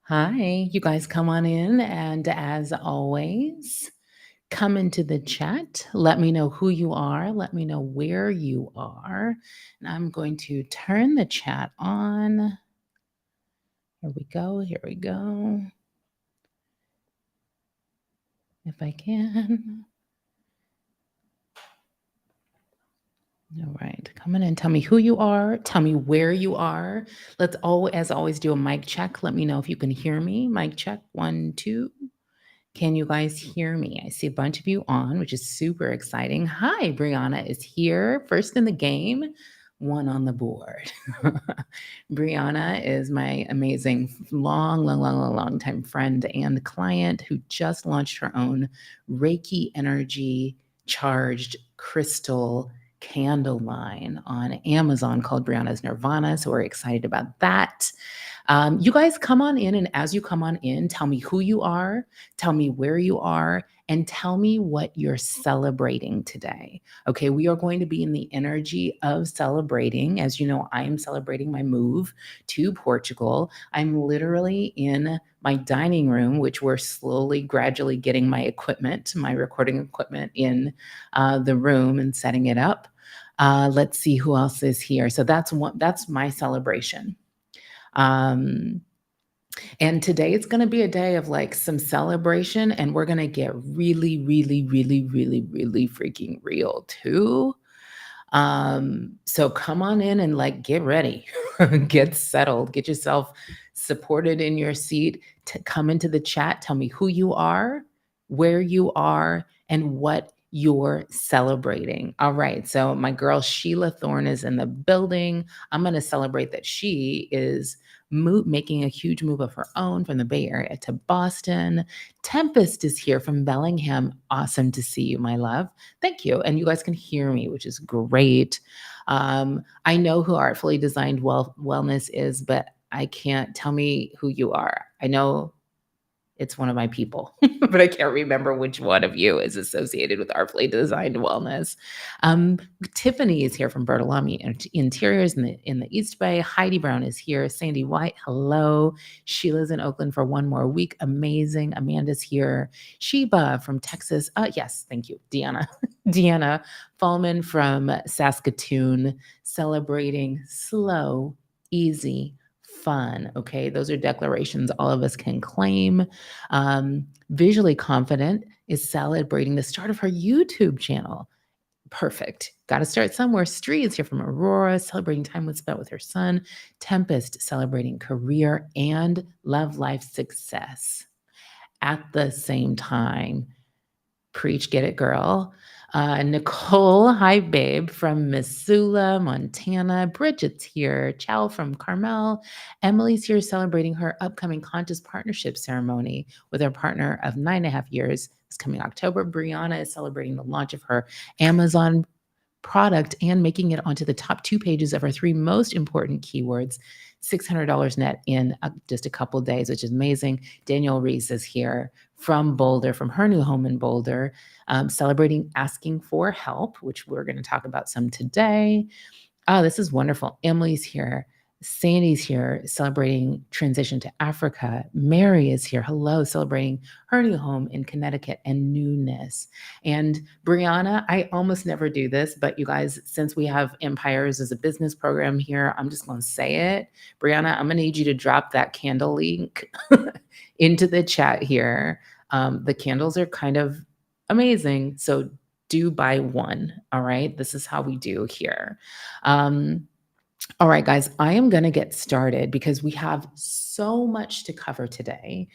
Hi, you guys come on in. And as always, come into the chat. Let me know who you are. Let me know where you are. And I'm going to turn the chat on. Here we go. Here we go. If I can. All right. Come in and tell me who you are. Tell me where you are. Let's as always, do a mic check. Let me know if you can hear me. Mic check. 1, 2. Can you guys hear me? I see a bunch of you on, which is super exciting. Hi, Brianna is here, first in the game, one on the board. Brianna is my amazing, long time friend and client who just launched her own Reiki energy charged crystal candle line on Amazon called Brianna's Nirvana. So we're excited about that. You guys come on in, and as you come on in, tell me who you are, tell me where you are, and tell me what you're celebrating today. Okay, we are going to be in the energy of celebrating. As you know, I am celebrating my move to Portugal. I'm literally in my dining room, which we're slowly, gradually getting my equipment, my recording equipment in the room and setting it up. Let's see who else is here. So that's my celebration. And today it's going to be a day of like some celebration, and we're going to get really, really, really, really, really freaking real too. So come on in and like get ready, get settled, get yourself supported in your seat to come into the chat. Tell me who you are, where you are, and what you're celebrating. All right. So my girl Sheila Thorne is in the building. I'm going to celebrate that she is making a huge move of her own from the Bay Area to Boston. Tempest is here from Bellingham. Awesome to see you, my love. Thank you. And you guys can hear me, which is great. I know who Artfully Designed Wellness is, but I can't tell me who you are. I know it's one of my people, but I can't remember which one of you is associated with Artfully Designed Wellness. Tiffany is here from Bertolami Interiors in the East Bay. Heidi Brown is here. Sandy White, hello. Sheila's in Oakland for one more week. Amazing. Amanda's here. Sheba from Texas. Yes, thank you. Deanna. Deanna Fallman from Saskatoon, celebrating slow, easy, fun. Okay, those are declarations all of us can claim. Visually Confident is celebrating the start of her YouTube channel. Perfect. Got to start somewhere. Stree is here from Aurora, celebrating time spent with her son. Tempest celebrating career and love life success at the same time. Preach, get it, girl. Nicole, hi, babe, from Missoula, Montana. Bridget's here. Chow from Carmel. Emily's here celebrating her upcoming Conscious Partnership ceremony with her partner of 9.5 years. It's coming October. Brianna is celebrating the launch of her Amazon product and making it onto the top 2 pages of our 3 most important keywords. $600 net in just a couple days, which is amazing. Danielle Reese is here from Boulder, from her new home in Boulder, celebrating asking for help, which we're going to talk about some today. Oh, this is wonderful. Emily's here. Sandy's here celebrating transition to Africa. Mary is here. Hello, celebrating her new home in Connecticut and newness. And Brianna, I almost never do this, but you guys, since we have Empires as a business program here, I'm just going to say it. Brianna, I'm going to need you to drop that candle link into the chat here. The candles are kind of amazing. So do buy one. All right. This is how we do here. All right, guys, I am going to get started because we have so much to cover today.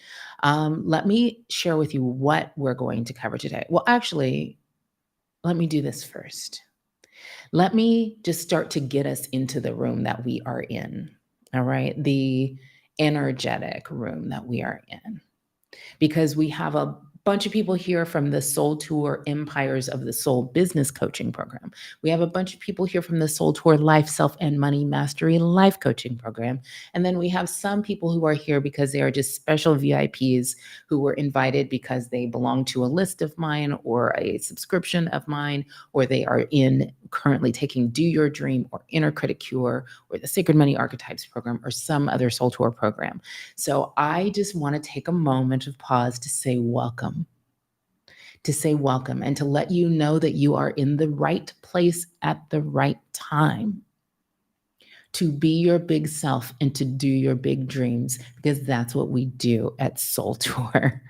Let me share with you what we're going to cover today. Well, actually, let me do this first. Let me just start to get us into the room that we are in. All right, the energetic room that we are in, because we have a bunch of people here from the Soul Tour Empires of the Soul business coaching program. We have a bunch of people here from the Soul Tour Life, Self, and Money Mastery life coaching program. And then we have some people who are here because they are just special VIPs who were invited because they belong to a list of mine or a subscription of mine, or they are in currently taking Do Your Dream or Inner Critic Cure or the Sacred Money Archetypes program or some other Soul Tour program. So I just want to take a moment of pause to say welcome, and to let you know that you are in the right place at the right time to be your big self and to do your big dreams, because that's what we do at Soul Tour.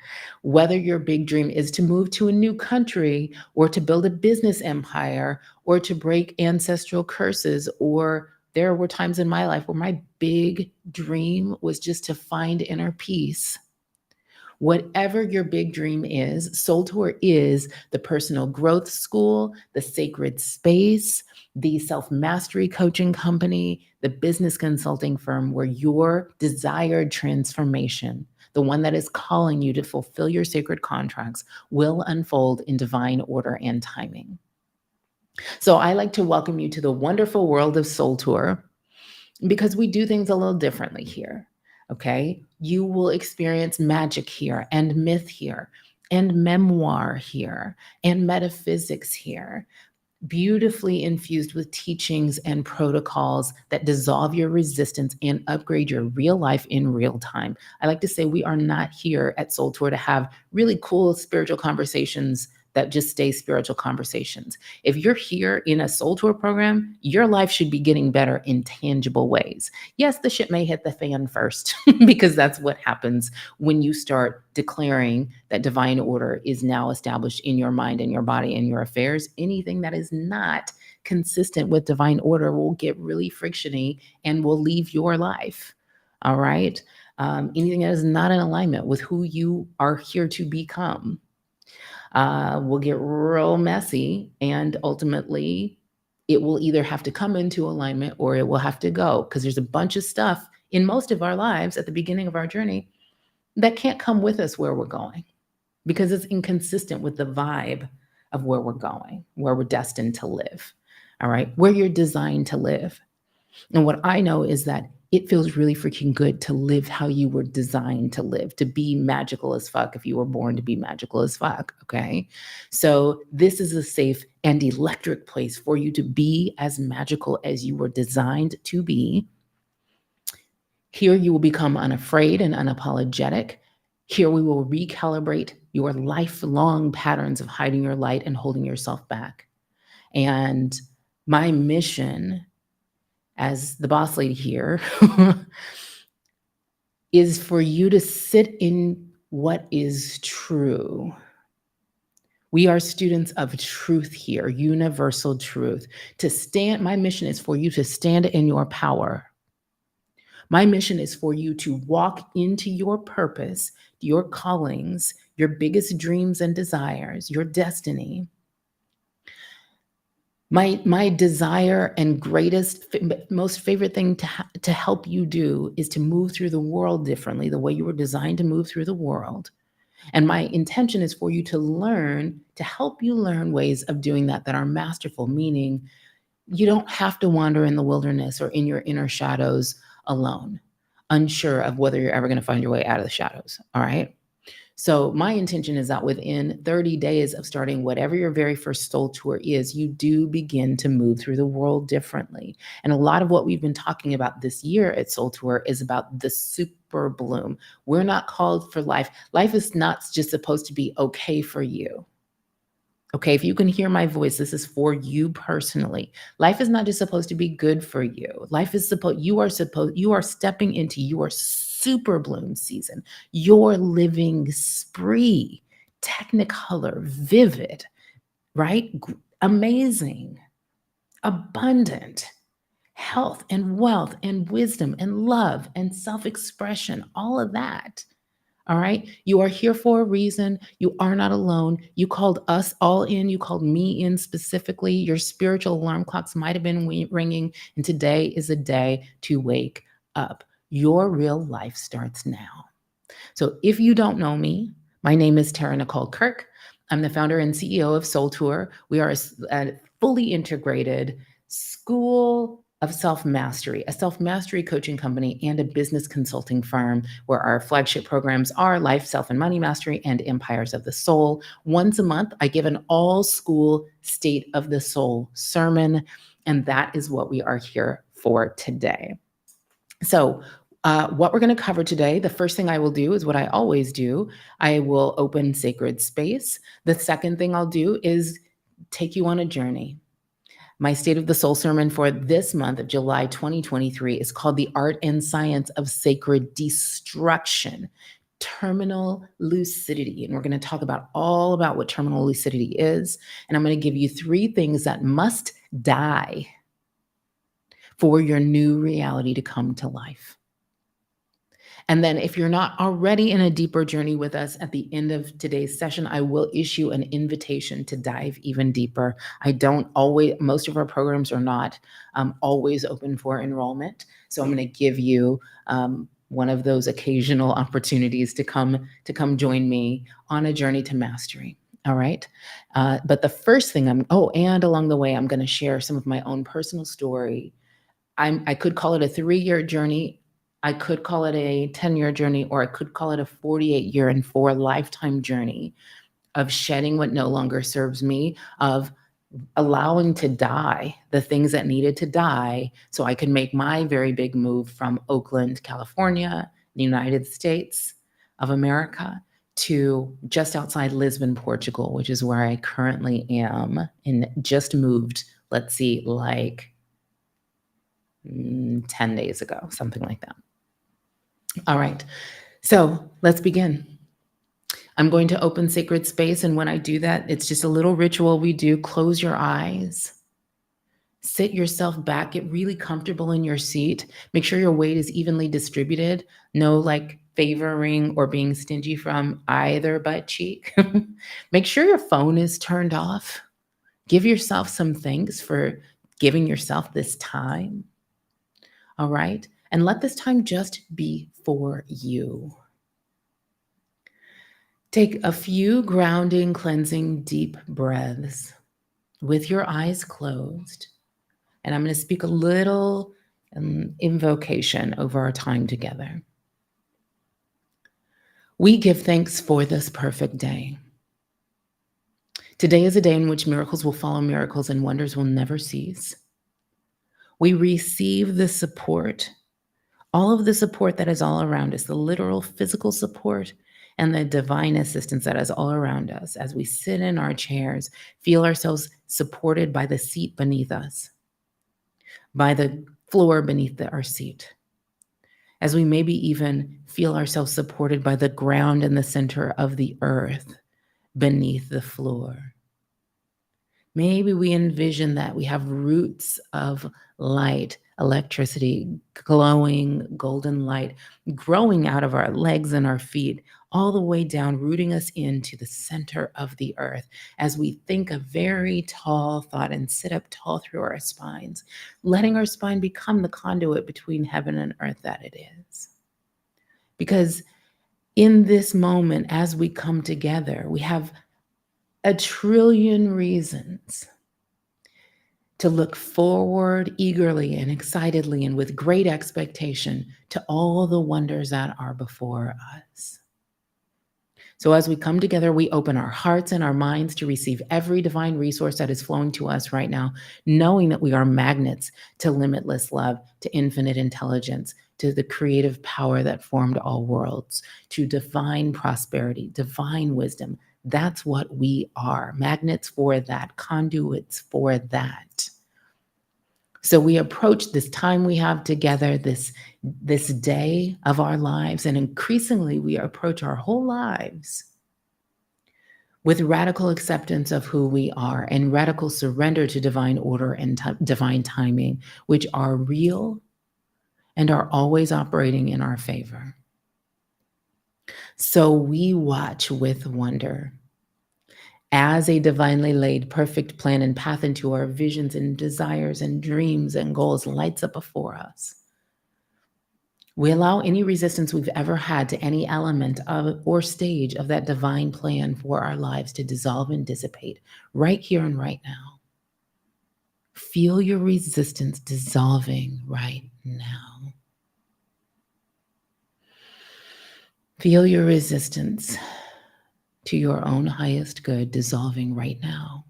Whether your big dream is to move to a new country or to build a business empire or to break ancestral curses, or there were times in my life where my big dream was just to find inner peace. Whatever your big dream is, Soul Tour is the personal growth school, the sacred space, the self-mastery coaching company, the business consulting firm where your desired transformation, the one that is calling you to fulfill your sacred contracts, will unfold in divine order and timing. So I like to welcome you to the wonderful world of Soul Tour, because we do things a little differently here. Okay. You will experience magic here, and myth here, and memoir here, and metaphysics here, beautifully infused with teachings and protocols that dissolve your resistance and upgrade your real life in real time. I like to say we are not here at Soul Tour to have really cool spiritual conversations that just stay spiritual conversations. If you're here in a Soul Tour program, your life should be getting better in tangible ways. Yes, the shit may hit the fan first because that's what happens when you start declaring that divine order is now established in your mind and your body and your affairs. Anything that is not consistent with divine order will get really frictiony and will leave your life. All right. Anything that is not in alignment with who you are here to become will get real messy, and ultimately it will either have to come into alignment or it will have to go, because there's a bunch of stuff in most of our lives at the beginning of our journey that can't come with us where we're going because it's inconsistent with the vibe of where we're going, where we're destined to live. All right, where you're designed to live. And what I know is that it feels really freaking good to live how you were designed to live, to be magical as fuck if you were born to be magical as fuck. Okay. So this is a safe and electric place for you to be as magical as you were designed to be. Here you will become unafraid and unapologetic. Here we will recalibrate your lifelong patterns of hiding your light and holding yourself back. And my mission as the boss lady here is for you to sit in what is true. We are students of truth here, universal truth. My mission is for you to stand in your power. My mission is for you to walk into your purpose, your callings, your biggest dreams and desires, your destiny. My desire and greatest, most favorite thing to help you do is to move through the world differently, the way you were designed to move through the world. And my intention is for you to help you learn ways of doing that are masterful, meaning you don't have to wander in the wilderness or in your inner shadows alone, unsure of whether you're ever going to find your way out of the shadows. All right. So my intention is that within 30 days of starting whatever your very first Soul Tour is, you do begin to move through the world differently. And a lot of what we've been talking about this year at Soul Tour is about the super bloom. We're not called for life. Life is not just supposed to be okay for you. Okay, if you can hear my voice, this is for you personally. Life is not just supposed to be good for you. You are stepping into your super bloom season, your living spree, technicolor, vivid, right? Amazing, abundant health and wealth and wisdom and love and self-expression, all of that. All right. You are here for a reason. You are not alone. You called us all in. You called me in specifically. Your spiritual alarm clocks might have been ringing, and today is a day to wake up. Your real life starts now. So if you don't know me, My name is Tara-Nicholle Kirk. I'm the founder and CEO of Soul Tour. We are a fully integrated school of self-mastery, a self-mastery coaching company, and a business consulting firm where our flagship programs are Life, Self, and Money Mastery and Empires of the Soul. Once a month, I give an all-school State of the Soul sermon, and that is what we are here for today. So, what we're going to cover today, the first thing I will do is what I always do. I will open sacred space. The second thing I'll do is take you on a journey. My State of the Soul sermon for this month of July 2023 is called The Art and Science of Sacred Destruction, Terminal Lucidity. And we're going to talk about all about what terminal lucidity is. And I'm going to give you 3 things that must die for your new reality to come to life. And then if you're not already in a deeper journey with us at the end of today's session, I will issue an invitation to dive even deeper. Most of our programs are not always open for enrollment. So I'm going to give you one of those occasional opportunities to come join me on a journey to mastery. All right. But the first thing and along the way, I'm going to share some of my own personal story. I could call it a 3-year journey. I could call it a 10-year journey, or I could call it a 48-year and 4 lifetime journey of shedding what no longer serves me, of allowing to die the things that needed to die so I could make my very big move from Oakland, California, the United States of America, to just outside Lisbon, Portugal, which is where I currently am, and just moved, let's see, like 10 days ago, something like that. All right, so let's begin. I'm going to open sacred space, and when I do that, it's just a little ritual we do. Close your eyes. Sit yourself back. Get really comfortable in your seat. Make sure your weight is evenly distributed. No favoring or being stingy from either butt cheek. Make sure your phone is turned off. Give yourself some thanks for giving yourself this time. All right? And let this time just be for you. Take a few grounding, cleansing, deep breaths with your eyes closed. And I'm going to speak a little invocation over our time together. We give thanks for this perfect day. Today is a day in which miracles will follow miracles and wonders will never cease. We receive the support, all of the support that is all around us, the literal physical support and the divine assistance that is all around us as we sit in our chairs, feel ourselves supported by the seat beneath us, by the floor beneath our seat, as we maybe even feel ourselves supported by the ground in the center of the earth beneath the floor. Maybe we envision that we have roots of light, electricity, glowing golden light growing out of our legs and our feet, all the way down, rooting us into the center of the earth as we think a very tall thought and sit up tall through our spines, letting our spine become the conduit between heaven and earth that it is. Because in this moment, as we come together, we have a trillion reasons to look forward eagerly and excitedly and with great expectation to all the wonders that are before us. So as we come together, we open our hearts and our minds to receive every divine resource that is flowing to us right now, knowing that we are magnets to limitless love, to infinite intelligence, to the creative power that formed all worlds, to divine prosperity, divine wisdom. That's what we are, magnets for that, conduits for that. So we approach this time we have together, this day of our lives, and increasingly we approach our whole lives with radical acceptance of who we are and radical surrender to divine order and divine timing, which are real and are always operating in our favor. So we watch with wonder as a divinely laid perfect plan and path into our visions and desires and dreams and goals lights up before us. We allow any resistance we've ever had to any element of or stage of that divine plan for our lives to dissolve and dissipate right here and right now. Feel your resistance dissolving right now. Feel your resistance to your own highest good dissolving right now.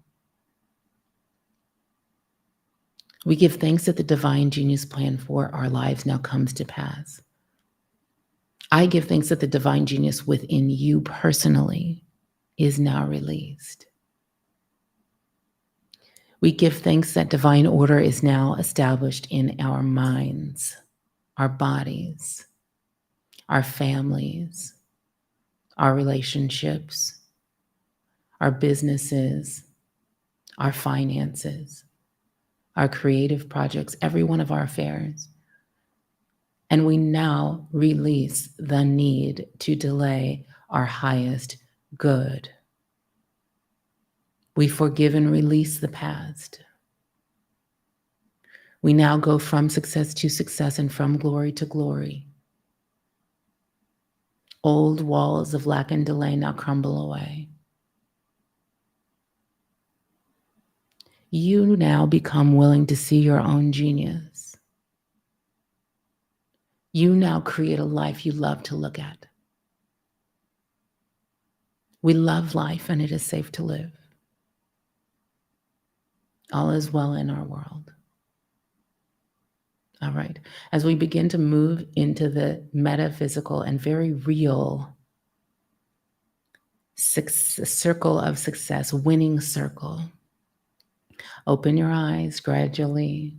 We give thanks that the divine genius plan for our lives now comes to pass. I give thanks that the divine genius within you personally is now released. We give thanks that divine order is now established in our minds, our bodies, our families, our relationships, our businesses, our finances, our creative projects, every one of our affairs. And we now release the need to delay our highest good. We forgive and release the past. We now go from success to success and from glory to glory. Old walls of lack and delay now crumble away. You now become willing to see your own genius. You now create a life you love to look at. We love life and it is safe to live. All is well in our world. All right. As we begin to move into the metaphysical and very real circle of success, winning circle, open your eyes gradually.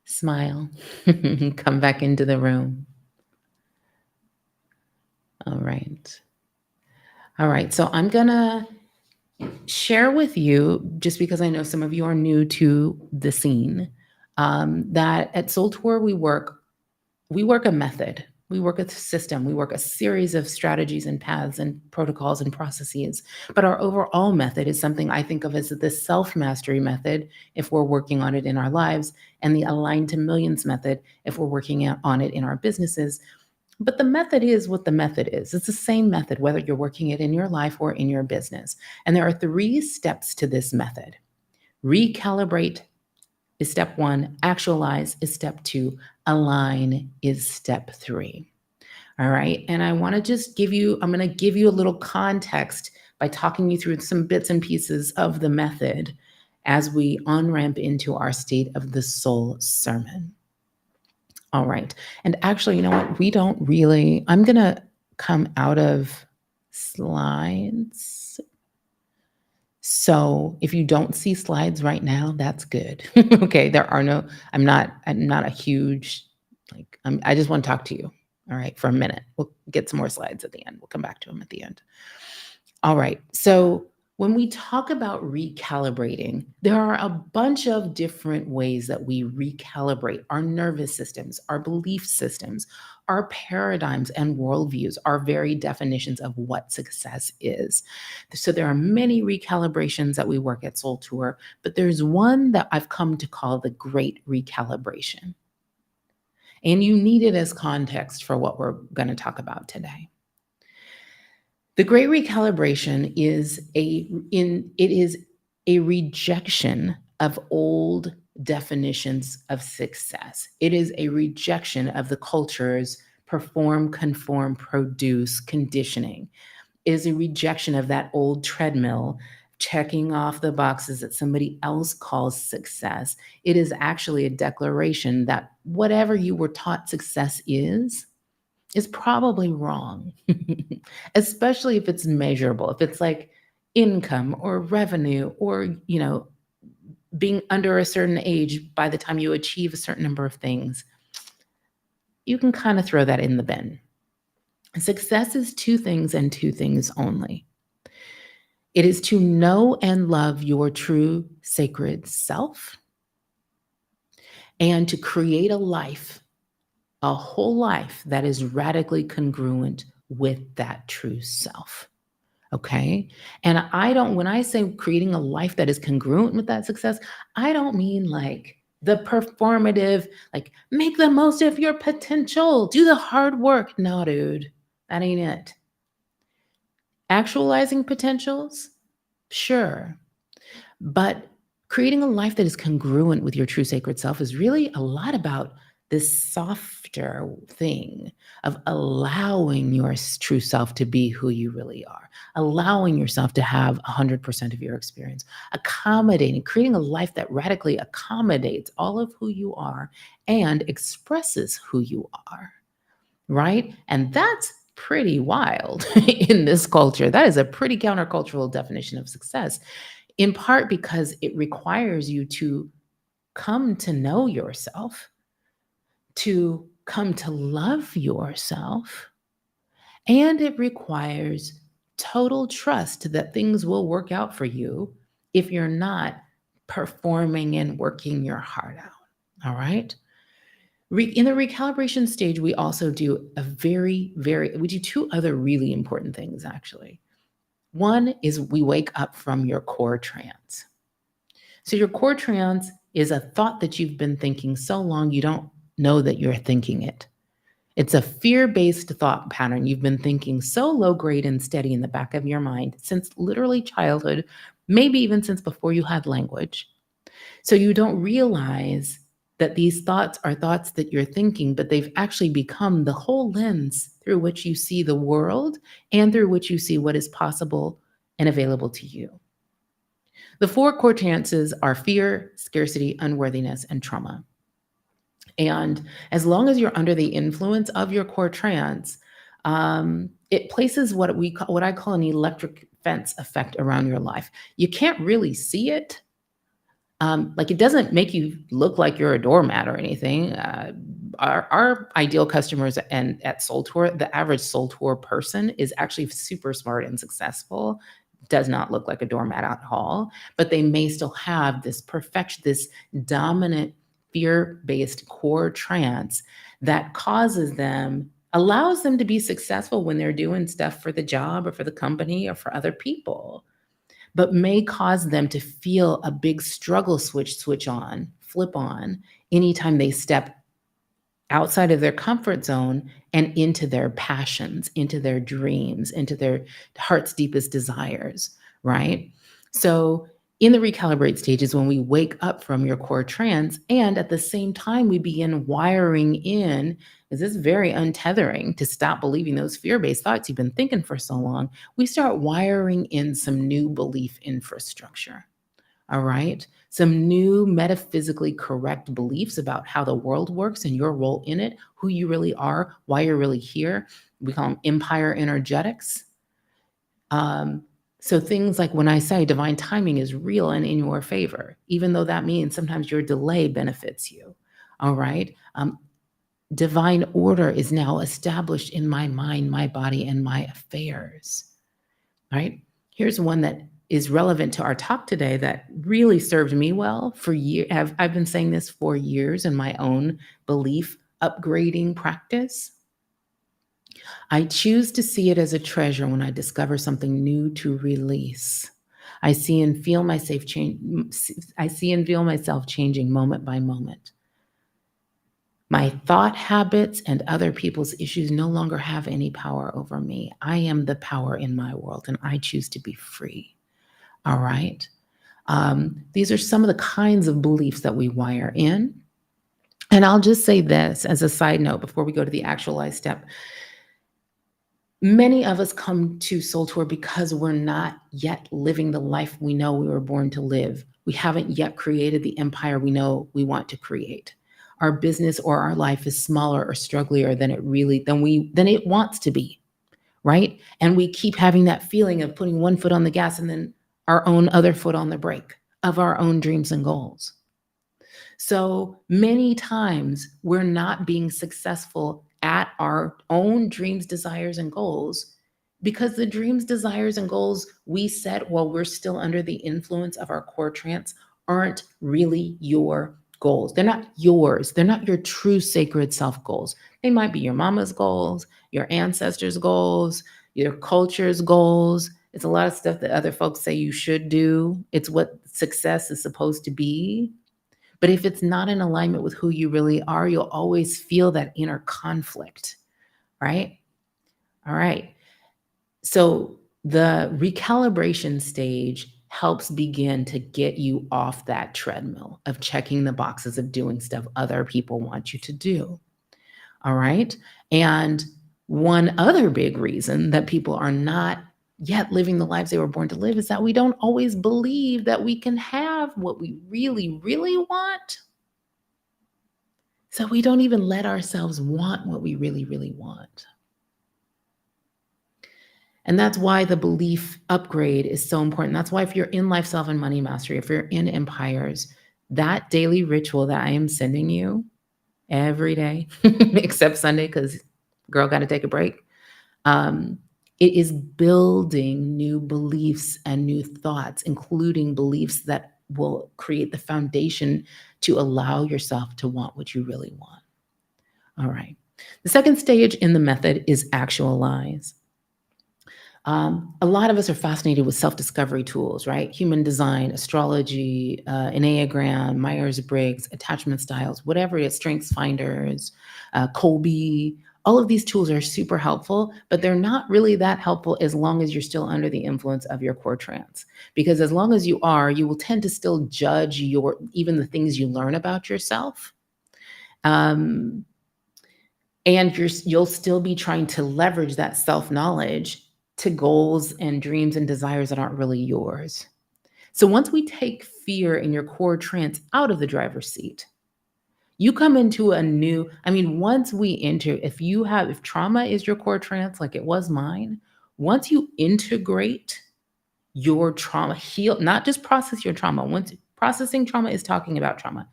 Smile. Come back into the room. All right. All right. So I'm going to share with you, just because I know some of you are new to the scene, that at Soul Tour we work a method. We work a system. We work a series of strategies and paths and protocols and processes. But our overall method is something I think of as the self-mastery method if we're working on it in our lives, and the Aligned to Millions method if we're working on it in our businesses. But the method is what the method is. It's the same method, whether you're working it in your life or in your business. And there are 3 steps to this method. Recalibrate is step 1. Actualize is step 2. Align is step 3. All right. And I want to just I'm going to give you a little context by talking you through some bits and pieces of the method as we on-ramp into our State of the Soul sermon. All right. And actually, you know what? I'm going to come out of slides. So if you don't see slides right now, that's good. Okay. I'm not a huge, I just want to talk to you. All right. For a minute. We'll get some more slides at the end. We'll come back to them at the end. All right. So when we talk about recalibrating, there are a bunch of different ways that we recalibrate our nervous systems, our belief systems, our paradigms and worldviews, our very definitions of what success is. So there are many recalibrations that we work at Soul Tour, but there's one that I've come to call the Great Recalibration. And you need it as context for what we're going to talk about today. The Great Recalibration is a rejection of old definitions of success. It is a rejection of the culture's perform, conform, produce conditioning. It is a rejection of that old treadmill, checking off the boxes that somebody else calls success. It is actually a declaration that whatever you were taught success is probably wrong, especially if it's measurable, if it's like income or revenue or, being under a certain age by the time you achieve a certain number of things. You can kind of throw that in the bin. Success is 2 things and 2 things only. It is to know and love your true sacred self and to create a whole life that is radically congruent with that true self. Okay. And when I say creating a life that is congruent with that success, I don't mean like The performative, like, make the most of your potential, do the hard work. No, dude, that ain't it. Actualizing potentials, sure. But creating a life that is congruent with your true sacred self is really a lot about this softer thing of allowing your true self to be who you really are, allowing yourself to have 100% of your experience, accommodating, creating a life that radically accommodates all of who you are and expresses who you are, right? And that's pretty wild in this culture. That is a pretty countercultural definition of success, in part because it requires you to come to know yourself, to come to love yourself, and it requires total trust that things will work out for you if you're not performing and working your heart out. All right. In the recalibration stage, we also do we do two other really important things, actually. One is we wake up from your core trance. So your core trance is a thought that you've been thinking so long you don't know that you're thinking it. It's a fear-based thought pattern you've been thinking so low grade and steady in the back of your mind since literally childhood, maybe even since before you had language. So you don't realize that these thoughts are thoughts that you're thinking, but they've actually become the whole lens through which you see the world and through which you see what is possible and available to you. The four core trances are fear, scarcity, unworthiness, and trauma. And as long as you're under the influence of your core trance, it places what I call an electric fence effect around your life. You can't really see it. Like, it doesn't make you look like you're a doormat or anything. Our ideal customers and at Soul Tour, the average Soul Tour person is actually super smart and successful. Does not look like a doormat at all, but they may still have this perfection, this dominant fear-based core trance that allows them to be successful when they're doing stuff for the job or for the company or for other people, but may cause them to feel a big struggle flip on anytime they step outside of their comfort zone and into their passions, into their dreams, into their heart's deepest desires, right? So in the recalibrate stages, when we wake up from your core trance, and at the same time we begin wiring in, because this is very untethering to stop believing those fear-based thoughts you've been thinking for so long, we start wiring in some new belief infrastructure. All right. Some new metaphysically correct beliefs about how the world works and your role in it, who you really are, why you're really here. We call them empire energetics. So things like when I say divine timing is real and in your favor, even though that means sometimes your delay benefits you. All right. Divine order is now established in my mind, my body, and my affairs. All right. Here's one that is relevant to our talk today that really served me well for years. I've been saying this for years in my own belief upgrading practice. I choose to see it as a treasure when I discover something new to release. I see and feel myself changing moment by moment. My thought habits and other people's issues no longer have any power over me. I am the power in my world, and I choose to be free. All right. These are some of the kinds of beliefs that we wire in. And I'll just say this as a side note before we go to the actualized step. Many of us come to Soul Tour because we're not yet living the life we know we were born to live. We haven't yet created the empire we know we want to create. Our business or our life is smaller or strugglier than it wants to be, right? And we keep having that feeling of putting one foot on the gas and then our own other foot on the brake of our own dreams and goals. So many times we're not being successful at our own dreams, desires, and goals because the dreams, desires, and goals we set while we're still under the influence of our core trance aren't really your goals. They're not yours. They're not your true sacred self goals. They might be your mama's goals, your ancestors' goals, your culture's goals. It's a lot of stuff that other folks say you should do. It's what success is supposed to be. But if it's not in alignment with who you really are, you'll always feel that inner conflict, right? All right. So the recalibration stage helps begin to get you off that treadmill of checking the boxes of doing stuff other people want you to do. All right. And one other big reason that people are not yet living the lives they were born to live is that we don't always believe that we can have what we really, really want. So we don't even let ourselves want what we really, really want. And that's why the belief upgrade is so important. That's why if you're in Life, Self, and Money Mastery, if you're in Empires, that daily ritual that I am sending you every day, except Sunday, because girl got to take a break. It is building new beliefs and new thoughts, including beliefs that will create the foundation to allow yourself to want what you really want. All right. The second stage in the method is actualize. A lot of us are fascinated with self-discovery tools, right? Human design, astrology, Enneagram, Myers-Briggs, attachment styles, whatever it is, strengths finders, Colby. All of these tools are super helpful, but they're not really that helpful as long as you're still under the influence of your core trance. Because as long as you are, you will tend to still judge even the things you learn about yourself. Um, and you'll still be trying to leverage that self-knowledge to goals and dreams and desires that aren't really yours. So once we take fear in your core trance out of the driver's seat, you come into once we enter, if trauma is your core trance, like it was mine, once you integrate your trauma, not just process your trauma. Once processing trauma is talking about trauma.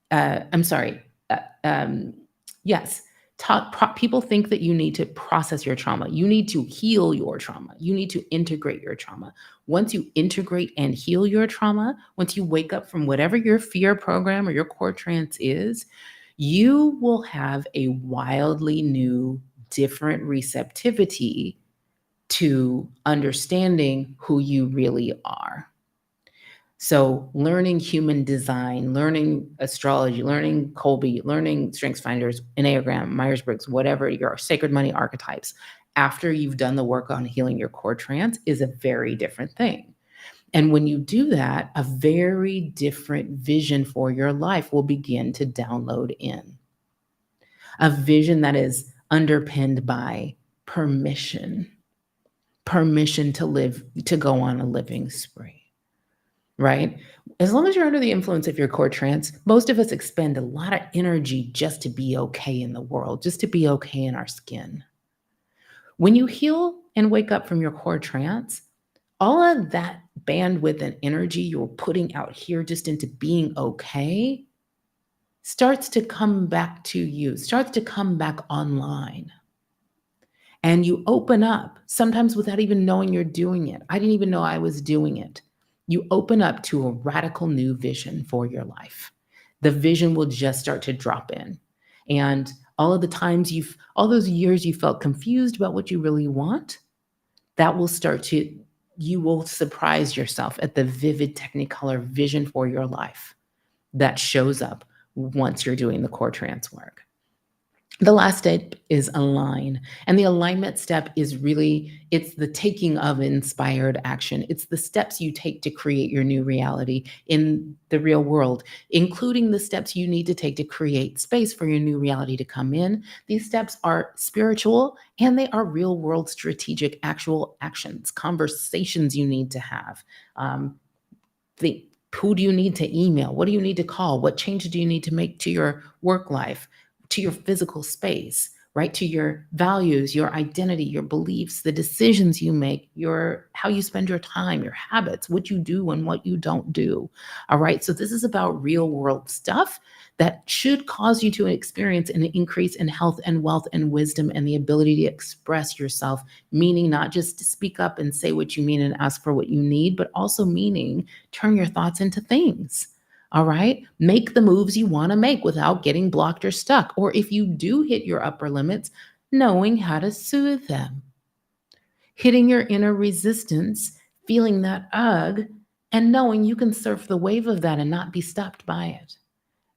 I'm sorry. Yes. People think that you need to process your trauma. You need to heal your trauma. You need to integrate your trauma. Once you integrate and heal your trauma, once you wake up from whatever your fear program or your core trance is, you will have a wildly new, different receptivity to understanding who you really are. So learning human design, learning astrology, learning Colby, learning strengths finders, Enneagram, Myers-Briggs, whatever your sacred money archetypes, after you've done the work on healing your core trance is a very different thing. And when you do that, a very different vision for your life will begin to download in. A vision that is underpinned by permission to go on a living spree. Right? As long as you're under the influence of your core trance, most of us expend a lot of energy just to be okay in the world, just to be okay in our skin. When you heal and wake up from your core trance, all of that bandwidth and energy you're putting out here just into being okay starts to come back to you, starts to come back online. And you open up, sometimes without even knowing you're doing it. I didn't even know I was doing it. You open up to a radical new vision for your life. The vision will just start to drop in. And all those years you felt confused about what you really want, you will surprise yourself at the vivid Technicolor vision for your life that shows up once you're doing the core trance work. The last step is align. And the alignment step is it's the taking of inspired action. It's the steps you take to create your new reality in the real world, including the steps you need to take to create space for your new reality to come in. These steps are spiritual and they are real world strategic actual actions, conversations you need to have. Who do you need to email? What do you need to call? What changes do you need to make to your work life, to your physical space, right? To your values, your identity, your beliefs, the decisions you make, how you spend your time, your habits, what you do and what you don't do. All right. So this is about real world stuff that should cause you to experience an increase in health and wealth and wisdom and the ability to express yourself, meaning not just to speak up and say what you mean and ask for what you need, but also meaning turn your thoughts into things. All right. Make the moves you want to make without getting blocked or stuck. Or if you do hit your upper limits, knowing how to soothe them. Hitting your inner resistance, feeling that ugh, and knowing you can surf the wave of that and not be stopped by it.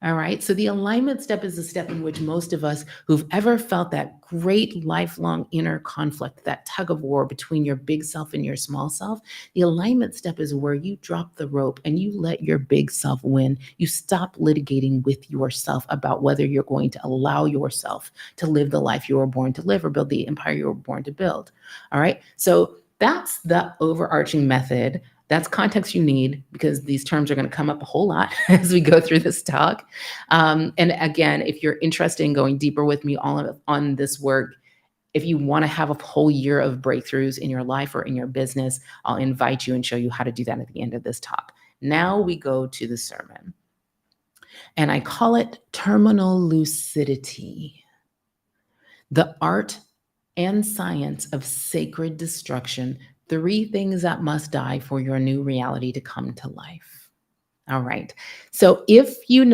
All right. So the alignment step is the step in which most of us who've ever felt that great lifelong inner conflict, that tug of war between your big self and your small self, the alignment step is where you drop the rope and you let your big self win. You stop litigating with yourself about whether you're going to allow yourself to live the life you were born to live or build the empire you were born to build. All right. So that's the overarching method. That's context you need because these terms are going to come up a whole lot as we go through this talk. And again, if you're interested in going deeper with me on this work, if you want to have a whole year of breakthroughs in your life or in your business, I'll invite you and show you how to do that at the end of this talk. Now we go to the sermon. And I call it Terminal Lucidity, the art and science of sacred destruction, 3 things that must die for your new reality to come to life. All right. So if you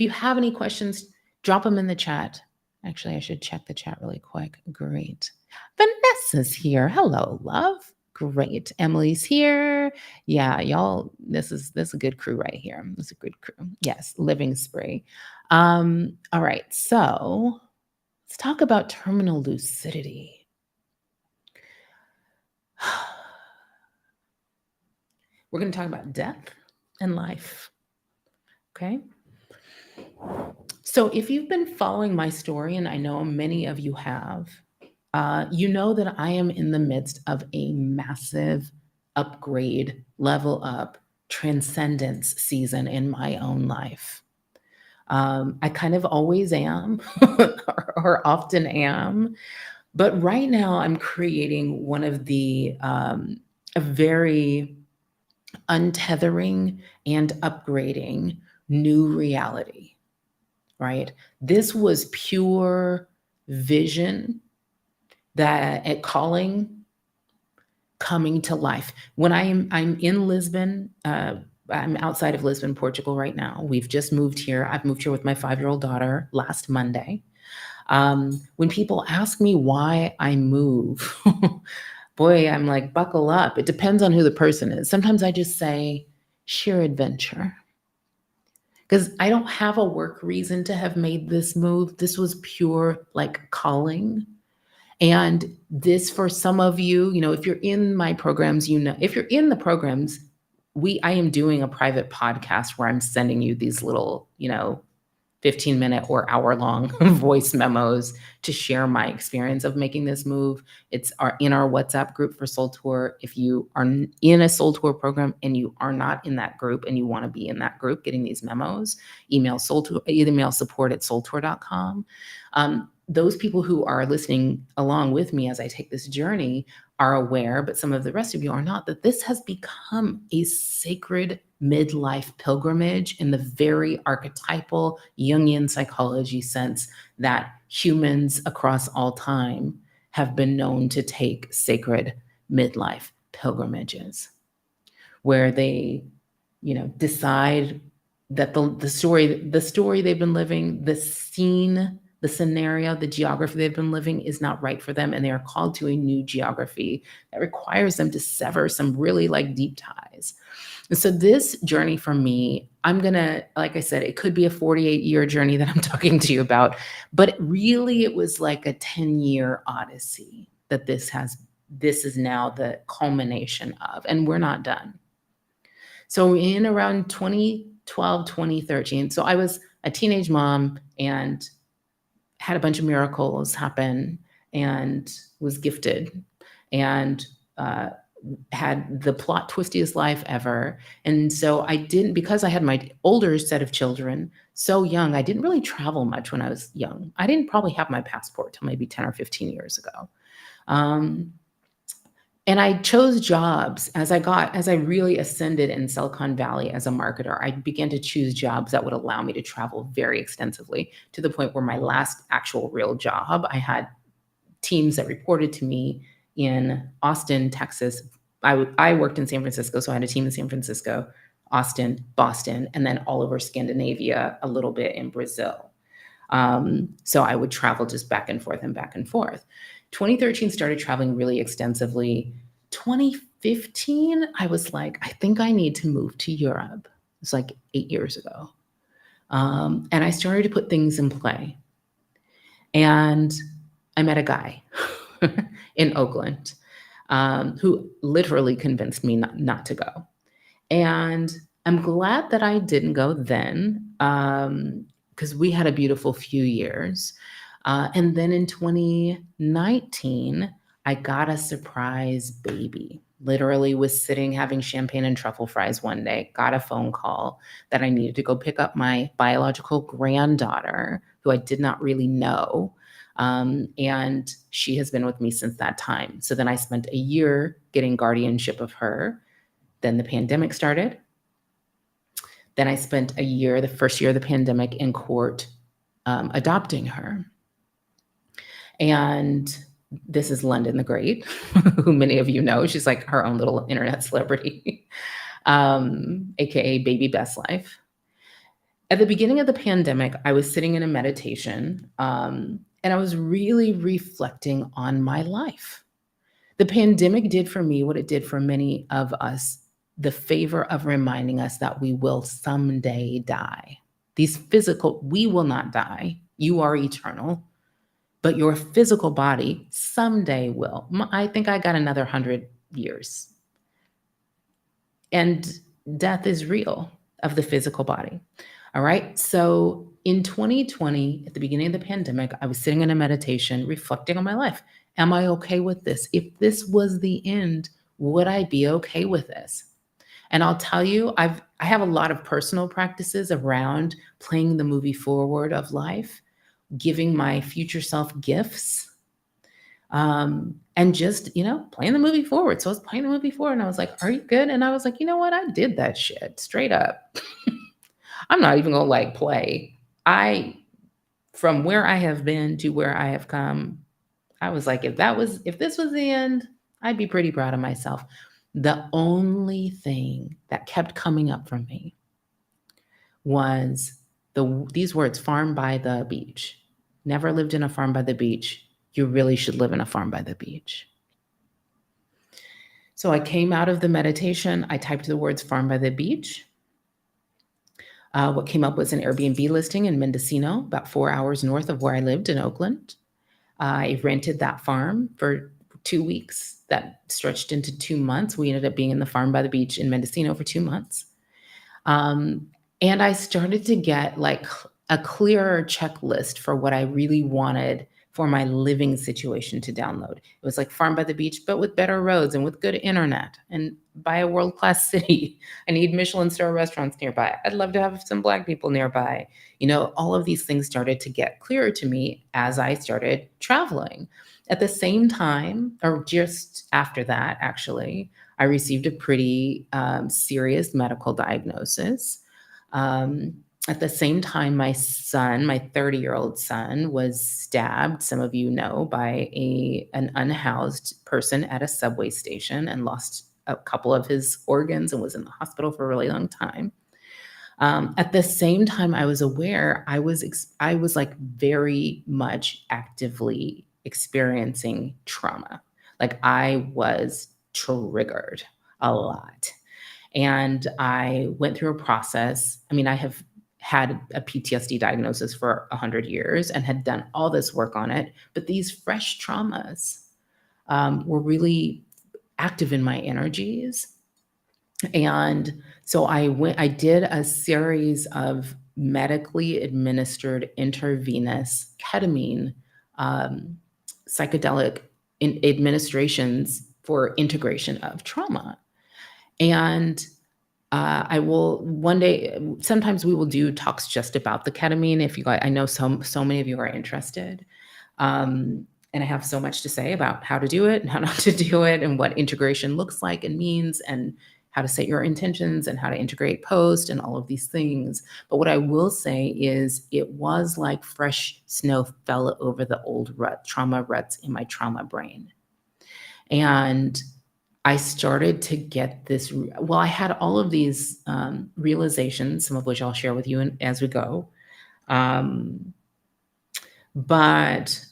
have any questions, drop them in the chat. Actually, I should check the chat really quick. Great. Vanessa's here. Hello, love. Great. Emily's here. Yeah, y'all, this is a good crew right here. This is a good crew. Yes, living spree. All right. So let's talk about terminal lucidity. We're going to talk about death and life. Okay. So if you've been following my story, and I know many of you have, you know that I am in the midst of a massive upgrade, level up, transcendence season in my own life. I kind of always am, or often am. But right now, I'm creating one of a very untethering and upgrading new reality, right? This was pure vision that at calling coming to life. When I'm in Lisbon, I'm outside of Lisbon, Portugal right now. We've just moved here. I've moved here with my 5-year-old daughter last Monday. When people ask me why I move, boy, I'm like, buckle up. It depends on who the person is. Sometimes I just say sheer adventure because I don't have a work reason to have made this move. This was pure like calling. And this, for some of you, if you're in my programs, if you're in the programs, I am doing a private podcast where I'm sending you these little, 15-minute or hour-long voice memos to share my experience of making this move. It's in our WhatsApp group for Soul Tour. If you are in a Soul Tour program and you are not in that group and you want to be in that group getting these memos, email support@soultour.com. Those people who are listening along with me as I take this journey are aware, but some of the rest of you are not, that this has become a sacred midlife pilgrimage in the very archetypal Jungian psychology sense that humans across all time have been known to take sacred midlife pilgrimages, where they, decide that the story they've been living, the scene, the scenario, the geography they've been living is not right for them, and they are called to a new geography that requires them to sever some really deep ties. And so this journey for me, I'm gonna, like I said, it could be a 48-year journey that I'm talking to you about, but really it was like a 10-year odyssey that this is now the culmination of, and we're not done. So in around 2012, 2013, so I was a teenage mom and had a bunch of miracles happen and was gifted and had the plot twistiest life ever. And so because I had my older set of children so young, I didn't really travel much when I was young. I didn't probably have my passport till maybe 10 or 15 years ago. And I chose jobs as I really ascended in Silicon Valley as a marketer. I began to choose jobs that would allow me to travel very extensively, to the point where my last actual real job, I had teams that reported to me in Austin, Texas. I worked in San Francisco, so I had a team in San Francisco, Austin, Boston, and then all over Scandinavia, a little bit in Brazil. So I would travel just back and forth and back and forth. 2013 started traveling really extensively. 15, I was like, I think I need to move to Europe. It's like 8 years ago. And I started to put things in play. And I met a guy in Oakland who literally convinced me not to go. And I'm glad that I didn't go then, because we had a beautiful few years. And then in 2019, I got a surprise baby. Literally was sitting having champagne and truffle fries one day, got a phone call that I needed to go pick up my biological granddaughter, who I did not really know. And she has been with me since that time. So then I spent a year getting guardianship of her. Then the pandemic started. Then I spent a year, the first year of the pandemic, in court adopting her. And this is London the Great, who many of you know. She's like her own little internet celebrity, AKA Baby Best Life. At the beginning of the pandemic, I was sitting in a meditation and I was really reflecting on my life. The pandemic did for me what it did for many of us, the favor of reminding us that we will someday die. We will not die. You are eternal, but your physical body someday will. I think I got another 100 years. And death is real of the physical body. All right. So in 2020, at the beginning of the pandemic, I was sitting in a meditation reflecting on my life. Am I okay with this? If this was the end, would I be okay with this? And I'll tell you, I have a lot of personal practices around playing the movie forward of life, giving my future self gifts, and just, playing the movie forward. So I was playing the movie forward and I was like, are you good? And I was like, you know what? I did that shit straight up. I'm not even gonna play. From where I have been to where I have come, I was like, if this was the end, I'd be pretty proud of myself. The only thing that kept coming up for me was these words, farm by the beach. Never lived in a farm by the beach. You really should live in a farm by the beach. So I came out of the meditation, I typed the words farm by the beach. What came up was an Airbnb listing in Mendocino, about 4 hours north of where I lived in Oakland. I rented that farm for 2 weeks. That stretched into 2 months. We ended up being in the farm by the beach in Mendocino for 2 months. And I started to get a clearer checklist for what I really wanted for my living situation to download. It was like farm by the beach, but with better roads and with good internet and by a world-class city. I need Michelin star restaurants nearby. I'd love to have some Black people nearby. All of these things started to get clearer to me as I started traveling. At the same time, or just after that, actually, I received a pretty serious medical diagnosis. At the same time, my son, my 30-year-old son, was stabbed, some of you know, by an unhoused person at a subway station and lost a couple of his organs and was in the hospital for a really long time. At the same time, I was aware I was very much actively experiencing trauma. I was triggered a lot. And I went through a process. I have had a PTSD diagnosis for 100 years and had done all this work on it. But these fresh traumas were really active in my energies. And so I did a series of medically administered intravenous ketamine psychedelic administrations for integration of trauma. And I will one day, sometimes we will do talks just about the ketamine. If you guys, I know so many of you are interested. And I have so much to say about how to do it and how not to do it and what integration looks like and means and how to set your intentions and how to integrate post and all of these things. But what I will say is it was like fresh snow fell over the old trauma ruts in my trauma brain. And I started to get this, I had all of these realizations, some of which I'll share with you as we go. But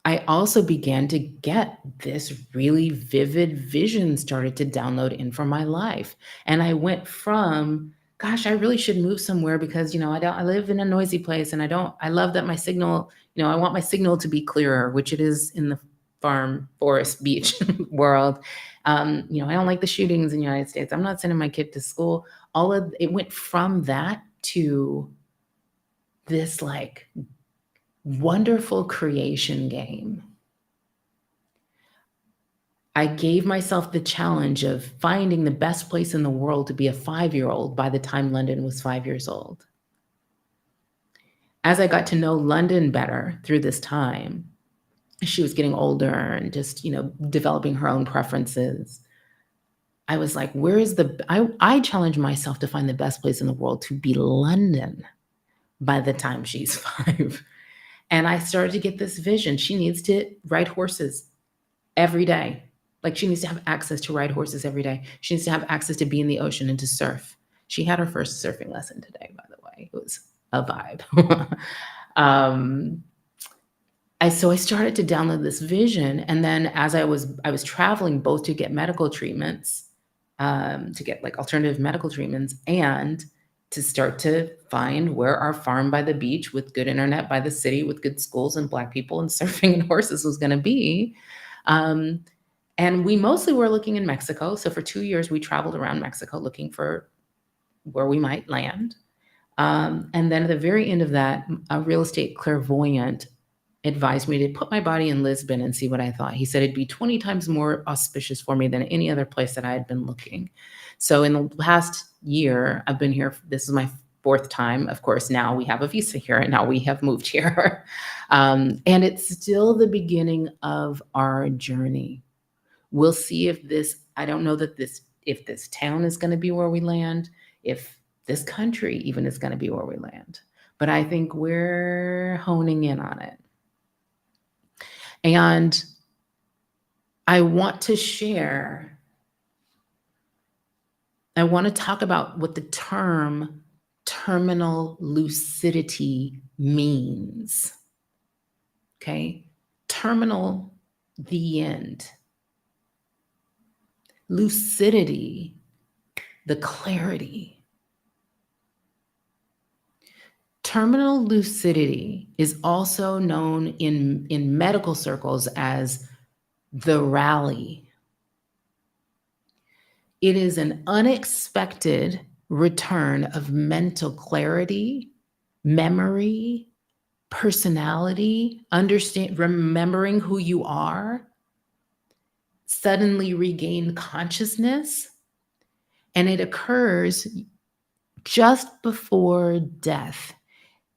I also began to get this really vivid vision started to download in from my life. And I went from, gosh, I really should move somewhere because, I live in a noisy place and I love that my signal, I want my signal to be clearer, which it is in the farm, forest, beach world. I don't like the shootings in the United States. I'm not sending my kid to school. All of it went from that to this like wonderful creation game. I gave myself the challenge of finding the best place in the world to be a 5-year-old by the time London was 5 years old. As I got to know London better through this time, she was getting older and just, developing her own preferences. I was like, I challenged myself to find the best place in the world to be London by the time she's 5. And I started to get this vision. She needs to ride horses every day. Like she needs to have access to ride horses every day. She needs to have access to be in the ocean and to surf. She had her first surfing lesson today, by the way. It was a vibe. um, so I started to download this vision, and then as I was traveling both to get medical treatments, to get like alternative medical treatments, and to start to find where our farm by the beach with good internet by the city with good schools and Black people and surfing and horses was going to be. Um, and we mostly were looking in Mexico. So for 2 years, we traveled around Mexico looking for where we might land. And then at the very end of that, a real estate clairvoyant advised me to put my body in Lisbon and see what I thought. He said it'd be 20 times more auspicious for me than any other place that I had been looking. So in the past year, I've been here. This is my 4th time. Of course, now we have a visa here and now we have moved here. And it's still the beginning of our journey. We'll see I don't know if this town is going to be where we land, if this country even is going to be where we land. But I think we're honing in on it. And I want to talk about what the term terminal lucidity means. Okay? Terminal, the end. Lucidity, the clarity. Terminal lucidity is also known in medical circles as the rally. It is an unexpected return of mental clarity, memory, personality, remembering who you are, suddenly regain consciousness, and it occurs just before death,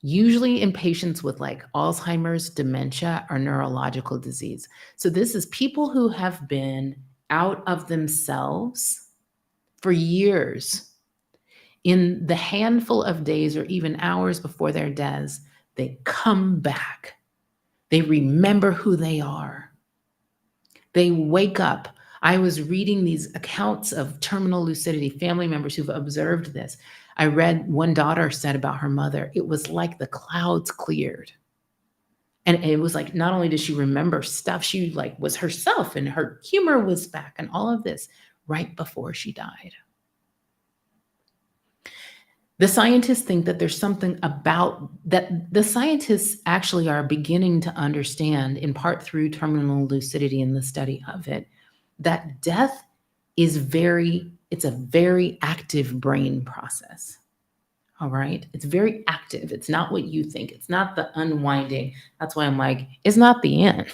usually in patients with like Alzheimer's, dementia, or neurological disease. So this is people who have been out of themselves for years. In the handful of days or even hours before their deaths, they come back. They remember who they are. They wake up. I was reading these accounts of terminal lucidity, family members who've observed this. I read one daughter said about her mother, it was like the clouds cleared. And it was like, not only did she remember stuff, she like was herself and her humor was back and all of this right before she died. The scientists think that there's something about that. The scientists actually are beginning to understand, in part through terminal lucidity and the study of it, that death is it's a very active brain process. All right. It's very active. It's not what you think. It's not the unwinding. That's why I'm like, it's not the end.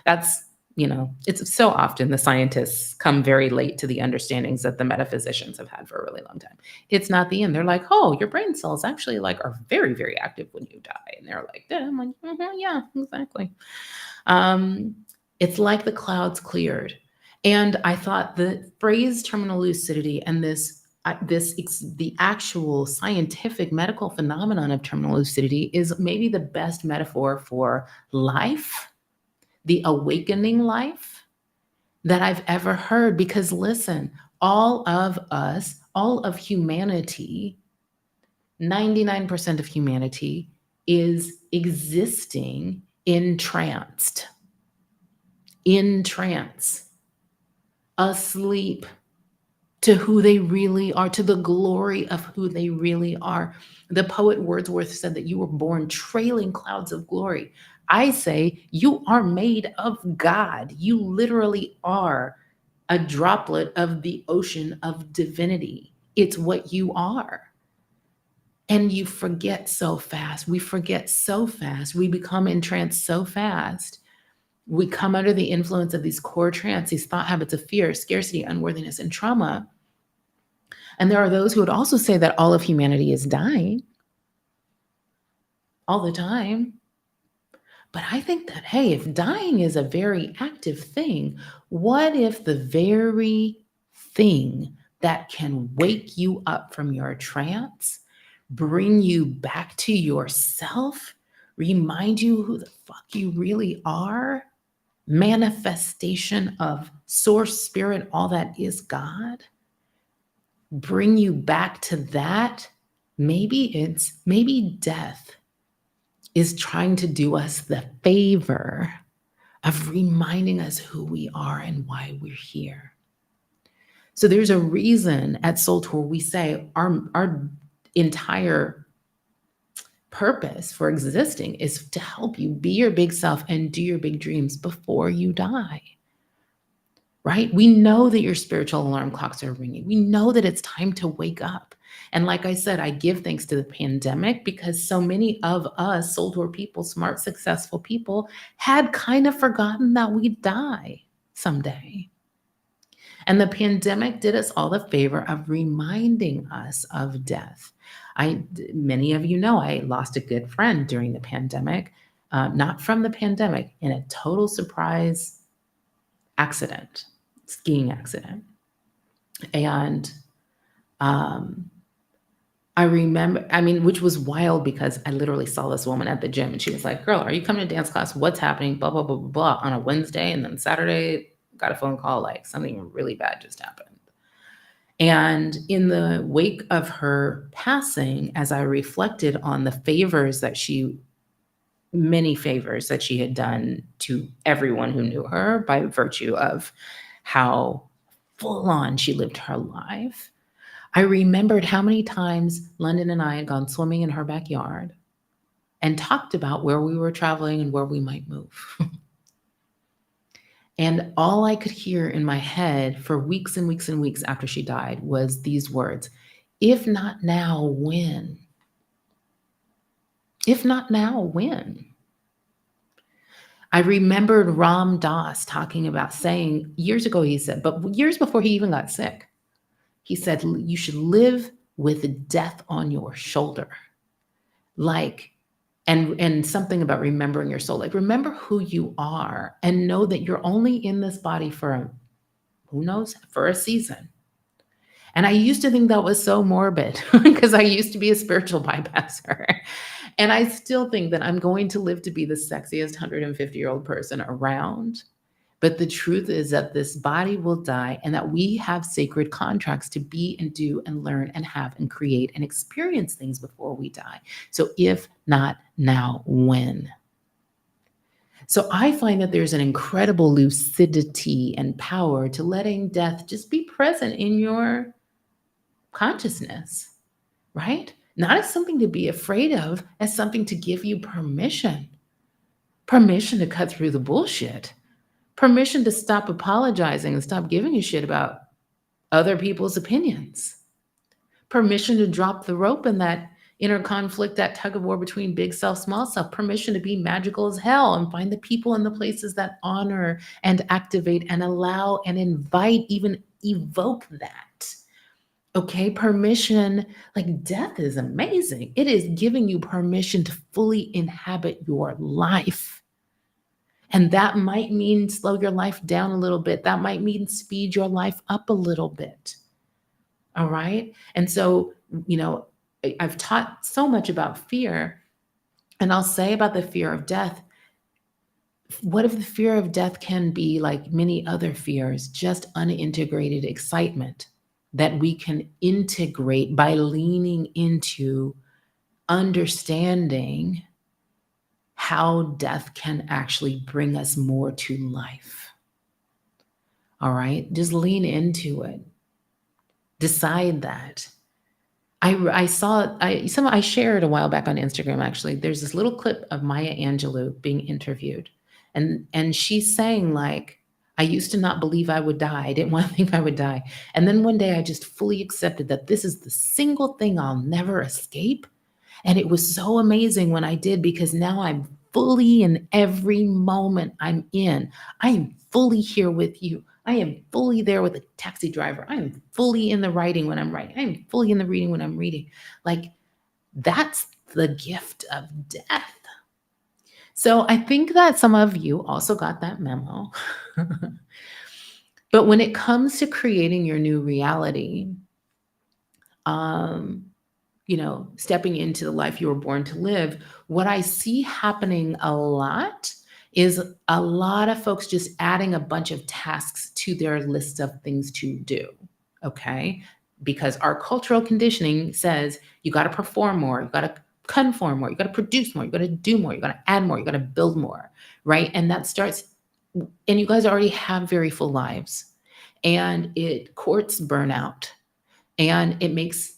That's, it's so often the scientists come very late to the understandings that the metaphysicians have had for a really long time. It's not the end. They're like, oh, your brain cells actually like are very, very active when you die. And they're like, I'm like, yeah, exactly. It's like the clouds cleared. And I thought the phrase terminal lucidity and the actual scientific medical phenomenon of terminal lucidity is maybe the best metaphor for life, the awakening life that I've ever heard. Because listen, all of us, all of humanity, 99% of humanity is existing entranced, in trance, asleep to who they really are, to the glory of who they really are. The poet Wordsworth said that you were born trailing clouds of glory. I say you are made of God. You literally are a droplet of the ocean of divinity. It's what you are. And you forget so fast. We forget so fast. We become entranced so fast. We come under the influence of these core trance, these thought habits of fear, scarcity, unworthiness, and trauma. And there are those who would also say that all of humanity is dying all the time. But I think that, hey, if dying is a very active thing, what if the very thing that can wake you up from your trance, bring you back to yourself, remind you who the fuck you really are, manifestation of source, spirit, all that is God, bring you back to that? Maybe death is trying to do us the favor of reminding us who we are and why we're here. So there's a reason at Soul Tour we say our entire purpose for existing is to help you be your big self and do your big dreams before you die. Right? We know that your spiritual alarm clocks are ringing. We know that it's time to wake up. And like I said, I give thanks to the pandemic because so many of us Soul Tour people, smart, successful people, had kind of forgotten that we'd die someday. And the pandemic did us all the favor of reminding us of death. Many of you know I lost a good friend during the pandemic, not from the pandemic, in a total surprise accident, skiing accident. And I remember, which was wild because I literally saw this woman at the gym and she was like, girl, are you coming to dance class? What's happening? Blah, blah, blah, blah, blah, on a Wednesday. And then Saturday, got a phone call, like something really bad just happened. And in the wake of her passing, as I reflected on the many favors that she had done to everyone who knew her by virtue of how full on she lived her life, I remembered how many times London and I had gone swimming in her backyard and talked about where we were traveling and where we might move. And all I could hear in my head for weeks and weeks and weeks after she died was these words: if not now, when? If not now, when? I remembered Ram Dass talking about saying years ago, he said, but years before he even got sick, he said, you should live with death on your shoulder. And something about remembering your soul, like remember who you are and know that you're only in this body for who knows, for a season. And I used to think that was so morbid because I used to be a spiritual bypasser. And I still think that I'm going to live to be the sexiest 150-year-old person around. But the truth is that this body will die and that we have sacred contracts to be and do and learn and have and create and experience things before we die. So if not now, when? So I find that there's an incredible lucidity and power to letting death just be present in your consciousness, right? Not as something to be afraid of, as something to give you permission to cut through the bullshit, permission to stop apologizing and stop giving a shit about other people's opinions, permission to drop the rope in that inner conflict, that tug of war between big self, small self, permission to be magical as hell and find the people and the places that honor and activate and allow and invite, even evoke that. Okay, permission, like death is amazing. It is giving you permission to fully inhabit your life. And that might mean slow your life down a little bit. That might mean speed your life up a little bit. All right. And so, I've taught so much about fear, and I'll say about the fear of death. What if the fear of death can be like many other fears, just unintegrated excitement that we can integrate by leaning into understanding how death can actually bring us more to life. All right? Just lean into it. Decide that. I shared a while back on Instagram actually. There's this little clip of Maya Angelou being interviewed. And she's saying like, I used to not believe I would die. I didn't want to think I would die. And then one day I just fully accepted that this is the single thing I'll never escape. And it was so amazing when I did, because now I'm fully in every moment I'm in. I am fully here with you. I am fully there with the taxi driver. I am fully in the writing when I'm writing. I am fully in the reading when I'm reading. Like, that's the gift of death. So I think that some of you also got that memo. But when it comes to creating your new reality, um, stepping into the life you were born to live, what I see happening a lot is a lot of folks just adding a bunch of tasks to their list of things to do. Okay. Because our cultural conditioning says you got to perform more, you got to conform more, you got to produce more, you got to do more, you got to add more, you got to build more. Right. And that starts, and you guys already have very full lives, and it courts burnout, and it makes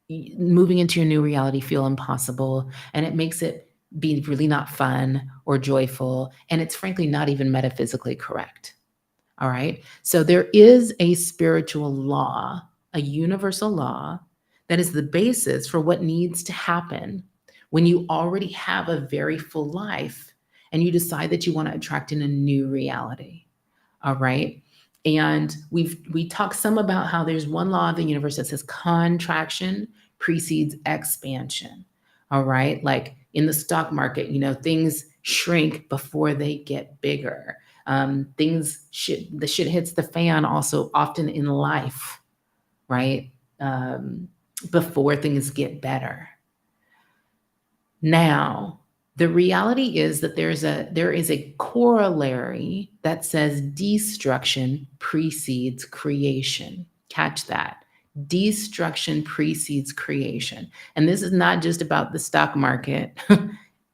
moving into your new reality feel impossible, and it makes it be really not fun or joyful, and it's frankly not even metaphysically correct. All right, so there is a spiritual law, a universal law, that is the basis for what needs to happen when you already have a very full life and you decide that you want to attract in a new reality. All right. And we talk some about how there's one law of the universe that says contraction precedes expansion. All right. Like in the stock market, things shrink before they get bigger. The shit hits the fan also often in life, right? Before things get better. Now, the reality is that there is a corollary that says destruction precedes creation. Catch that. Destruction precedes creation. And this is not just about the stock market,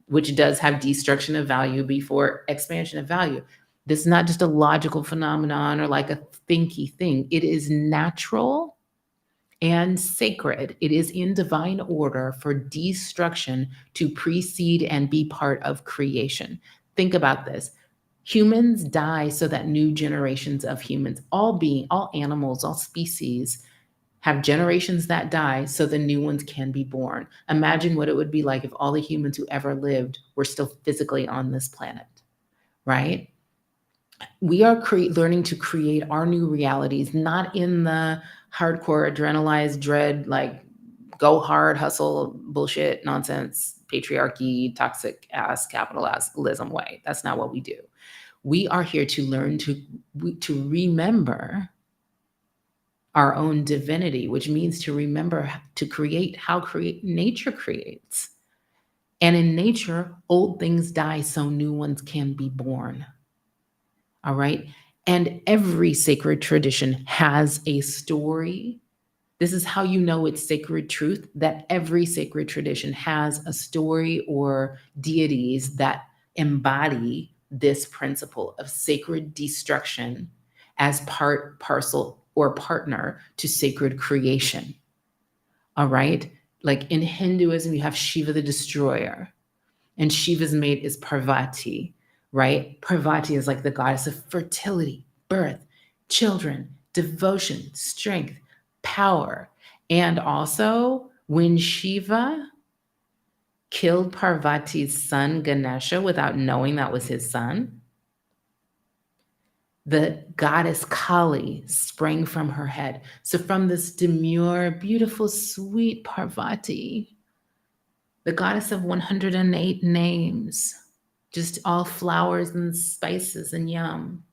which does have destruction of value before expansion of value. This is not just a logical phenomenon or like a thinky thing. It is natural and sacred. It is in divine order for destruction to precede and be part of creation. Think about this. Humans die so that new generations of humans, all animals, all species, have generations that die so the new ones can be born. Imagine what it would be like if all the humans who ever lived were still physically on this planet, right? We are learning to create our new realities, not in the hardcore adrenalized dread, like go hard, hustle, bullshit, nonsense, patriarchy, toxic ass, capitalism way. That's not what we do. We are here to learn to remember our own divinity, which means to remember to create how nature creates. And in nature, old things die so new ones can be born. All right. And every sacred tradition has a story. This is how you know it's sacred truth, that every sacred tradition has a story or deities that embody this principle of sacred destruction as part, parcel, or partner to sacred creation. All right. Like in Hinduism, you have Shiva the destroyer, and Shiva's mate is Parvati, right? Parvati is like the goddess of fertility, birth, children, devotion, strength, power. And also, when Shiva killed Parvati's son Ganesha without knowing that was his son, the goddess Kali sprang from her head. So from this demure, beautiful, sweet Parvati, the goddess of 108 names, just all flowers and spices and yum.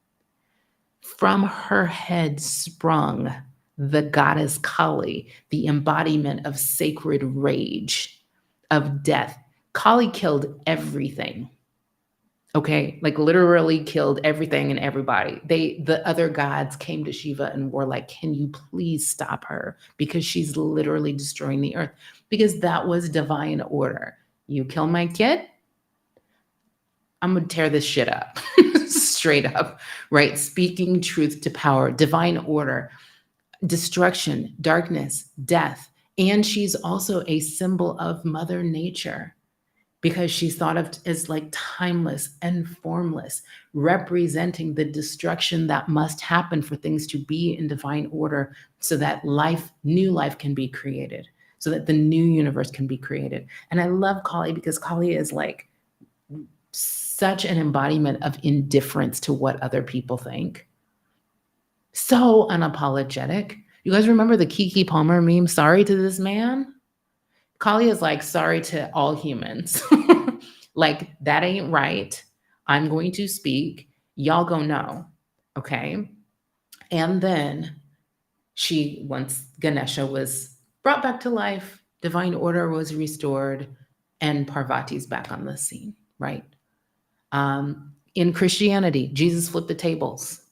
From her head sprung the goddess Kali, the embodiment of sacred rage, of death. Kali killed everything. Okay, like literally killed everything and everybody. The other gods came to Shiva and were like, can you please stop her? Because she's literally destroying the earth. Because that was divine order. You kill my kid, I'm going to tear this shit up straight up, right? Speaking truth to power, divine order, destruction, darkness, death. And she's also a symbol of Mother Nature because she's thought of as like timeless and formless, representing the destruction that must happen for things to be in divine order so that life, new life can be created, so that the new universe can be created. And I love Kali because Kali is like such an embodiment of indifference to what other people think. So unapologetic. You guys remember the Kiki Palmer meme, sorry to this man? Kali is like, sorry to all humans. Like, that ain't right. I'm going to speak. Y'all go know. Okay. And then once Ganesha was brought back to life, divine order was restored, and Parvati's back on the scene, right? In Christianity, Jesus flipped the tables.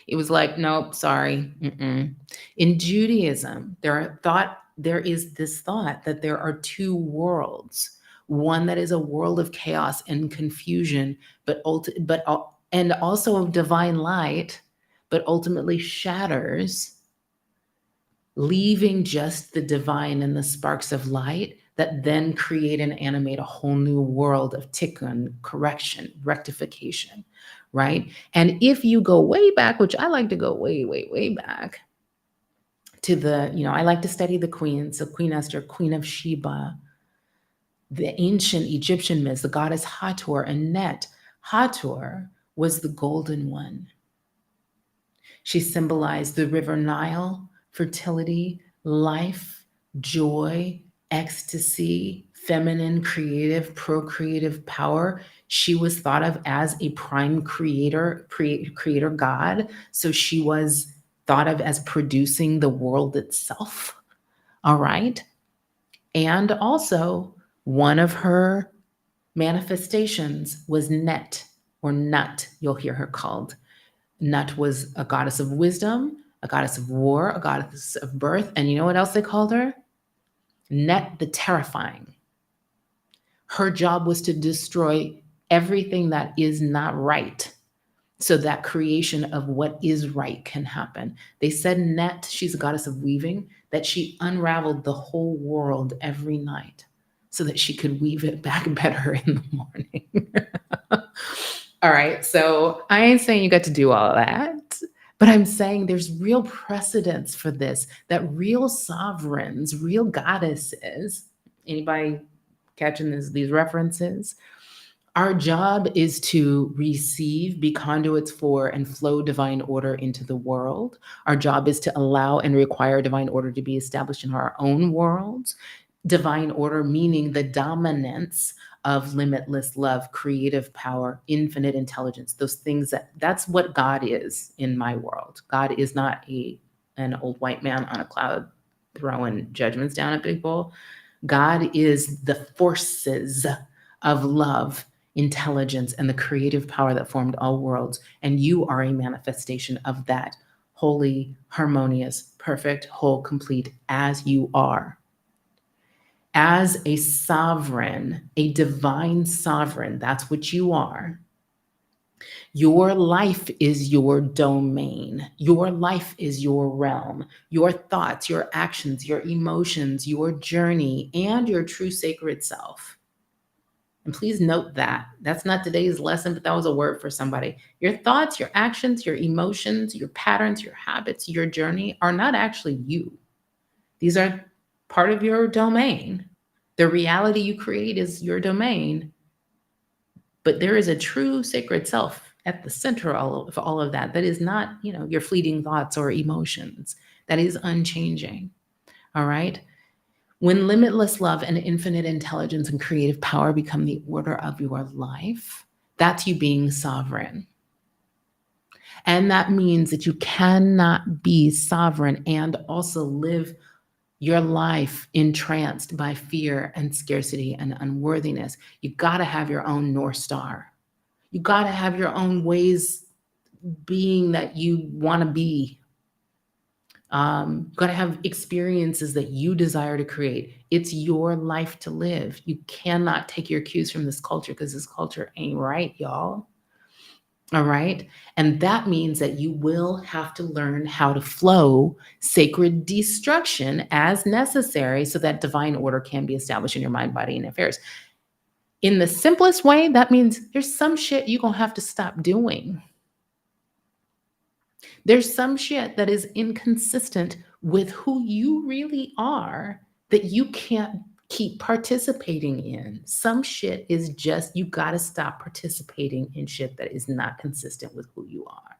It was like, nope, sorry. Mm-mm. In Judaism, there is this thought that there are two worlds. One that is a world of chaos and confusion, and also of divine light, but ultimately shatters, leaving just the divine and the sparks of light that then create and animate a whole new world of tikkun, correction, rectification, right? And if you go way back, which I like to go way, way, way back to I like to study the queens, so Queen Esther, Queen of Sheba, the ancient Egyptian myths, the goddess Hathor and Net. Hathor was the golden one. She symbolized the river Nile, fertility, life, joy, ecstasy, feminine, creative, procreative power. She was thought of as a prime creator god. So she was thought of as producing the world itself. All right. And also, one of her manifestations was Net or Nut, you'll hear her called. Nut was a goddess of wisdom, a goddess of war, a goddess of birth. And you know what else they called her? Net the Terrifying. Her job was to destroy everything that is not right so that creation of what is right can happen. They said Net, she's a goddess of weaving, that she unraveled the whole world every night so that she could weave it back better in the morning. All right, so I ain't saying you got to do all of that, but I'm saying there's real precedence for this, that real sovereigns, real goddesses, anybody catching these references? Our job is to receive, be conduits for, and flow divine order into the world. Our job is to allow and require divine order to be established in our own worlds. Divine order meaning the dominance of limitless love, creative power, infinite intelligence, those things that's what God is in my world. God is not an old white man on a cloud throwing judgments down at people. God is the forces of love, intelligence, and the creative power that formed all worlds. And you are a manifestation of that, holy, harmonious, perfect, whole, complete, as you are. As a sovereign, a divine sovereign, that's what you are. Your life is your domain. Your life is your realm. Your thoughts, your actions, your emotions, your journey, and your true sacred self. And please note that. That's not today's lesson, but that was a word for somebody. Your thoughts, your actions, your emotions, your patterns, your habits, your journey are not actually you. These are part of your domain. The reality you create is your domain. But there is a true sacred self at the center of all of that is not, your fleeting thoughts or emotions. That is unchanging. All right? When limitless love and infinite intelligence and creative power become the order of your life, that's you being sovereign. And that means that you cannot be sovereign and also live your life entranced by fear and scarcity and unworthiness. You got to have your own North Star. You got to have your own ways being that you want to be. Got to have experiences that you desire to create. It's your life to live. You cannot take your cues from this culture because this culture ain't right, y'all. All right. And that means that you will have to learn how to flow sacred destruction as necessary so that divine order can be established in your mind, body, and affairs. In the simplest way, that means there's some shit you're going to have to stop doing. There's some shit that is inconsistent with who you really are that you can't keep participating in. Some shit is just, you got to stop participating in shit that is not consistent with who you are.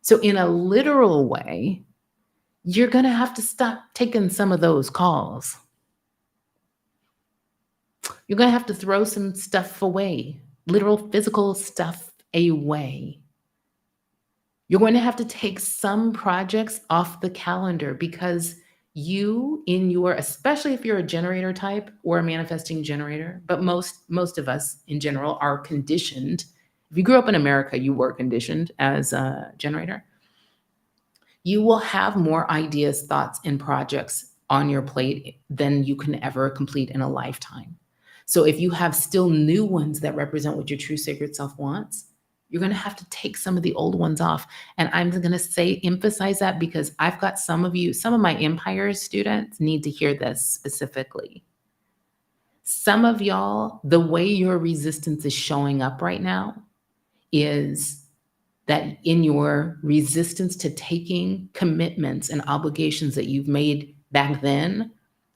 So, in a literal way, you're going to have to stop taking some of those calls. You're going to have to throw some stuff away, literal physical stuff away. You're going to have to take some projects off the calendar because you in your, especially if you're a generator type or a manifesting generator, but most of us in general are conditioned. If you grew up in America, you were conditioned as a generator. You will have more ideas, thoughts, and projects on your plate than you can ever complete in a lifetime. So if you have still new ones that represent what your true sacred self wants, you're going to have to take some of the old ones off. And I'm going to say, emphasize that because I've got some of my Empire students need to hear this specifically. Some of y'all, the way your resistance is showing up right now is that in your resistance to taking commitments and obligations that you've made back then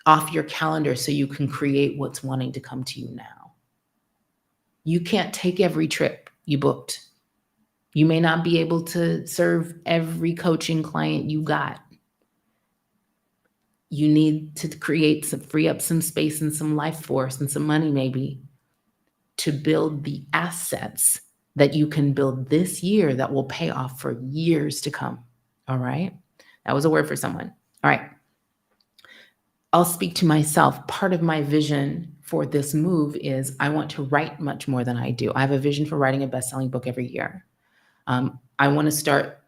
off your calendar so you can create what's wanting to come to you now. You can't take every trip you booked. You may not be able to serve every coaching client you got. You need to free up some space and some life force and some money maybe to build the assets that you can build this year that will pay off for years to come. All right. That was a word for someone. All right. I'll speak to myself. Part of my vision for this move is I want to write much more than I do. I have a vision for writing a best-selling book every year. I want to start,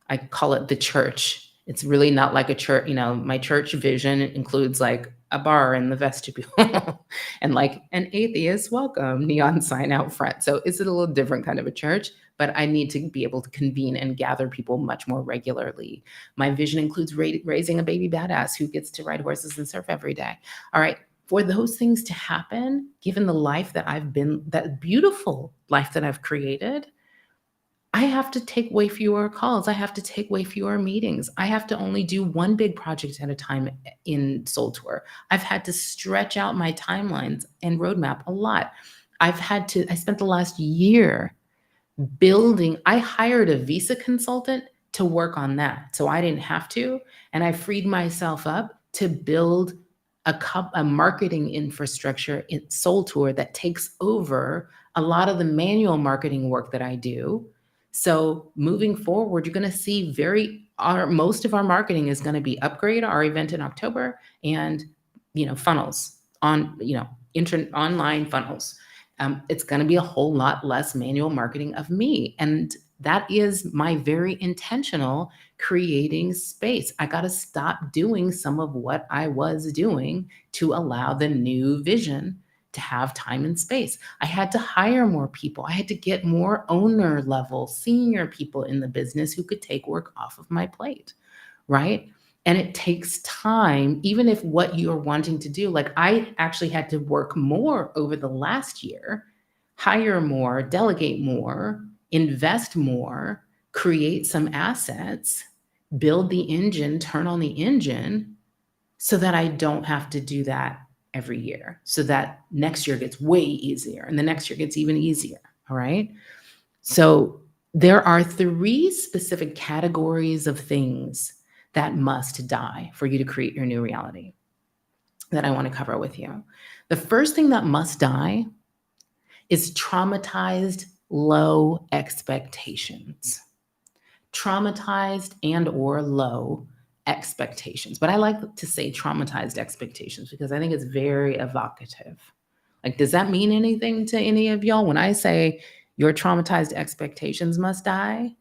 I call it the church. It's really not like a church. My church vision includes like a bar in the vestibule and like an atheist welcome neon sign out front. So it's a little different kind of a church, but I need to be able to convene and gather people much more regularly. My vision includes raising a baby badass who gets to ride horses and surf every day. All right. For those things to happen, given the life that I've been, that beautiful life that I've created, I have to take way fewer calls. I have to take way fewer meetings. I have to only do one big project at a time in Soul Tour. I've had to stretch out my timelines and roadmap a lot. I spent the last year building, I hired a visa consultant to work on that. So I didn't have to. And I freed myself up to build a marketing infrastructure in Soul Tour that takes over a lot of the manual marketing work that I do. So moving forward, you're going to see most of our marketing is going to be Upgrade, our event in October, and funnels on online funnels. It's going to be a whole lot less manual marketing of me, and that is my very intentional creating space. I got to stop doing some of what I was doing to allow the new vision to have time and space. I had to hire more people. I had to get more owner level, senior people in the business who could take work off of my plate, right? And it takes time, even if what you're wanting to do, like I actually had to work more over the last year, hire more, delegate more, invest more, create some assets, build the engine, turn on the engine so that I don't have to do that every year, so that next year gets way easier and the next year gets even easier. All right. So there are 3 specific categories of things that must die for you to create your new reality that I want to cover with you. The first thing that must die is traumatized low expectations. Traumatized and or low expectations. But I like to say traumatized expectations because I think it's very evocative. Like, does that mean anything to any of y'all when I say your traumatized expectations must die?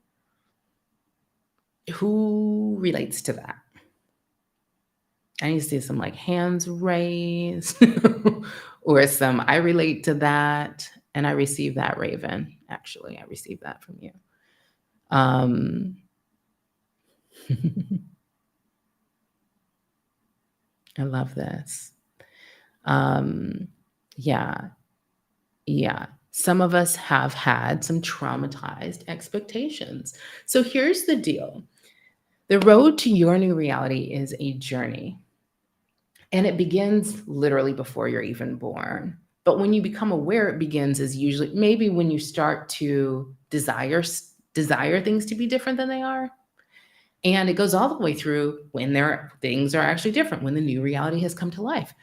Who relates to that? I need to see some like hands raised or some I relate to that. And I received that, Raven. Actually, I received that from you. Um, I love this. Um, yeah, yeah. Some of us have had some traumatized expectations. So here's the deal: the road to your new reality is a journey. And it begins literally before you're even born. But when you become aware it begins is usually maybe when you start to desire things to be different than they are. And it goes all the way through when things are actually different, when the new reality has come to life.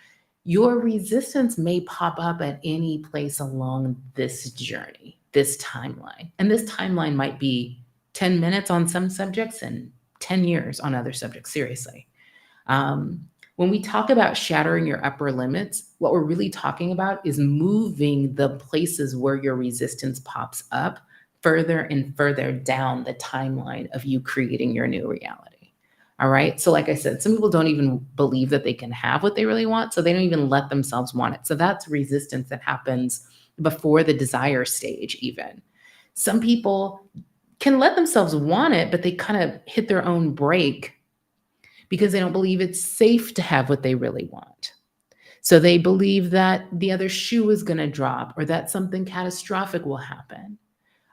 Your resistance may pop up at any place along this journey, this timeline. And this timeline might be 10 minutes on some subjects and 10 years on other subjects, seriously. When we talk about shattering your upper limits, what we're really talking about is moving the places where your resistance pops up further and further down the timeline of you creating your new reality. All right. So, like I said, some people don't even believe that they can have what they really want. So, they don't even let themselves want it. So, that's resistance that happens before the desire stage, even. Some people can let themselves want it, but they kind of hit their own brake because they don't believe it's safe to have what they really want. So they believe that the other shoe is going to drop or that something catastrophic will happen.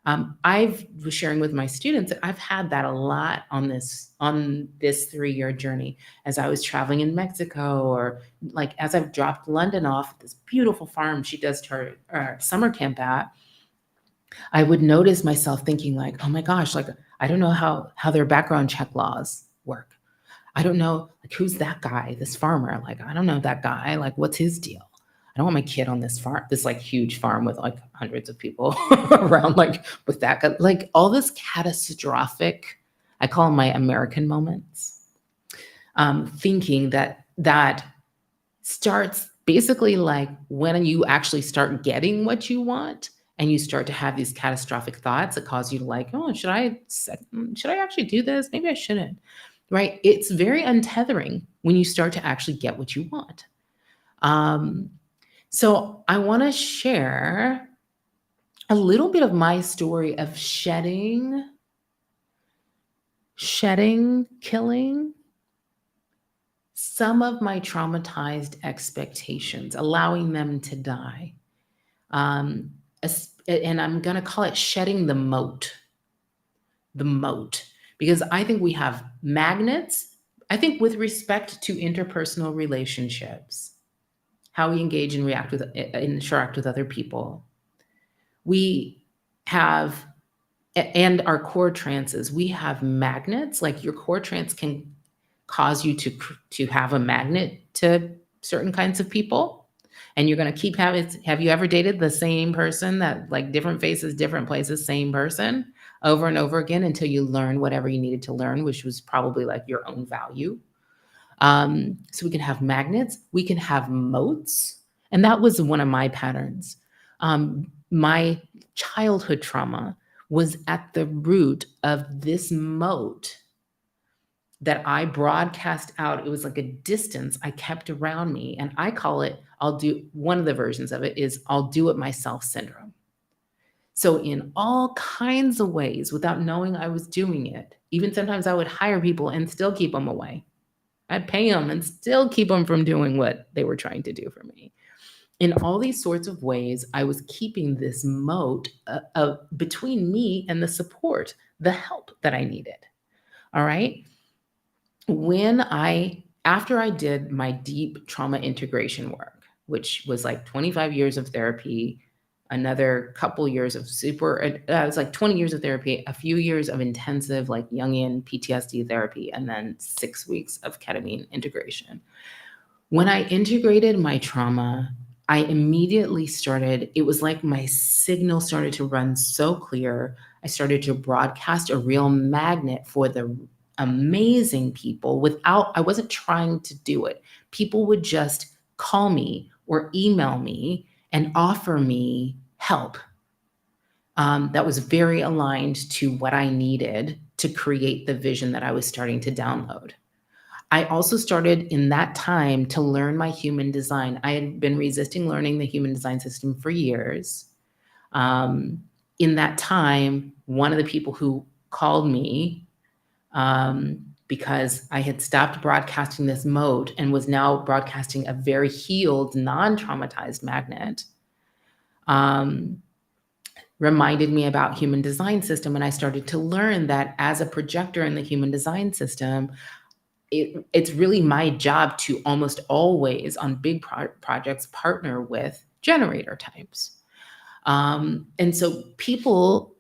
I was sharing with my students that I've had that a lot on this 3-year journey as I was traveling in Mexico, or like as I've dropped London off at this beautiful farm she does her summer camp at. I would notice myself thinking like, oh my gosh, like I don't know how their background check laws work. I don't know, like, who's that guy, this farmer? Like, I don't know that guy. Like, what's his deal? I don't want my kid on this farm, this like huge farm with like hundreds of people around, like with that guy. Like all this catastrophic, I call them my American moments. Thinking that starts basically like when you actually start getting what you want and you start to have these catastrophic thoughts that cause you to like, oh, should I actually do this? Maybe I shouldn't. Right? It's very untethering when you start to actually get what you want. Um, so I want to share a little bit of my story of killing some of my traumatized expectations, allowing them to die. Um, and I'm going to call it shedding the moat, because I think we have magnets. I think with respect to interpersonal relationships, how we engage and interact with other people, we have, and our core trances, we have magnets. Like your core trance can cause you to have a magnet to certain kinds of people, and you're going to keep having. Have you ever dated the same person, that like different faces, different places, same person over and over again until you learn whatever you needed to learn, which was probably like your own value? So we can have magnets, we can have moats. And that was one of my patterns. My childhood trauma was at the root of this moat that I broadcast out. It was like a distance I kept around me. And I call it, one of the versions of it is I'll do it myself syndrome. So, in all kinds of ways, without knowing I was doing it, even sometimes I would hire people and still keep them away. I'd pay them and still keep them from doing what they were trying to do for me. In all these sorts of ways, I was keeping this moat between me and the support, the help that I needed. All right. After I did my deep trauma integration work, which was like 25 years of therapy, another couple years of it was like 20 years of therapy, a few years of intensive like Jungian PTSD therapy, and then 6 weeks of ketamine integration. When I integrated my trauma, I immediately it was like my signal started to run so clear. I started to broadcast a real magnet for the amazing people I wasn't trying to do it. People would just call me or email me and offer me help. That was very aligned to what I needed to create the vision that I was starting to download. I also started in that time to learn my human design. I had been resisting learning the human design system for years. Um, in that time, one of the people who called me, because I had stopped broadcasting this mode and was now broadcasting a very healed, non traumatized magnet, um, reminded me about human design system. And I started to learn that as a projector in the human design system, it's really my job to almost always on big projects partner with generator types. And so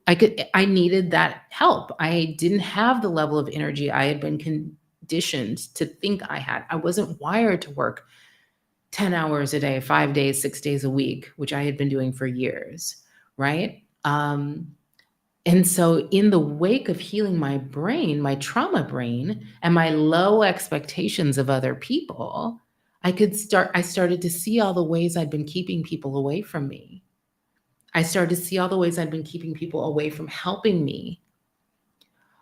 I needed that help. I didn't have the level of energy I had been conditioned to think I had. I wasn't wired to work 10 hours a day, 5 days, 6 days a week, which I had been doing for years, right? And so, in the wake of healing my brain, my trauma brain, and my low expectations of other people, I started to see all the ways I'd been keeping people away from me. I started to see all the ways I'd been keeping people away from helping me.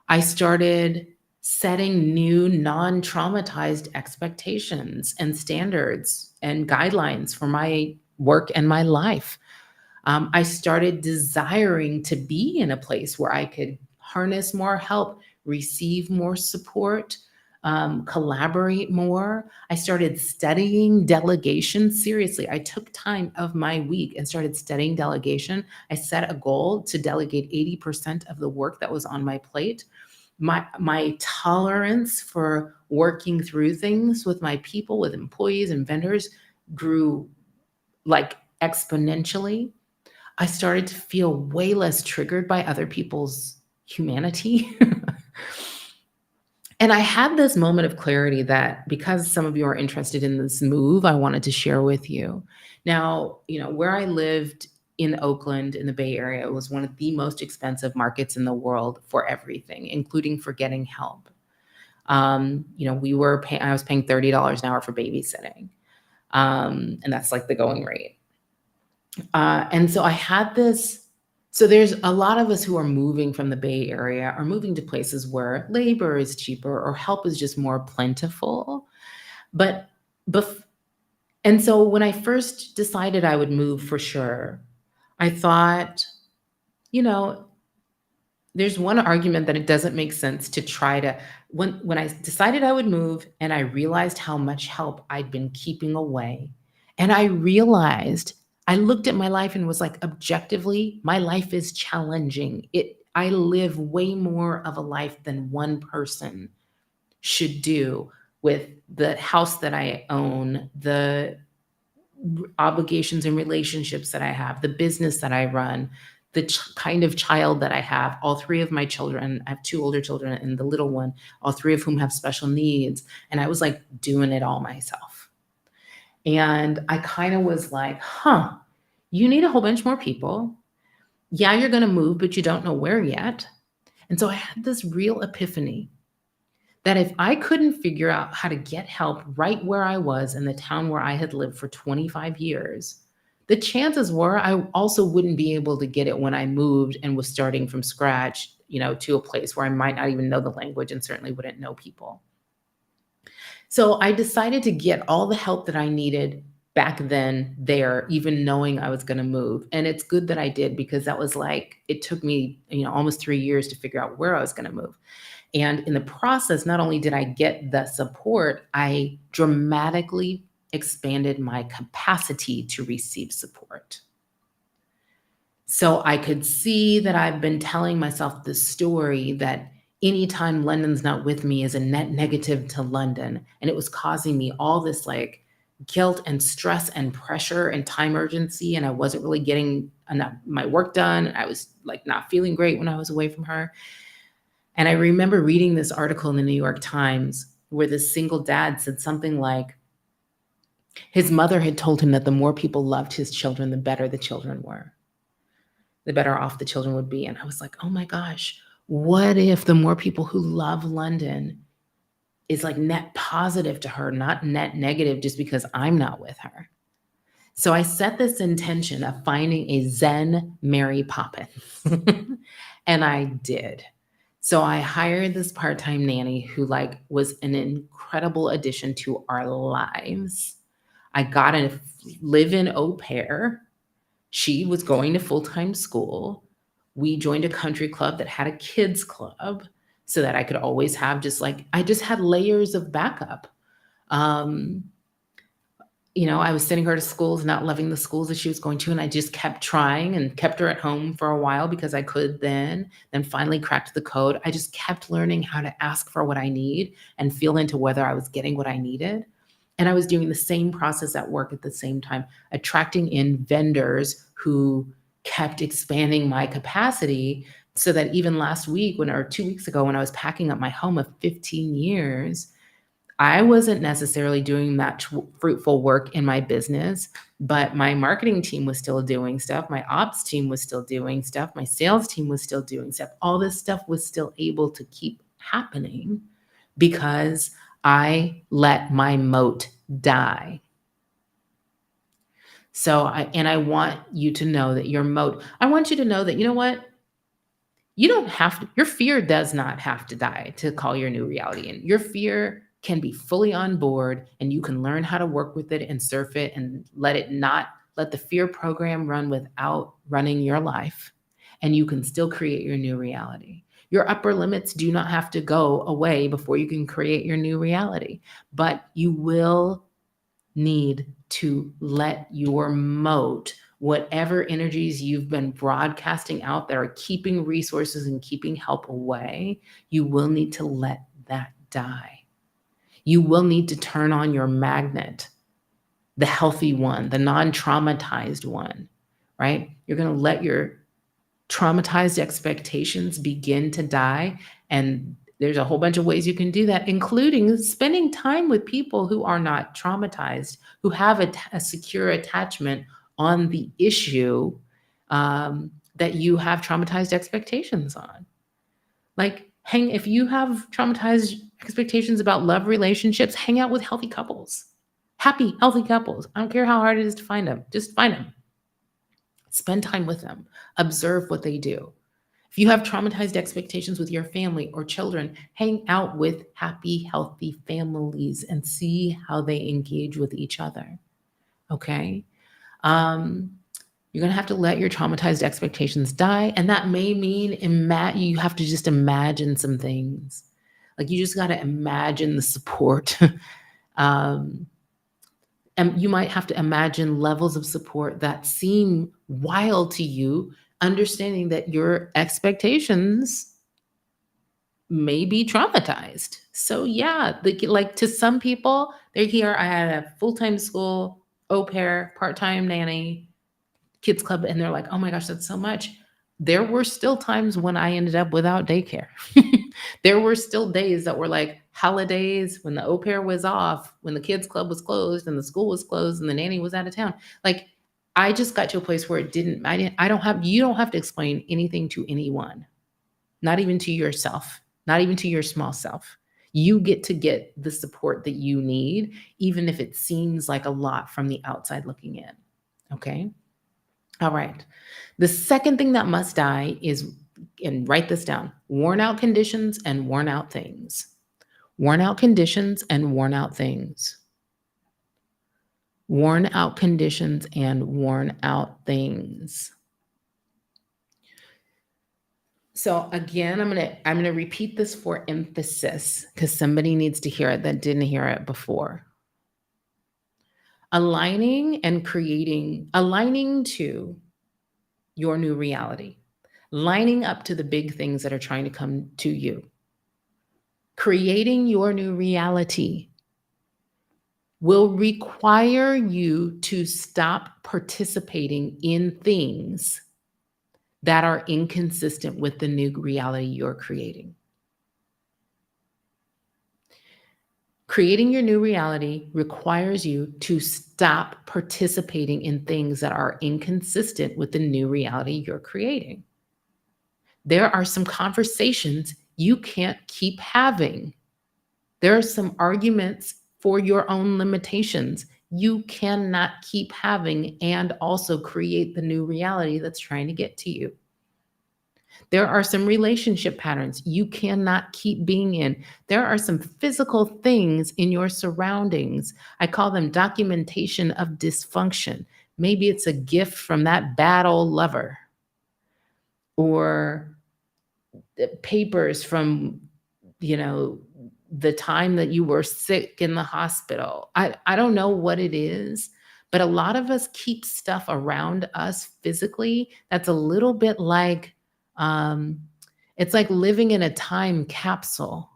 I started setting new non traumatized expectations and standards and guidelines for my work and my life. I started desiring to be in a place where I could harness more help, receive more support, collaborate more. I started studying delegation seriously. I took time of my week and started studying delegation. I set a goal to delegate 80% of the work that was on my plate. My tolerance for working through things with my people, with employees and vendors grew like exponentially. I started to feel way less triggered by other people's humanity. And I had this moment of clarity that because some of you are interested in this move, I wanted to share with you. Now, where I lived in Oakland in the Bay Area was one of the most expensive markets in the world for everything, including for getting help. I was paying $30 an hour for babysitting. And that's like the going rate. And so I had this. So there's a lot of us who are moving from the Bay Area are moving to places where labor is cheaper or help is just more plentiful. But bef- and so when I first decided I would move for sure, I thought, you know, there's one argument that it doesn't make sense to try to when I decided I would move and I realized how much help I'd been keeping away, and I looked at my life and was like, objectively, my life is challenging. I live way more of a life than one person should do with the house that I own, the obligations and relationships that I have, the business that I run, the kind of child that I have. All three of my children, I have two older children and the little one, all three of whom have special needs. And I was like doing it all myself. And I kind of was like, you need a whole bunch more people. Yeah, you're going to move, but you don't know where yet. And so I had this real epiphany that if I couldn't figure out how to get help right where I was in the town where I had lived for 25 years, the chances were I also wouldn't be able to get it when I moved and was starting from scratch, to a place where I might not even know the language and certainly wouldn't know people. So I decided to get all the help that I needed back then there, even knowing I was going to move. And it's good that I did because that was like, it took me, almost 3 years to figure out where I was going to move. And in the process, not only did I get the support, I dramatically expanded my capacity to receive support. So I could see that I've been telling myself this story that anytime London's not with me is a net negative to London. And it was causing me all this like guilt and stress and pressure and time urgency. And I wasn't really getting enough my work done. I was like not feeling great when I was away from her. And I remember reading this article in the New York Times where this single dad said something like his mother had told him that the more people loved his children, the better the children were, the better off the children would be. And I was like, oh my gosh, what if the more people who love London is like net positive to her, not net negative just because I'm not with her? So I set this intention of finding a Zen Mary Poppins. And I did. So I hired this part-time nanny who like was an incredible addition to our lives. I got a live-in au pair. She was going to full-time school. We joined a country club that had a kids club so that I could always have just like I just had layers of backup. Um, I was sending her to schools, not loving the schools that she was going to, and I just kept trying and kept her at home for a while because I could then finally cracked the code. I just kept learning how to ask for what I need and feel into whether I was getting what I needed. And I was doing the same process at work at the same time, attracting in vendors who kept expanding my capacity so that even last week or 2 weeks ago when I was packing up my home of 15 years, I wasn't necessarily doing that fruitful work in my business, but my marketing team was still doing stuff. My ops team was still doing stuff. My sales team was still doing stuff. All this stuff was still able to keep happening because I let my moat die. I want you to know that your moat, I want you to know that, you know what? You don't have to, your fear does not have to die to call your new reality in. Your fear can be fully on board and you can learn how to work with it and surf it and let the fear program run without running your life. And you can still create your new reality. Your upper limits do not have to go away before you can create your new reality, but you will need to let your moat, whatever energies you've been broadcasting out that are keeping resources and keeping help away, you will need to let that die. You will need to turn on your magnet, the healthy one, the non traumatized one, right? You're going to let your traumatized expectations begin to die. And there's a whole bunch of ways you can do that, including spending time with people who are not traumatized, who have a secure attachment on the issue that you have traumatized expectations on. Like, if you have traumatized expectations about love relationships, hang out with healthy couples, happy, healthy couples. I don't care how hard it is to find them, just find them. Spend time with them, observe what they do. If you have traumatized expectations with your family or children, hang out with happy, healthy families and see how they engage with each other. Okay? Um, you're going to have to let your traumatized expectations die. And that may mean you have to just imagine some things. Like you just got to imagine the support. And you might have to imagine levels of support that seem wild to you, understanding that your expectations may be traumatized. So yeah, like to some people, they're here. I had a full-time school, au pair, part-time nanny, kids club, and they're like, oh my gosh, that's so much. There were still times when I ended up without daycare. There were still days that were like holidays when the au pair was off, when the kids club was closed and the school was closed and the nanny was out of town. Like I just got to a place where you don't have to explain anything to anyone, not even to yourself, not even to your small self. You get to get the support that you need, even if it seems like a lot from the outside looking in. Okay. All right. The second thing that must die is, and write this down, worn out conditions and worn out things. Worn out conditions and worn out things. Worn out conditions and worn out things. So again, I'm going to repeat this for emphasis because somebody needs to hear it that didn't hear it before. Aligning to your new reality, lining up to the big things that are trying to come to you. Creating your new reality will require you to stop participating in things that are inconsistent with the new reality you're creating. Creating your new reality requires you to stop participating in things that are inconsistent with the new reality you're creating. There are some conversations you can't keep having. There are some arguments for your own limitations you cannot keep having and also create the new reality that's trying to get to you. There are some relationship patterns you cannot keep being in. There are some physical things in your surroundings. I call them documentation of dysfunction. Maybe it's a gift from that bad old lover, or papers from, you know, the time that you were sick in the hospital. I don't know what it is, but a lot of us keep stuff around us physically that's a little bit like, um, it's like living in a time capsule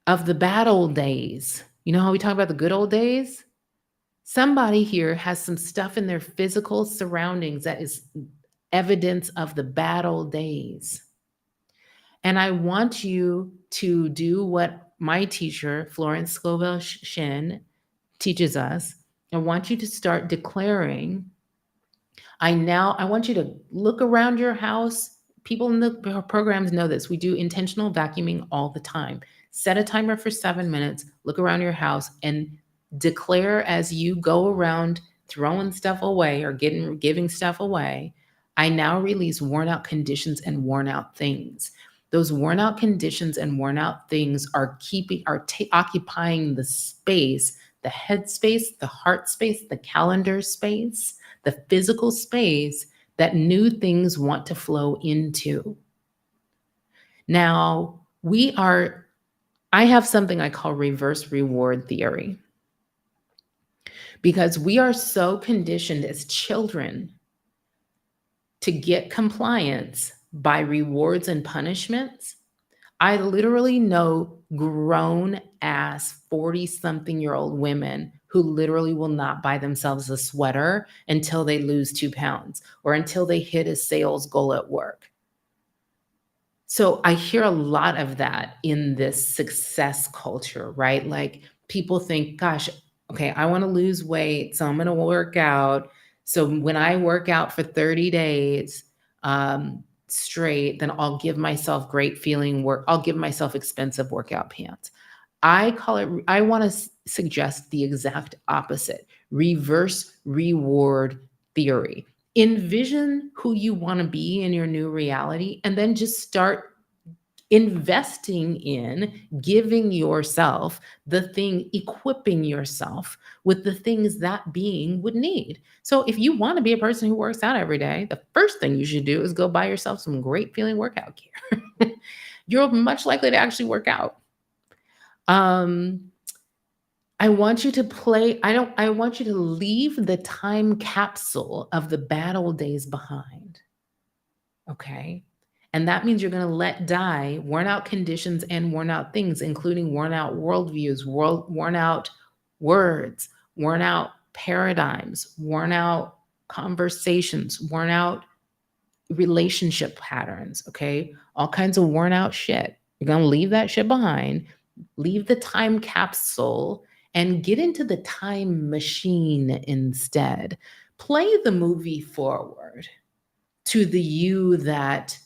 of the bad old days. You know how we talk about the good old days? Somebody here has some stuff in their physical surroundings that is evidence of the bad old days. And I want you to do what my teacher, Florence Scoville Shin, teaches us. I want you to start declaring, I want you to look around your house. People in the programs know this. We do intentional vacuuming all the time. Set a timer for 7 minutes, look around your house, and declare as you go around throwing stuff away or giving stuff away. I now release worn out conditions and worn out things. Those worn out conditions and worn out things are occupying the space, the head space, the heart space, the calendar space, the physical space that new things want to flow into. Now, I have something I call reverse reward theory, because we are so conditioned as children to get compliance by rewards and punishments. I literally know grown ass 40-something-year-old women who literally will not buy themselves a sweater until they lose 2 pounds or until they hit a sales goal at work. So I hear a lot of that in this success culture, right? Like people think, gosh, okay, I want to lose weight, so I'm going to work out. So when I work out for 30 days straight, then I'll give myself great feeling work. I'll give myself expensive workout pants. I want to suggest the exact opposite: reverse reward theory. Envision who you want to be in your new reality, and then just start investing in giving yourself the thing, equipping yourself with the things that being would need. So if you want to be a person who works out every day, the first thing you should do is go buy yourself some great feeling workout gear. You're much likely to actually work out. I want you to I want you to leave the time capsule of the bad old days behind. Okay. And that means you're going to let die worn out conditions and worn out things, including worn out worldviews, worn out words, worn out paradigms, worn out conversations, worn out relationship patterns. Okay. All kinds of worn out shit. You're going to leave that shit behind, leave the time capsule, and get into the time machine instead. Play the movie forward to the you that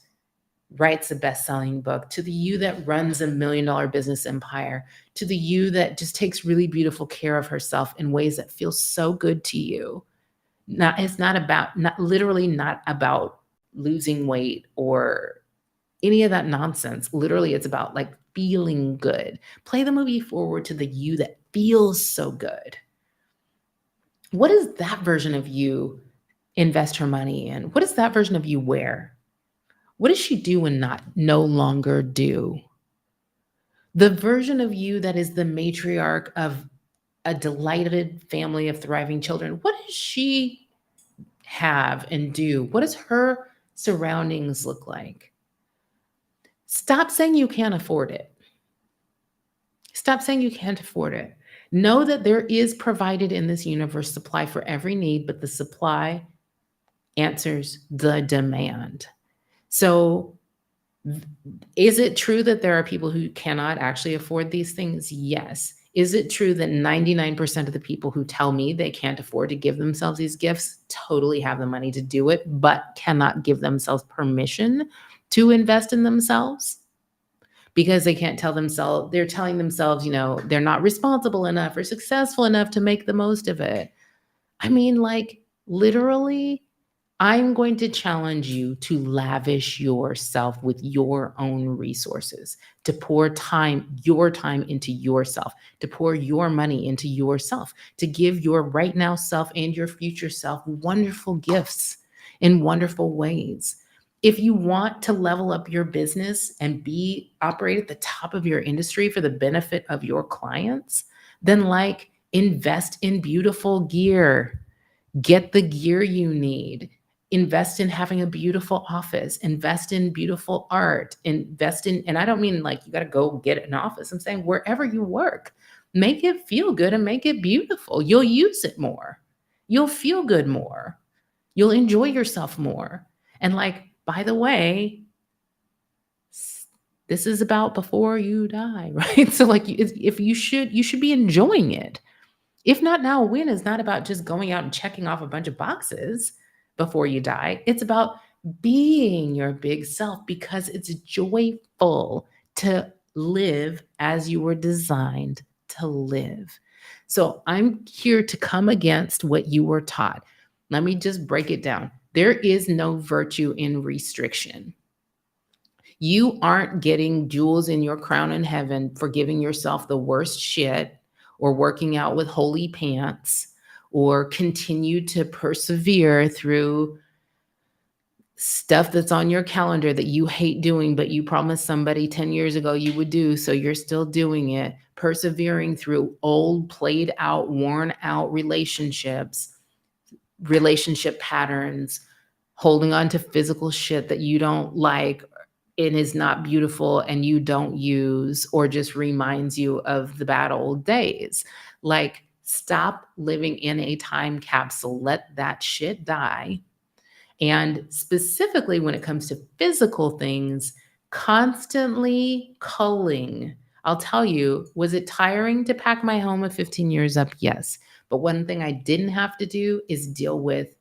writes a best-selling book, to the you that runs a $1 million business empire, to the you that just takes really beautiful care of herself in ways that feel so good to you. It's not about losing weight or any of that nonsense. Literally, it's about like feeling good. Play the movie forward to the you that feels so good. What does that version of you invest her money in? What does that version of you wear? What does she do and no longer do? The version of you that is the matriarch of a delighted family of thriving children, what does she have and do? What does her surroundings look like? Stop saying you can't afford it. Stop saying you can't afford it. Know that there is provided in this universe supply for every need, but the supply answers the demand. So is it true that there are people who cannot actually afford these things? Yes. Is it true that 99% of the people who tell me they can't afford to give themselves these gifts totally have the money to do it, but cannot give themselves permission to invest in themselves? Because they can't they're telling themselves, they're not responsible enough or successful enough to make the most of it. I mean, like, literally, I'm going to challenge you to lavish yourself with your own resources, to pour your time into yourself, to pour your money into yourself, to give your right now self and your future self wonderful gifts in wonderful ways. If you want to level up your business and operate at the top of your industry for the benefit of your clients, then like invest in beautiful gear. Get the gear you need. Invest in having a beautiful office. Invest in beautiful art. Invest in, and I don't mean like you got to go get an office. I'm saying wherever you work, make it feel good and make it beautiful. You'll use it more. You'll feel good more. You'll enjoy yourself more. And like, by the way, this is about before you die, right? So like if you should be enjoying it. If not now, when is not about just going out and checking off a bunch of boxes before you die. It's about being your big self because it's joyful to live as you were designed to live. So I'm here to come against what you were taught. Let me just break it down. There is no virtue in restriction. You aren't getting jewels in your crown in heaven for giving yourself the worst shit or working out with holy pants or continue to persevere through stuff that's on your calendar that you hate doing, but you promised somebody 10 years ago you would do. So you're still doing it, persevering through old, played out, worn out relationships, relationship patterns, holding on to physical shit that you don't like and is not beautiful and you don't use or just reminds you of the bad old days. Like, stop living in a time capsule. Let that shit die. And specifically when it comes to physical things, constantly culling. I'll tell you, was it tiring to pack my home of 15 years up? Yes. But one thing I didn't have to do is deal with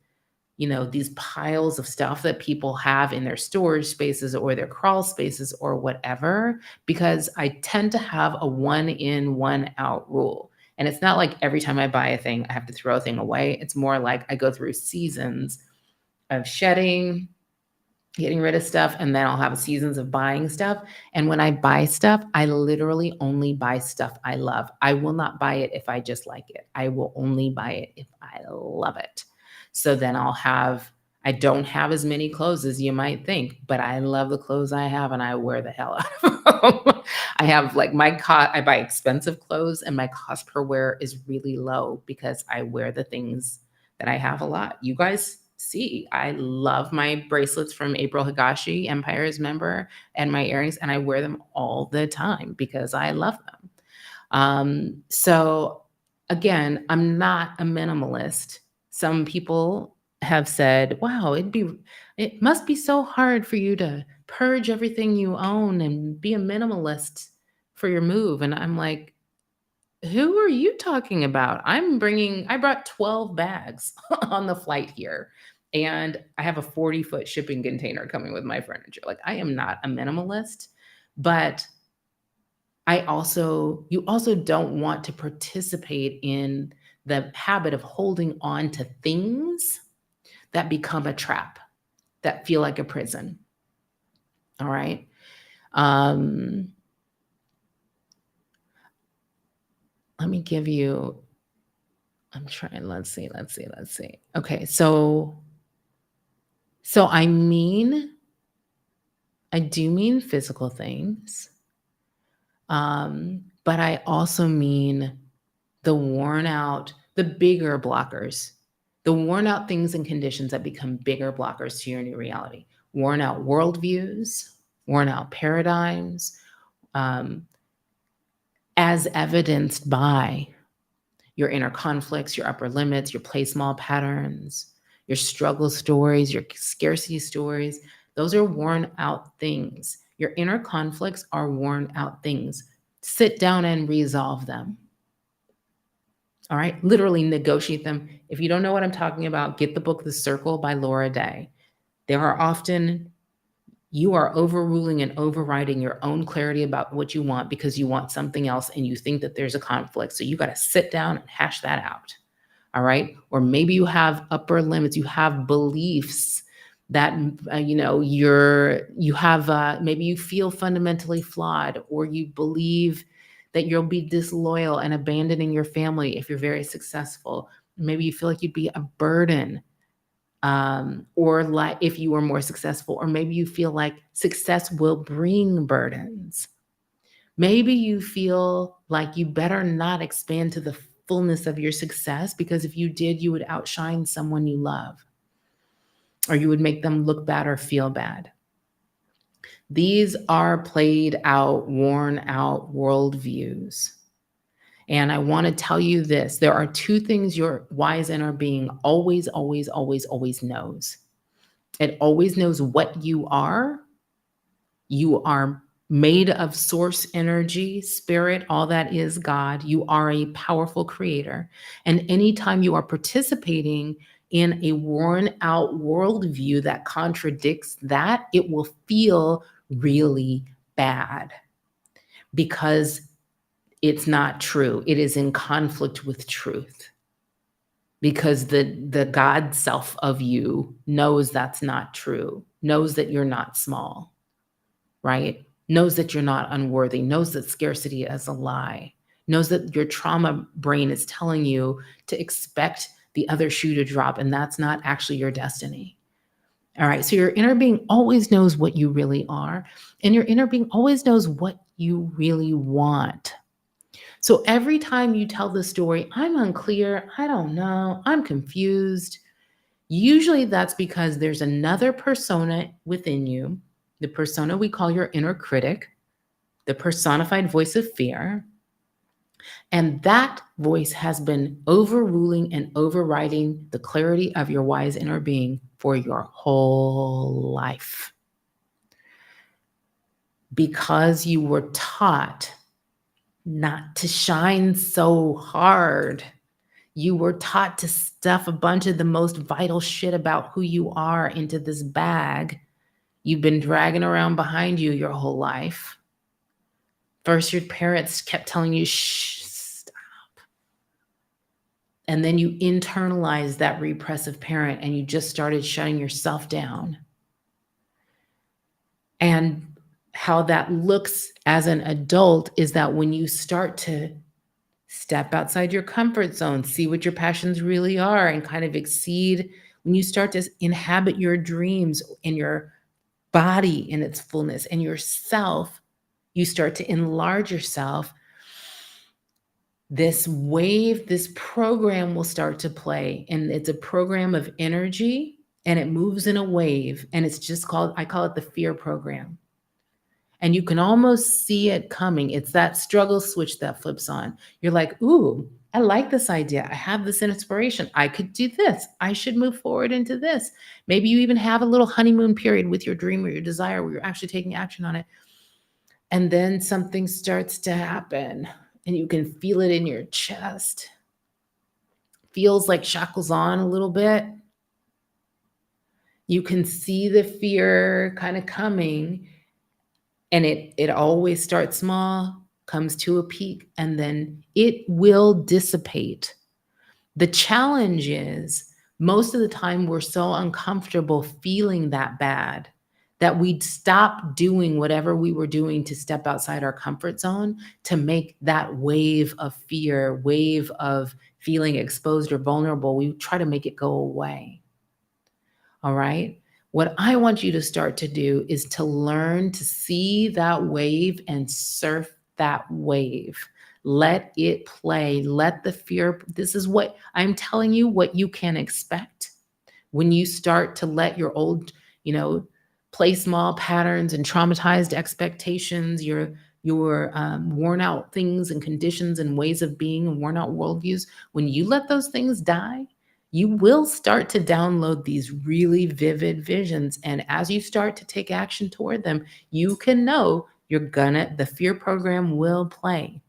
these piles of stuff that people have in their storage spaces or their crawl spaces or whatever, because I tend to have a one in, one out rule. And it's not like every time I buy a thing, I have to throw a thing away. It's more like I go through seasons of shedding, getting rid of stuff, and then I'll have seasons of buying stuff. And when I buy stuff, I literally only buy stuff I love. I will not buy it if I just like it. I will only buy it if I love it. So then I don't have as many clothes as you might think, but I love the clothes I have and I wear the hell out of them. I have like I buy expensive clothes and my cost per wear is really low because I wear the things that I have a lot. You guys see, I love my bracelets from April Higashi, Empire's member, and my earrings, and I wear them all the time because I love them. So again, I'm not a minimalist. Some people have said, wow, it must be so hard for you to purge everything you own and be a minimalist for your move. And I'm like, who are you talking about? I brought 12 bags on the flight here. And I have a 40-foot shipping container coming with my furniture. Like, I am not a minimalist, but you also don't want to participate in the habit of holding on to things that become a trap, that feel like a prison. All right. Let me give you, I'm trying, let's see. Okay. So I do mean physical things. But I also mean the bigger blockers, the worn out things and conditions that become bigger blockers to your new reality, worn out worldviews, worn out paradigms, as evidenced by your inner conflicts, your upper limits, your play small patterns, your struggle stories, your scarcity stories. Those are worn out things. Your inner conflicts are worn out things. Sit down and resolve them. All right. Literally negotiate them. If you don't know what I'm talking about, get the book, The Circle by Laura Day. You are overruling and overriding your own clarity about what you want because you want something else and you think that there's a conflict. So you got to sit down and hash that out. All right. Or maybe you have upper limits, you have beliefs that, you have, maybe you feel fundamentally flawed, or you believe that you'll be disloyal and abandoning your family if you're very successful. Maybe you feel like you'd be a burden, or like if you were more successful, or maybe you feel like success will bring burdens. Maybe you feel like you better not expand to the fullness of your success, because if you did, you would outshine someone you love, or you would make them look bad or feel bad. These are played out, worn out worldviews. And I want to tell you this: there are two things your wise inner being always, always, always, always knows. It always knows what you are. You are made of source energy, spirit, all that is God. You are a powerful creator. And anytime you are participating in a worn out worldview that contradicts that, it will feel really bad, because it's not true. It is in conflict with truth, because the God self of you knows that's not true, knows that you're not small, right? Knows that you're not unworthy, knows that scarcity is a lie, knows that your trauma brain is telling you to expect the other shoe to drop, and that's not actually your destiny. All right, so your inner being always knows what you really are, and your inner being always knows what you really want. So every time you tell the story, I'm unclear, I don't know, I'm confused, usually that's because there's another persona within you, the persona we call your inner critic, the personified voice of fear. And that voice has been overruling and overriding the clarity of your wise inner being for your whole life. Because you were taught not to shine so hard. You were taught to stuff a bunch of the most vital shit about who you are into this bag you've been dragging around behind you your whole life. First, your parents kept telling you, shh, stop. And then you internalized that repressive parent and you just started shutting yourself down. And how that looks as an adult is that when you start to step outside your comfort zone, see what your passions really are, and kind of exceed, when you start to inhabit your dreams and your body in its fullness and yourself, you start to enlarge yourself. This wave, this program will start to play, and it's a program of energy, and it moves in a wave, and it's just called, I call it the fear program. And you can almost see it coming. It's that struggle switch that flips on. You're like, ooh, I like this idea. I have this inspiration. I could do this. I should move forward into this. Maybe you even have a little honeymoon period with your dream or your desire where you're actually taking action on it. And then something starts to happen and you can feel it in your chest. Feels like shackles on a little bit. You can see the fear kind of coming. And it always starts small, comes to a peak, and then it will dissipate. The challenge is most of the time we're so uncomfortable feeling that bad that we'd stop doing whatever we were doing to step outside our comfort zone to make that wave of fear, wave of feeling exposed or vulnerable, we try to make it go away. All right? What I want you to start to do is to learn to see that wave and surf that wave. Let it play. Let the fear, this is what I'm telling you, what you can expect when you start to let your old, play small patterns and traumatized expectations, your worn out things and conditions and ways of being and worn out worldviews, when you let those things die, you will start to download these really vivid visions. And as you start to take action toward them, you can know the fear program will play.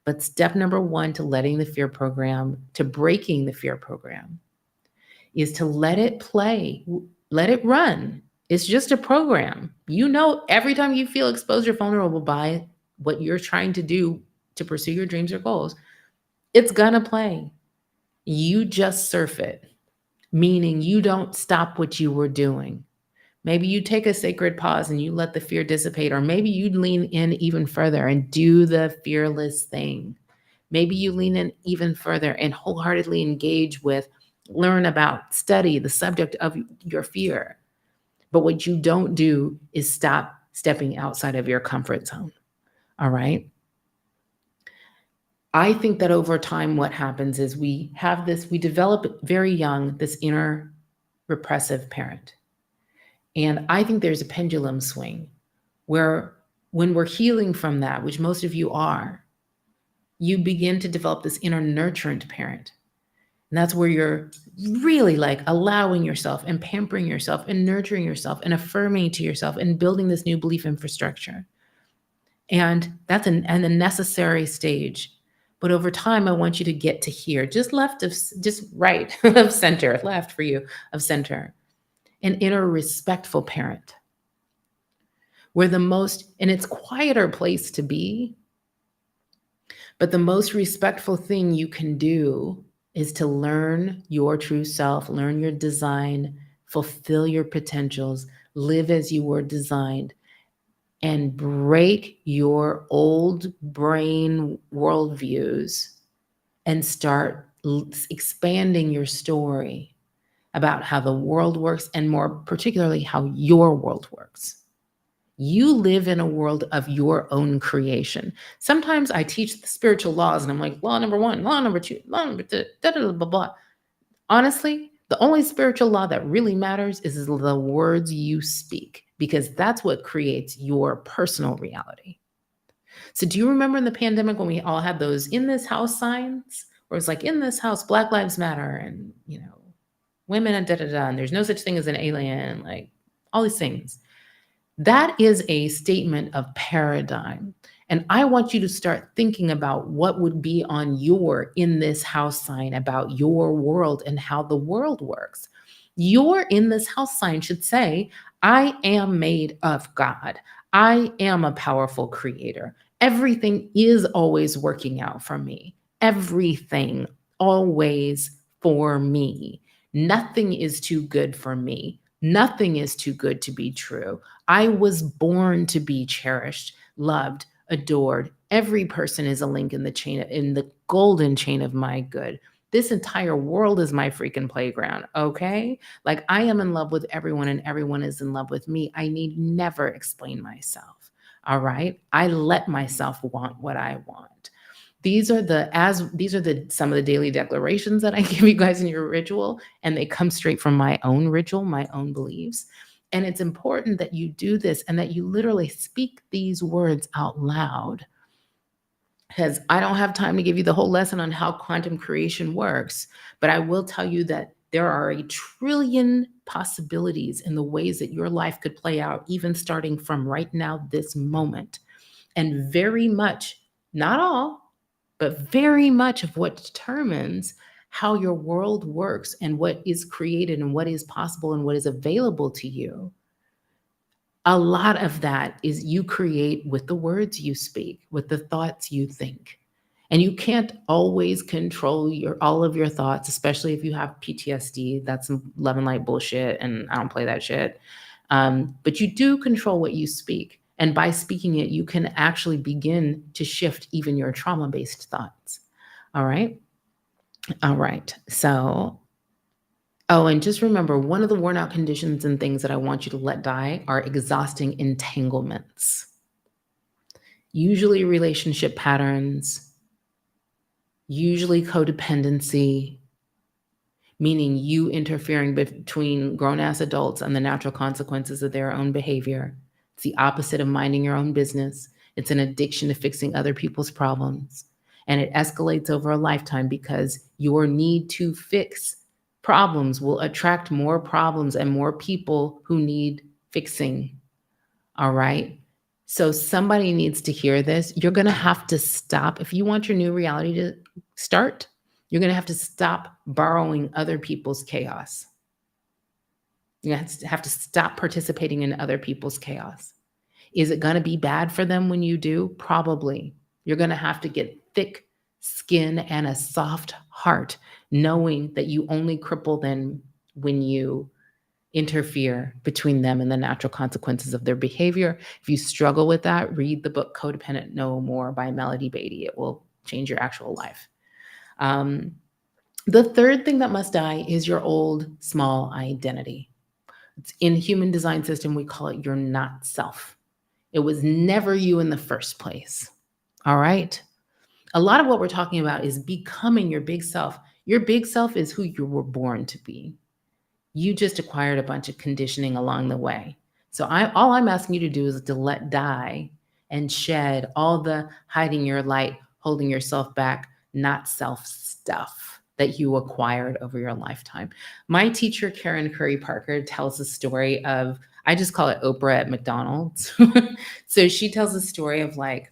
But step number one to letting the fear program, to breaking the fear program, is to let it play, let it run. It's just a program. Every time you feel exposed or vulnerable by what you're trying to do to pursue your dreams or goals, it's gonna play. You just surf it, meaning you don't stop what you were doing. Maybe you take a sacred pause and you let the fear dissipate, or maybe you lean in even further and do the fearless thing. Maybe you lean in even further and wholeheartedly engage with, learn about, study the subject of your fear. But what you don't do is stop stepping outside of your comfort zone. All right. I think that over time, what happens is we develop very young this inner repressive parent. And I think there's a pendulum swing where when we're healing from that, which most of you are, you begin to develop this inner nurturant parent. And that's where you're really like allowing yourself and pampering yourself and nurturing yourself and affirming to yourself and building this new belief infrastructure. And that's a necessary stage. But over time, I want you to get to here, just right of center, left for you of center, an inner respectful parent. Where and it's quieter place to be, but the most respectful thing you can do is to learn your true self, learn your design, fulfill your potentials, live as you were designed, and break your old brain worldviews and start expanding your story about how the world works, and more particularly, how your world works. You live in a world of your own creation. Sometimes I teach the spiritual laws and I'm like, law number 1, law number 2, law number 2, blah, blah, blah. Honestly, the only spiritual law that really matters is the words you speak, because that's what creates your personal reality. So do you remember in the pandemic when we all had those in this house signs, where it's like, in this house, Black Lives Matter, and, women and da-da-da, and there's no such thing as an alien, like all these things. That is a statement of paradigm. And I want you to start thinking about what would be on your in this house sign about your world and how the world works. Your in this house sign should say, I am made of God. I am a powerful creator. Everything is always working out for me. Everything always for me. Nothing is too good for me. Nothing is too good to be true. I was born to be cherished, loved, adored. Every person is a link in the golden chain of my good. This entire world is my freaking playground, okay? Like, I am in love with everyone and everyone is in love with me. I need never explain myself, all right? I let myself want what I want. These are some of the daily declarations that I give you guys in your ritual, and they come straight from my own ritual, my own beliefs. And it's important that you do this and that you literally speak these words out loud, because I don't have time to give you the whole lesson on how quantum creation works, but I will tell you that there are a trillion possibilities in the ways that your life could play out, even starting from right now, this moment. And very much, not all, but very much of what determines how your world works and what is created and what is possible and what is available to you, a lot of that is you create with the words you speak, with the thoughts you think. And you can't always control all of your thoughts, especially if you have PTSD. That's some love and light bullshit, and I don't play that shit. But you do control what you speak. And by speaking it, you can actually begin to shift even your trauma-based thoughts. All right? All right. So, and just remember, one of the worn out conditions and things that I want you to let die are exhausting entanglements. Usually relationship patterns, usually codependency, meaning you interfering between grown-ass adults and the natural consequences of their own behavior. It's the opposite of minding your own business. It's an addiction to fixing other people's problems. And it escalates over a lifetime because your need to fix problems will attract more problems and more people who need fixing. All right? So somebody needs to hear this. You're going to have to stop. If you want your new reality to start, you're going to have to stop borrowing other people's chaos. You have to stop participating in other people's chaos. Is it going to be bad for them when you do? Probably. You're going to have to get thick skin and a soft heart, knowing that you only cripple them when you interfere between them and the natural consequences of their behavior. If you struggle with that, read the book Codependent No More by Melody Beatty. It will change your actual life. The third thing that must die is your old small identity. It's in human design system, we call it your not self. It was never you in the first place. All right. A lot of what we're talking about is becoming your big self. Your big self is who you were born to be. You just acquired a bunch of conditioning along the way. So all I'm asking you to do is to let die and shed all the hiding your light, holding yourself back, not self stuff that you acquired over your lifetime. My teacher, Karen Curry Parker, tells a story of, I just call it Oprah at McDonald's. So she tells a story of like,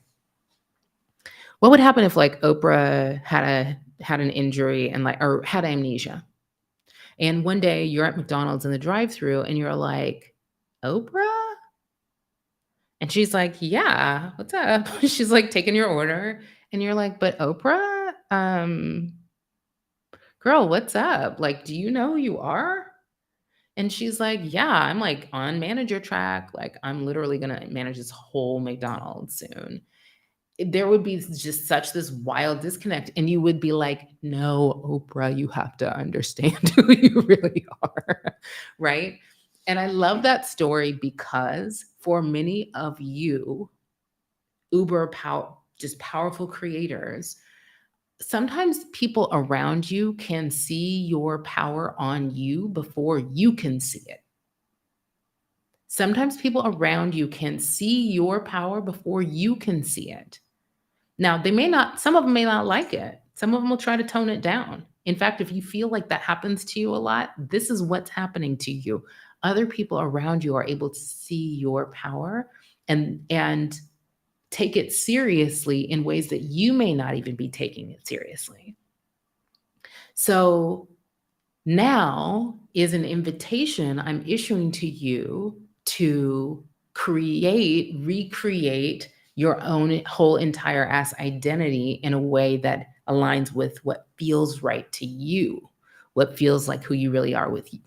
what would happen if like Oprah had an injury and like, or had amnesia? And one day you're at McDonald's in the drive-thru and you're like, Oprah? And she's like, yeah, what's up? She's like taking your order. And you're like, but Oprah, girl, what's up? Like, do you know who you are? And she's like, yeah, I'm like on manager track. Like, I'm literally going to manage this whole McDonald's soon. There would be just such this wild disconnect. And you would be like, no, Oprah, you have to understand who you really are. Right. And I love that story because for many of you, just powerful creators, sometimes people around you can see your power on you before you can see it. Sometimes people around you can see your power before you can see it. Now, some of them may not like it. Some of them will try to tone it down. In fact, if you feel like that happens to you a lot, this is what's happening to you. Other people around you are able to see your power and take it seriously in ways that you may not even be taking it seriously. So now is an invitation I'm issuing to you to recreate your own whole entire ass identity in a way that aligns with what feels right to you, what feels like who you really are with you,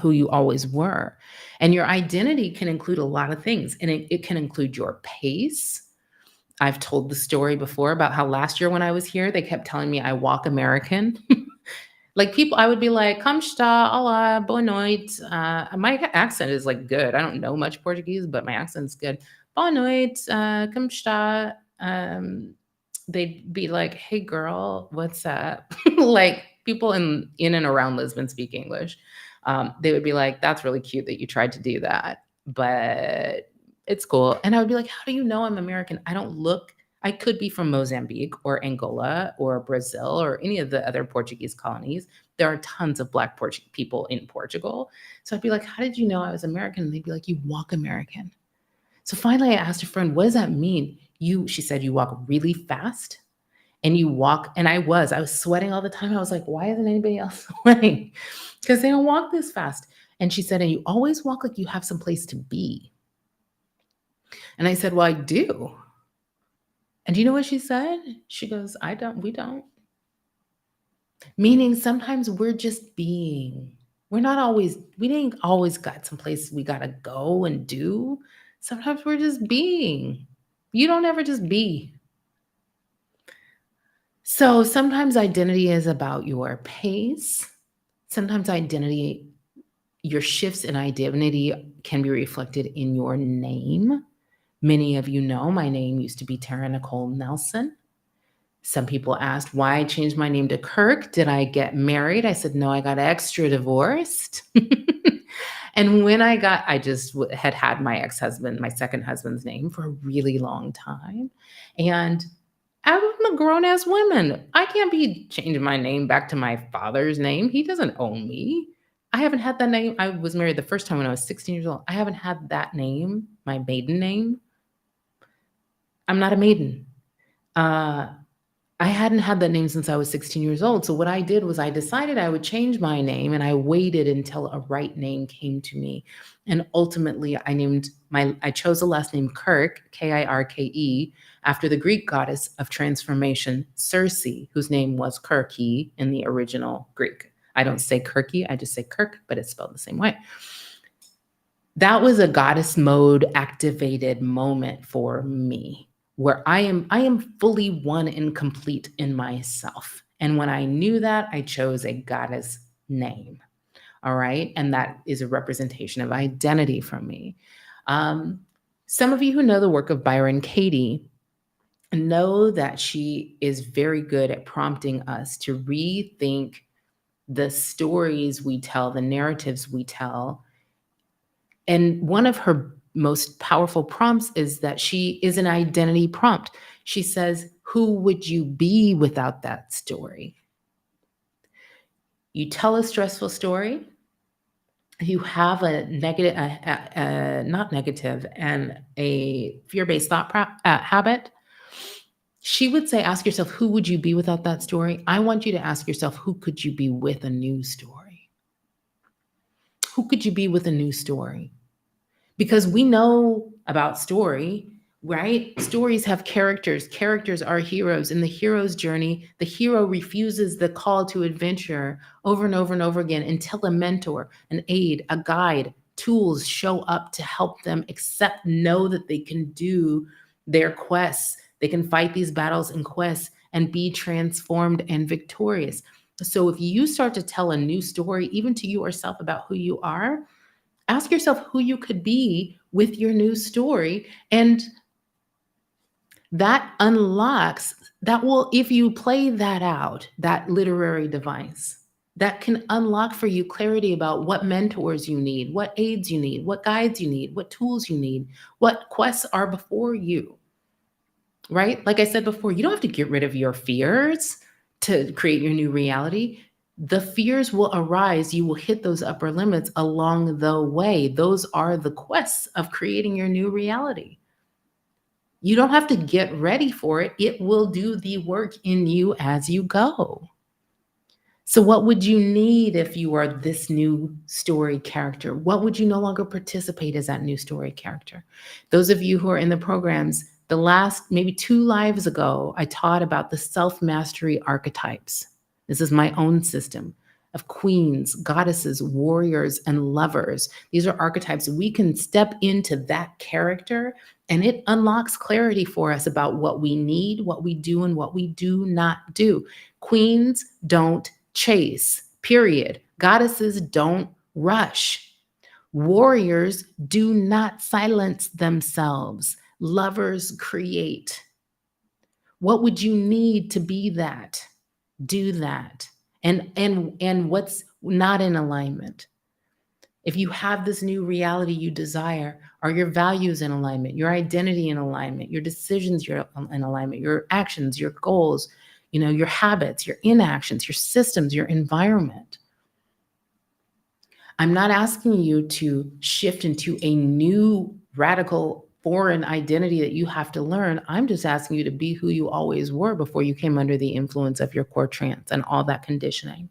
who you always were. And your identity can include a lot of things, and it can include your pace. I've told the story before about how last year when I was here, they kept telling me I walk American. Like people, I would be like, "Como está? Olá, boa noite." My accent is like good. I don't know much Portuguese, but my accent's good. Boa noite, como está? They'd be like, "Hey, girl, what's up?" Like people in and around Lisbon speak English. They would be like, "That's really cute that you tried to do that, but it's cool." And I would be like, "How do you know I'm American? I don't look." I could be from Mozambique or Angola or Brazil or any of the other Portuguese colonies. There are tons of Black people in Portugal. So I'd be like, how did you know I was American? And they'd be like, you walk American. So finally I asked a friend, what does that mean? She said, you walk really fast and you walk. And I was sweating all the time. I was like, why isn't anybody else sweating? Because they don't walk this fast. And she said, and you always walk like you have some place to be. And I said, well, I do. And do you know what she said? She goes, we don't. Meaning sometimes we're just being. We didn't always got someplace we got to go and do. Sometimes we're just being. You don't ever just be. So sometimes identity is about your pace. Sometimes your shifts in identity can be reflected in your name. Many of you know my name used to be Tara-Nicholle Nelson. Some people asked why I changed my name to Kirk. Did I get married? I said, no, I got extra divorced. And when I just had my ex-husband, my second husband's name for a really long time. And I'm a grown-ass woman. I can't be changing my name back to my father's name. He doesn't own me. I haven't had that name. I was married the first time when I was 16 years old. I haven't had that name, my maiden name. I'm not a maiden. I hadn't had that name since I was 16 years old. So what I did was I decided I would change my name, and I waited until a right name came to me. And ultimately I chose the last name Kirk, Kirke, after the Greek goddess of transformation, Circe, whose name was Kirke in the original Greek. I don't say Kirky, I just say Kirk, but it's spelled the same way. That was a goddess mode activated moment for me, where I am fully one and complete in myself. And when I knew that, I chose a goddess name. All right. And that is a representation of identity for me. Um, some of you who know the work of Byron Katie know that she is very good at prompting us to rethink the stories we tell, the narratives we tell. And one of her most powerful prompts is that she is an identity prompt. She says, who would you be without that story? You tell a stressful story, you have a negative, not negative, and a fear-based thought habit. She would say, ask yourself, who would you be without that story? I want you to ask yourself, who could you be with a new story? Who could you be with a new story? Because we know about story, right? Stories have characters. Characters are heroes. In the hero's journey, the hero refuses the call to adventure over and over and over again until a mentor, an aid, a guide, tools show up to help them know that they can do their quests. They can fight these battles and quests and be transformed and victorious. So if you start to tell a new story, even to yourself, about who you are, ask yourself who you could be with your new story. And that will, if you play that out, that literary device, that can unlock for you clarity about what mentors you need, what aids you need, what guides you need, what tools you need, what quests are before you, right? Like I said before, you don't have to get rid of your fears to create your new reality. The fears will arise. You will hit those upper limits along the way. Those are the quests of creating your new reality. You don't have to get ready for it. It will do the work in you as you go. So what would you need if you are this new story character? What would you no longer participate as that new story character? Those of you who are in the programs, the last maybe 2 lives ago, I taught about the self-mastery archetypes. This is my own system of queens, goddesses, warriors, and lovers. These are archetypes. We can step into that character, and it unlocks clarity for us about what we need, what we do, and what we do not do. Queens don't chase, period. Goddesses don't rush. Warriors do not silence themselves. Lovers create. What would you need to be that? Do that. And what's not in alignment? If you have this new reality you desire, are your values in alignment, your identity in alignment, your decisions are in alignment, your actions, your goals, your habits, your inactions, your systems, your environment? I'm not asking you to shift into a new radical foreign identity that you have to learn. I'm just asking you to be who you always were before you came under the influence of your core trance and all that conditioning.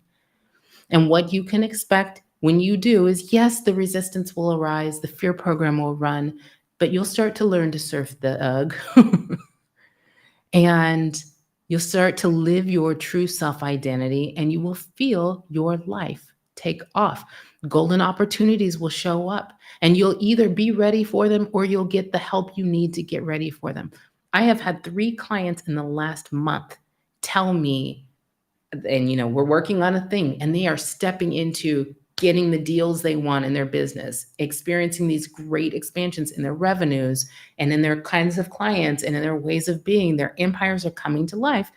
And what you can expect when you do is, yes, the resistance will arise, the fear program will run, but you'll start to learn to surf the ugh. And you'll start to live your true self-identity, and you will feel your life take off. Golden opportunities will show up, and you'll either be ready for them or you'll get the help you need to get ready for them. I have had 3 clients in the last month tell me, and we're working on a thing, and they are stepping into getting the deals they want in their business, experiencing these great expansions in their revenues and in their kinds of clients and in their ways of being. Their empires are coming to life.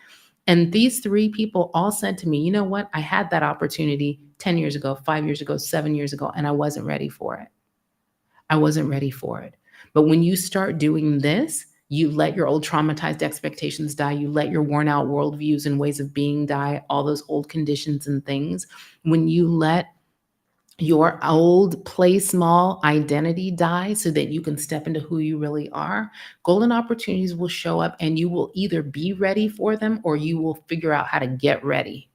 And these 3 people all said to me, you know what? I had that opportunity 10 years ago, 5 years ago, 7 years ago, and I wasn't ready for it. I wasn't ready for it. But when you start doing this, you let your old traumatized expectations die. You let your worn out worldviews and ways of being die, all those old conditions and things. When you let your old play small identity dies so that you can step into who you really are, golden opportunities will show up and you will either be ready for them or you will figure out how to get ready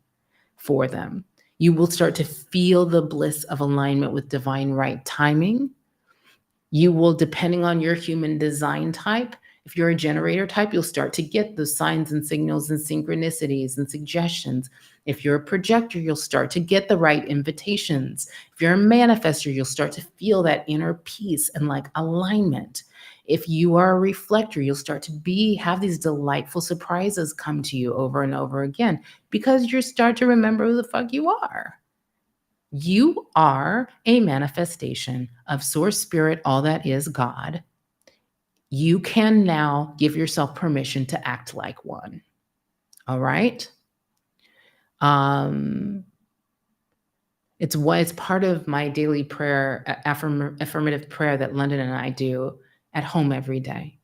for them. You will start to feel the bliss of alignment with divine right timing. You will, depending on your human design type, if you're a generator type, you'll start to get those signs and signals and synchronicities and suggestions. If you're a projector, you'll start to get the right invitations. If you're a manifester, you'll start to feel that inner peace and like alignment. If you are a reflector, you'll start to have these delightful surprises come to you over and over again because you start to remember who the fuck you are. You are a manifestation of Source Spirit, all that is God. You can now give yourself permission to act like one. All right? It's part of my daily prayer, affirmative prayer that London and I do at home every day.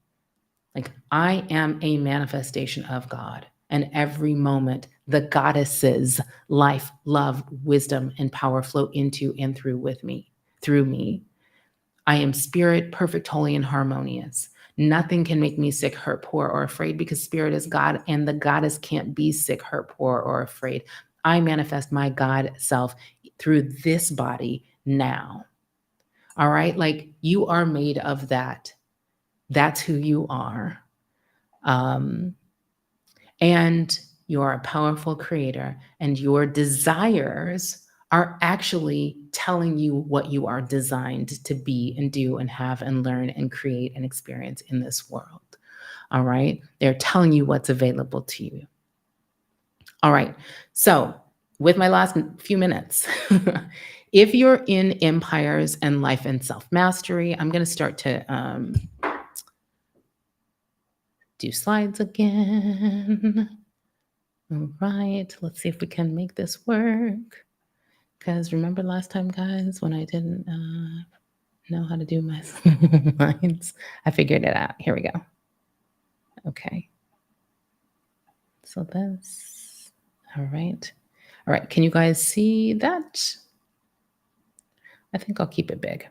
Like, I am a manifestation of God. And every moment, the goddesses, life, love, wisdom, and power flow into and through me. I am spirit, perfect, holy, and harmonious. Nothing can make me sick, hurt, poor, or afraid because spirit is God and the goddess can't be sick, hurt, poor, or afraid. I manifest my God self through this body now. All right? Like, you are made of that. That's who you are. And you're a powerful creator, and your desires are actually telling you what you are designed to be and do and have and learn and create and experience in this world. All right? They're telling you what's available to you. All right. So, with my last few minutes, if you're in empires and life and self-mastery, I'm going to start to do slides again. All right, let's see if we can make this work. Because remember last time, guys, when I didn't know how to do my slides? I figured it out. Here we go. Okay. So this, all right. All right, can you guys see that? I think I'll keep it big.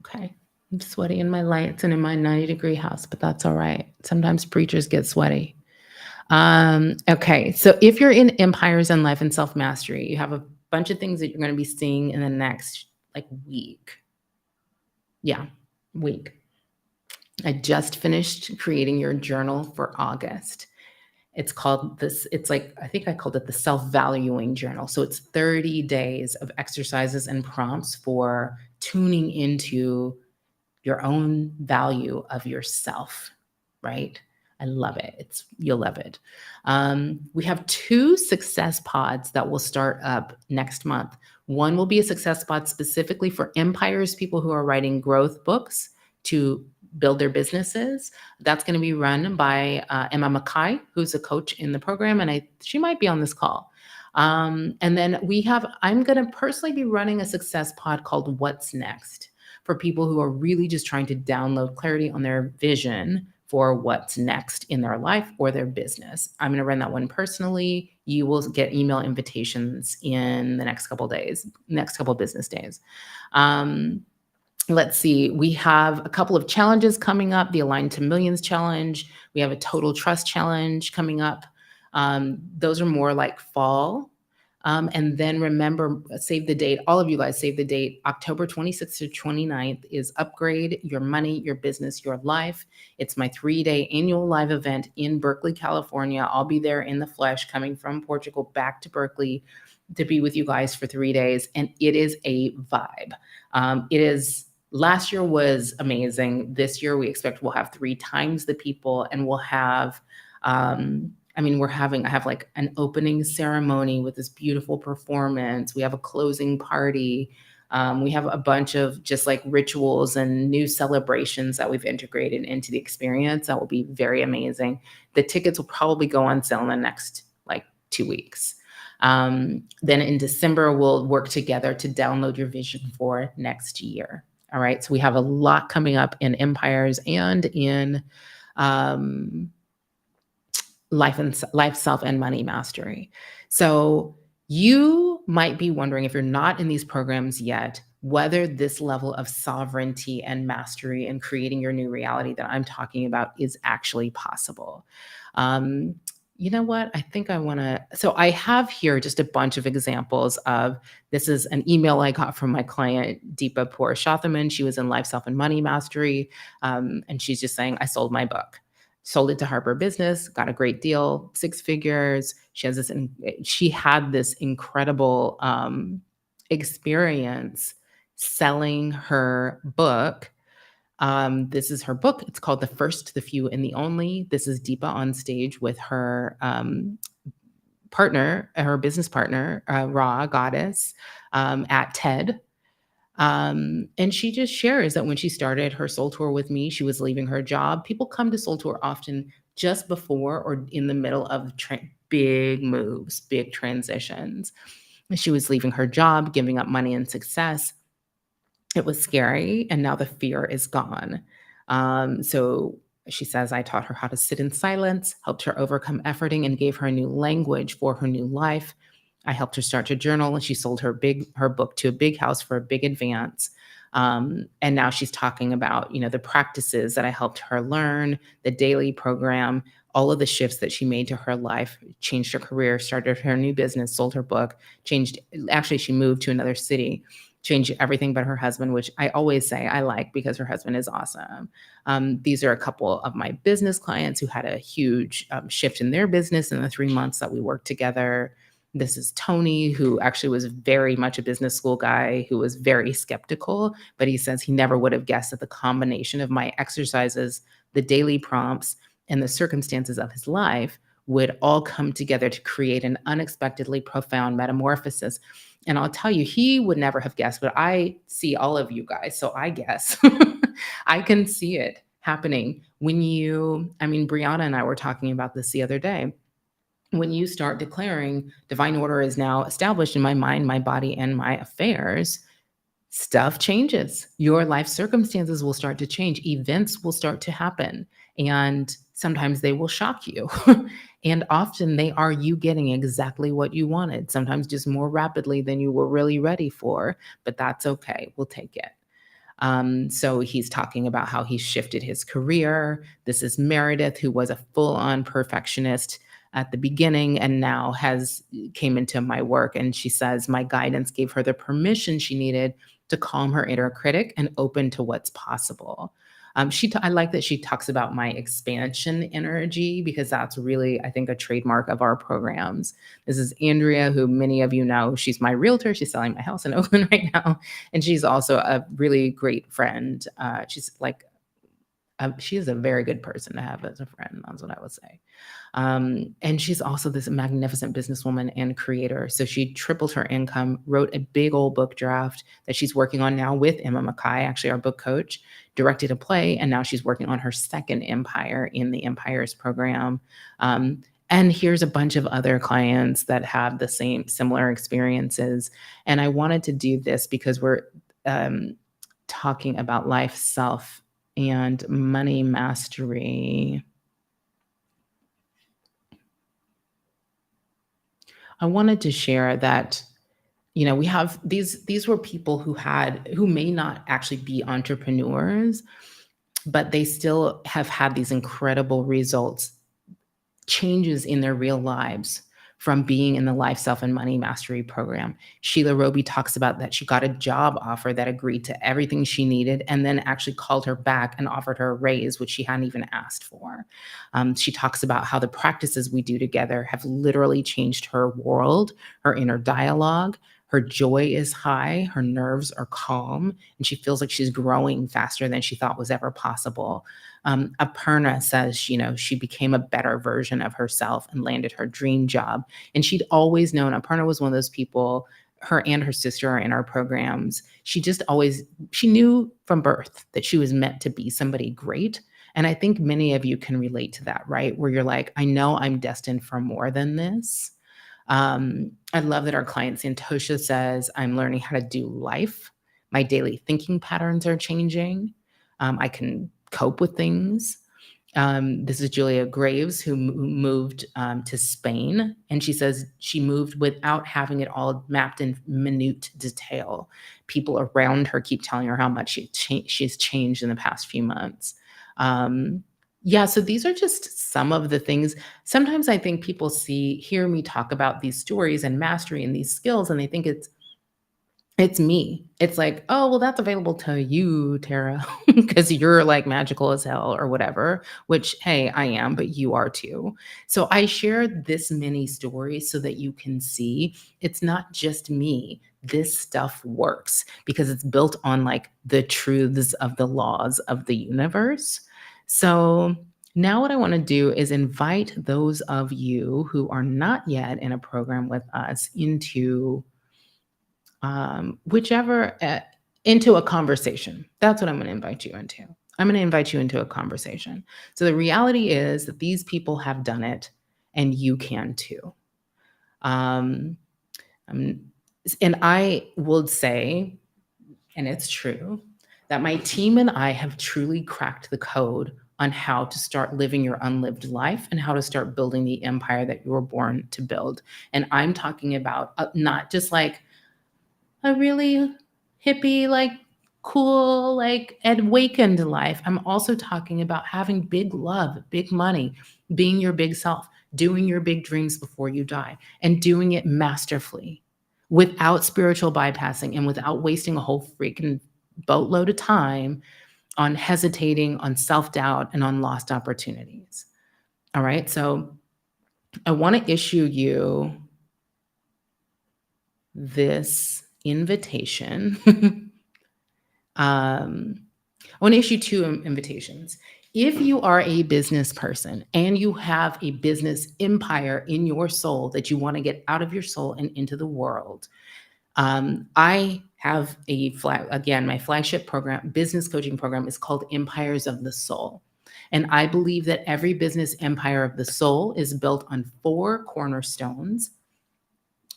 Okay. I'm sweaty in my lights and in my 90-degree house, but that's all right. Sometimes preachers get sweaty. Okay, so if you're in empires and life and self-mastery, you have a bunch of things that you're going to be seeing in the next week. Yeah, week. I just finished creating your journal for August. It's called this, I think I called it the self-valuing journal. So it's 30 days of exercises and prompts for tuning into your own value of yourself, right? I love it. You'll love it. We have 2 success pods that will start up next month. One will be a success pod specifically for empires, people who are writing growth books to build their businesses. That's going to be run by Emma Mackay, who's a coach in the program, and she might be on this call. And then I'm going to personally be running a success pod called What's Next, for people who are really just trying to download clarity on their vision for what's next in their life or their business. I'm going to run that one personally. You will get email invitations in the next couple business days. Let's see. We have a couple of challenges coming up. The Align to Millions challenge. We have a Total Trust challenge coming up. Those are more like fall. And then remember, save the date. All of you guys, save the date. October 26th to 29th is Upgrade Your Money, Your Business, Your Life. It's my 3-day annual live event in Berkeley, California. I'll be there in the flesh, coming from Portugal back to Berkeley to be with you guys for 3 days. And it is a vibe. Last year was amazing. This year we expect we'll have 3 times the people, and we'll have, I have like an opening ceremony with this beautiful performance. We have a closing party. We have a bunch of just like rituals and new celebrations that we've integrated into the experience. That will be very amazing. The tickets will probably go on sale in the next 2 weeks. Then in December, we'll work together to download your vision for next year. All right. So we have a lot coming up in empires and in life, self, and money mastery. So You might be wondering, if you're not in these programs yet, whether this level of sovereignty and mastery in creating your new reality that I'm talking about is actually possible. Um, you know what? I think I want to. So I have here just a bunch of examples of this. Is an email I got from my client, Deepa Purushothaman. She was in Life, Self, and Money Mastery. And she's just saying, I sold my book, sold it to Harper Business, got a great deal, 6 figures. She has this, she had this incredible experience selling her book. This is her book. It's called The First, the Few, and the Only. This is Deepa on stage with her partner, her business partner, Ra Goddess, at TED. And she just shares that when she started her soul tour with me, she was leaving her job. People come to soul tour often just before or in the middle of big moves, big transitions. And she was leaving her job, giving up money and success. It was scary, and now the fear is gone. So she says, I taught her how to sit in silence, helped her overcome efforting, and gave her a new language for her new life. I helped her start to journal, and she sold her book to a big house for a big advance. And now she's talking about, the practices that I helped her learn, the daily program, all of the shifts that she made to her life, changed her career, started her new business, sold her book, actually, she moved to another city, changed everything but her husband, which I always say I like because her husband is awesome. These are a couple of my business clients who had a huge shift in their business in the 3 months that we worked together. This is Tony, who actually was very much a business school guy who was very skeptical, but he says he never would have guessed that the combination of my exercises, the daily prompts, and the circumstances of his life would all come together to create an unexpectedly profound metamorphosis. And I'll tell you, he would never have guessed, but I see all of you guys, so I guess. I can see it happening when Brianna and I were talking about this the other day. When you start declaring divine order is now established in my mind, my body, and my affairs, stuff changes. Your life circumstances will start to change. Events will start to happen. And sometimes they will shock you. And often they are you getting exactly what you wanted, sometimes just more rapidly than you were really ready for. But that's okay. We'll take it. So he's talking about how he shifted his career. This is Meredith, who was a full-on perfectionist at the beginning and now came into my work. And she says my guidance gave her the permission she needed to calm her inner critic and open to what's possible. I like that she talks about my expansion energy, because that's really, I think, a trademark of our programs. This is Andrea, who many of you know. She's my realtor. She's selling my house in Oakland right now. And she's also a really great friend. She is a very good person to have as a friend. That's what I would say. And she's also this magnificent businesswoman and creator. So she tripled her income, wrote a big old book draft that she's working on now with Emma Mackay, actually our book coach, directed a play, and now she's working on her second empire in the Empires program. And here's a bunch of other clients that have the similar experiences. And I wanted to do this because we're talking about life, self, and money mastery. I wanted to share that, we have these were people who may not actually be entrepreneurs, but they still have had these incredible results, changes in their real lives from being in the Life, Self, and Money Mastery program. Sheila Roby talks about that she got a job offer that agreed to everything she needed and then actually called her back and offered her a raise, which she hadn't even asked for. She talks about how the practices we do together have literally changed her world, her inner dialogue. Her joy is high, her nerves are calm, and she feels like she's growing faster than she thought was ever possible. Aparna says, she became a better version of herself and landed her dream job. And she'd always known, Aparna was one of those people, her and her sister are in our programs. She knew from birth that she was meant to be somebody great. And I think many of you can relate to that, right? Where you're like, I know I'm destined for more than this. I love that our client Santosha says, I'm learning how to do life. My daily thinking patterns are changing. I can cope with things. This is Julia Graves, who moved to Spain, and she says she moved without having it all mapped in minute detail. People around her keep telling her how much she's changed in the past few months. Yeah, so these are just some of the things. Sometimes I think people hear me talk about these stories and mastery and these skills, and they think it's me. It's like, "Oh, well, that's available to you, Tara, because you're, like, magical as hell," or whatever, which, hey, I am, but you are too. So I shared this many stories so that you can see it's not just me. This stuff works because it's built on, like, the truths of the laws of the universe. So now what I wanna do is invite those of you who are not yet in a program with us whichever into a conversation. That's what I'm going to invite you into. I'm going to invite you into a conversation. So the reality is that these people have done it, and you can too. Um, um, and I will say, and it's true, that my team and I have truly cracked the code on how to start living your unlived life and how to start building the empire that you were born to build. And I'm talking about not just like a really hippie, like, cool, like, awakened life. I'm also talking about having big love, big money, being your big self, doing your big dreams before you die, and doing it masterfully without spiritual bypassing and without wasting a whole freaking boatload of time on hesitating, on self-doubt, and on lost opportunities. All right? So I wanna issue you this invitation. I want to issue two invitations. If you are a business person and you have a business empire in your soul that you want to get out of your soul and into the world, I have again, my flagship program, business coaching program is called Empires of the Soul. And I believe that every business empire of the soul is built on 4 cornerstones.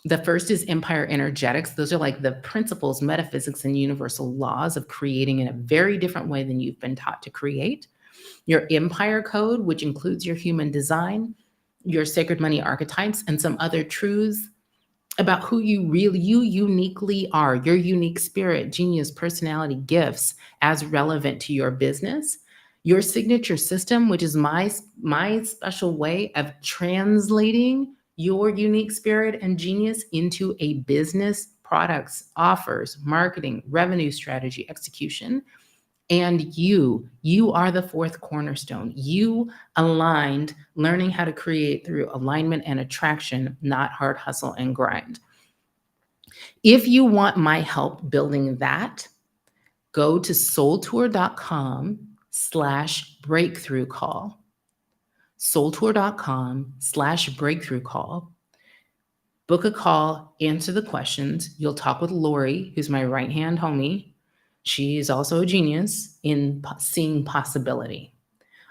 The first is empire energetics. Those are like the principles, metaphysics, and universal laws of creating in a very different way than you've been taught to create. Your empire code, which includes your human design, your sacred money archetypes, and some other truths about who you uniquely are, your unique spirit, genius, personality, gifts as relevant to your business. Your signature system, which is my special way of translating your unique spirit and genius into a business, products, offers, marketing, revenue strategy, execution. And you are the 4th cornerstone. You aligned, learning how to create through alignment and attraction, not hard hustle and grind. If you want my help building that, go to soultour.com/breakthrough call. Soultour.com/breakthrough call. Book a call, answer the questions. You'll talk with Lori, who's my right-hand homie. She's also a genius in seeing possibility.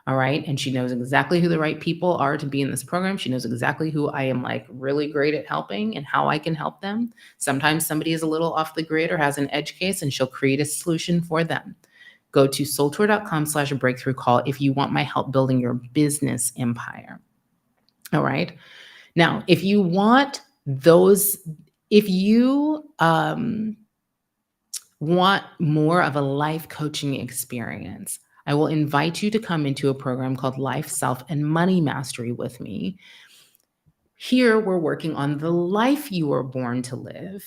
All right. And she knows exactly who the right people are to be in this program. She knows exactly who I am like really great at helping and how I can help them. Sometimes somebody is a little off the grid or has an edge case, and she'll create a solution for them. Go to soultour.com/breakthrough call if you want my help building your business empire. All right. Now, if you want if you want more of a life coaching experience, I will invite you to come into a program called Life, Self, and Money Mastery with me. Here, we're working on the life you were born to live,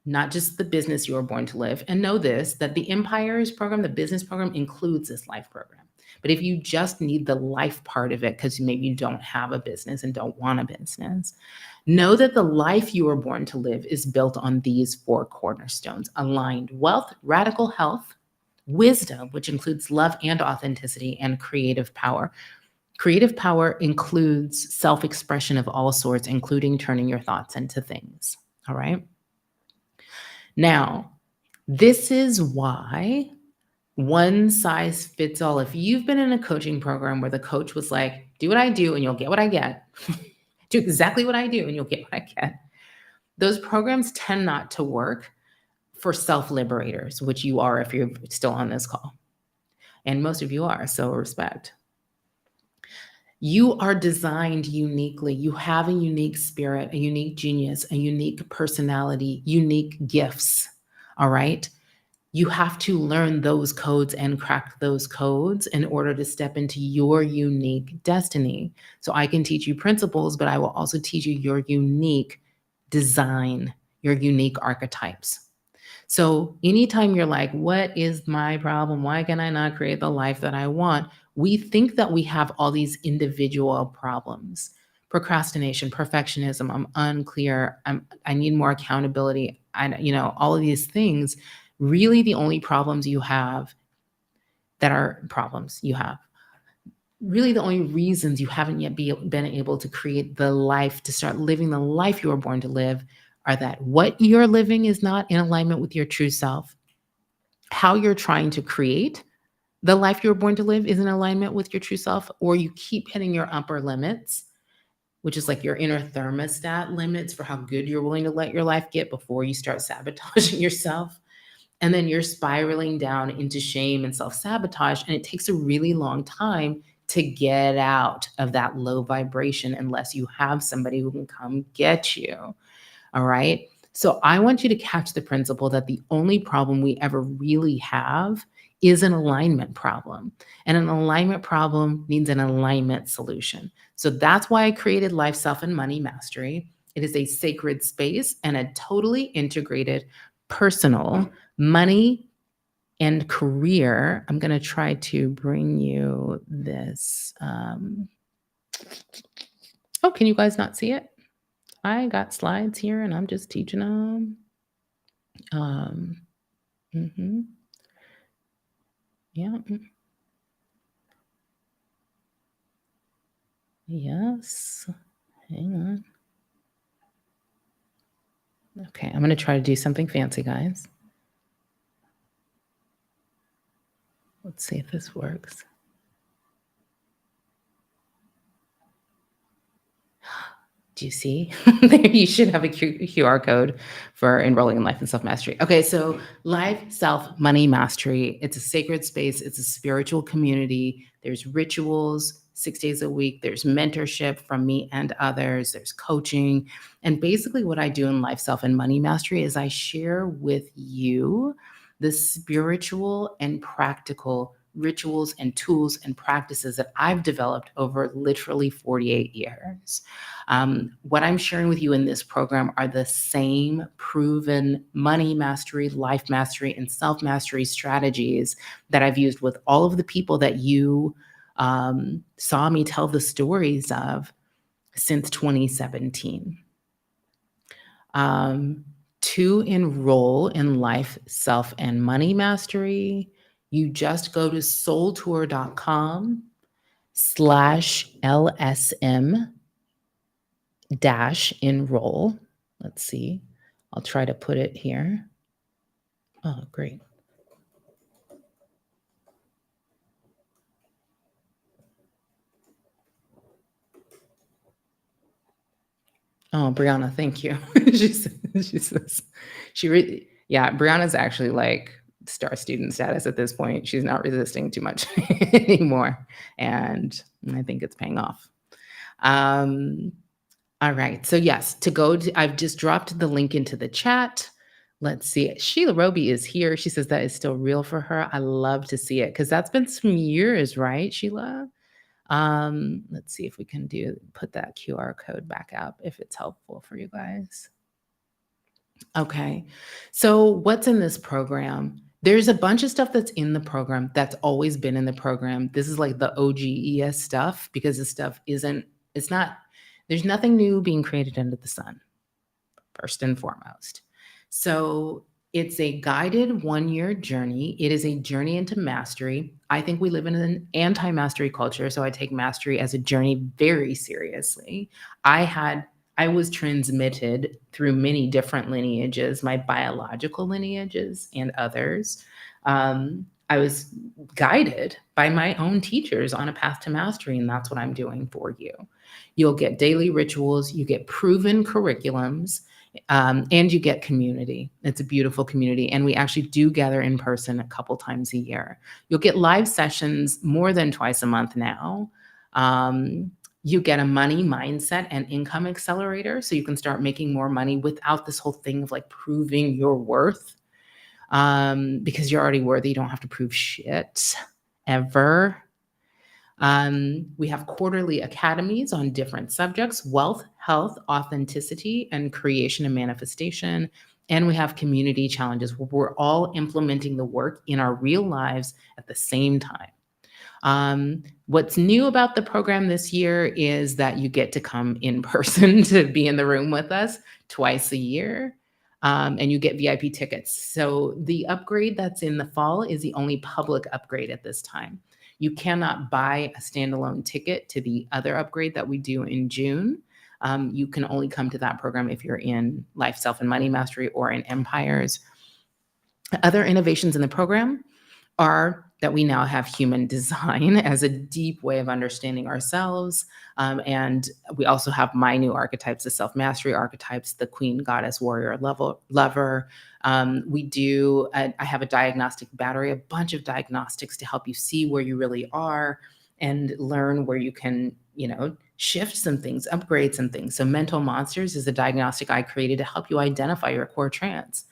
not just the business you were born to live. And know this, that the Empires program, the business program, includes this life program. But if you just need the life part of it, because maybe you don't have a business and don't want a business, know that the life you were born to live is built on these 4 cornerstones: aligned wealth, radical health, wisdom, which includes love and authenticity, and creative power. Creative power includes self-expression of all sorts, including turning your thoughts into things. All right. Now, this is why one size fits all. If you've been in a coaching program where the coach was like, do what I do and you'll get what I get, do exactly what I do and you'll get what I get, those programs tend not to work for self-liberators, which you are if you're still on this call. And most of you are, so respect. You are designed uniquely. You have a unique spirit, a unique genius, a unique personality, unique gifts. All right. You have to learn those codes and crack those codes in order to step into your unique destiny. So I can teach you principles, but I will also teach you your unique design, your unique archetypes. So anytime you're like, what is my problem? Why can I not create the life that I want? We think that we have all these individual problems. Procrastination, perfectionism, I'm unclear, I need more accountability. All of these things, really the only problems you have that are problems you have, really the only reasons you haven't yet been able to create the life, to start living the life you were born to live, are that what you're living is not in alignment with your true self. How you're trying to create the life you were born to live is in alignment with your true self, or you keep hitting your upper limits, which is like your inner thermostat limits for how good you're willing to let your life get before you start sabotaging yourself. And then you're spiraling down into shame and self sabotage. And it takes a really long time to get out of that low vibration unless you have somebody who can come get you. All right. So I want you to catch the principle that the only problem we ever really have is an alignment problem. And an alignment problem needs an alignment solution. So that's why I created Life, Self, and Money Mastery. It is a sacred space and a totally integrated personal money and career. I'm going to try to bring you this. Oh, can you guys not see it? I got slides here and I'm just teaching them. Mhm. Yeah. Yes. Hang on. Okay, I'm gonna try to do something fancy, guys. Let's see if this works. Do you see? There you should have a QR code for enrolling in Life and Self Mastery. Okay, so Life, Self, Money Mastery. It's a sacred space. It's a spiritual community. There's rituals 6 days a week. There's mentorship from me and others. There's coaching. And basically, what I do in Life, Self, and Money Mastery is I share with you the spiritual and practical rituals and tools and practices that I've developed over literally 48 years. What I'm sharing with you in this program are the same proven money mastery, life mastery, and self mastery strategies that I've used with all of the people that you saw me tell the stories of since 2017. To enroll in Life, Self, and Money Mastery, you just go to soultour.com/LSM dash enroll. Let's see. I'll try to put it here. Oh, great. Oh, Brianna, thank you. Brianna's actually like star student status at this point. She's not resisting too much anymore. And I think it's paying off. All right. So yes, I've just dropped the link into the chat. Let's see. Sheila Roby is here. She says that is still real for her. I love to see it because that's been some years, right, Sheila? Let's see if we can put that QR code back up if it's helpful for you guys. Okay. So what's in this program? There's a bunch of stuff that's in the program that's always been in the program. This is like the OGES stuff because this stuff there's nothing new being created under the sun, first and foremost. So it's a guided 1-year journey. It is a journey into mastery. I think we live in an anti-mastery culture, so I take mastery as a journey very seriously. I was transmitted through many different lineages, my biological lineages and others. I was guided by my own teachers on a path to mastery, and that's what I'm doing for you. You'll get daily rituals, you get proven curriculums, and you get community. It's a beautiful community. And we actually do gather in person a couple times a year. You'll get live sessions more than twice a month now. Um, you get a money mindset and income accelerator, so you can start making more money without this whole thing of like proving your worth. Because you're already worthy, you don't have to prove shit ever. We have quarterly academies on different subjects: wealth, health, authenticity, and creation and manifestation. And we have community challenges where we're all implementing the work in our real lives at the same time. What's new about the program this year is that you get to come in person to be in the room with us twice a year. And you get VIP tickets. So the upgrade that's in the fall is the only public upgrade at this time. You cannot buy a standalone ticket to the other upgrade that we do in June. You can only come to that program if you're in Life, Self, and Money Mastery or in Empires. Other innovations in the program are that we now have human design as a deep way of understanding ourselves. And we also have my new archetypes, the self-mastery archetypes, the queen, goddess, warrior, lover. I have a diagnostic battery, a bunch of diagnostics to help you see where you really are and learn where you can, shift some things, upgrade some things. So Mental Monsters is a diagnostic I created to help you identify your core trance.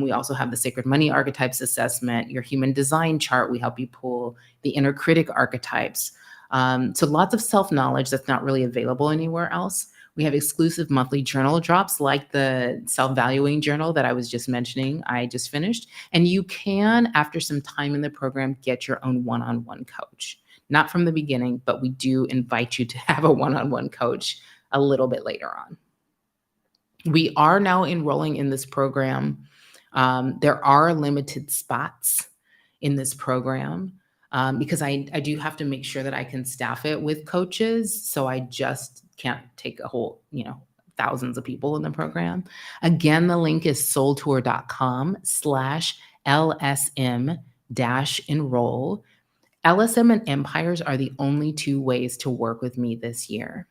We also have the Sacred Money Archetypes Assessment, your Human Design Chart. We help you pull the Inner Critic Archetypes. So lots of self-knowledge that's not really available anywhere else. We have exclusive monthly journal drops like the self-valuing journal that I was just mentioning. I just finished. And you can, after some time in the program, get your own one-on-one coach. Not from the beginning, but we do invite you to have a one-on-one coach a little bit later on. We are now enrolling in this program. There are limited spots in this program because I do have to make sure that I can staff it with coaches. So I just can't take a whole, thousands of people in the program. Again, the link is soultour.com/LSM-enroll. LSM and Empires are the only two ways to work with me this year.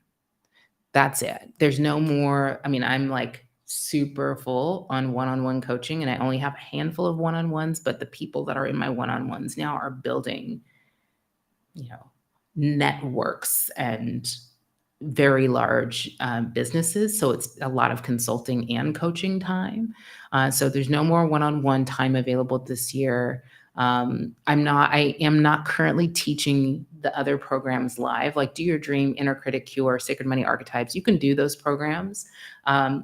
That's it. There's no more. I'm like super full on one-on-one coaching, and I only have a handful of one-on-ones, but the people that are in my one-on-ones now are building, networks and very large businesses. So it's a lot of consulting and coaching time. So there's no more one-on-one time available this year. I am not currently teaching the other programs live, like Do Your Dream, Inner Critic Cure, Sacred Money Archetypes. You can do those programs.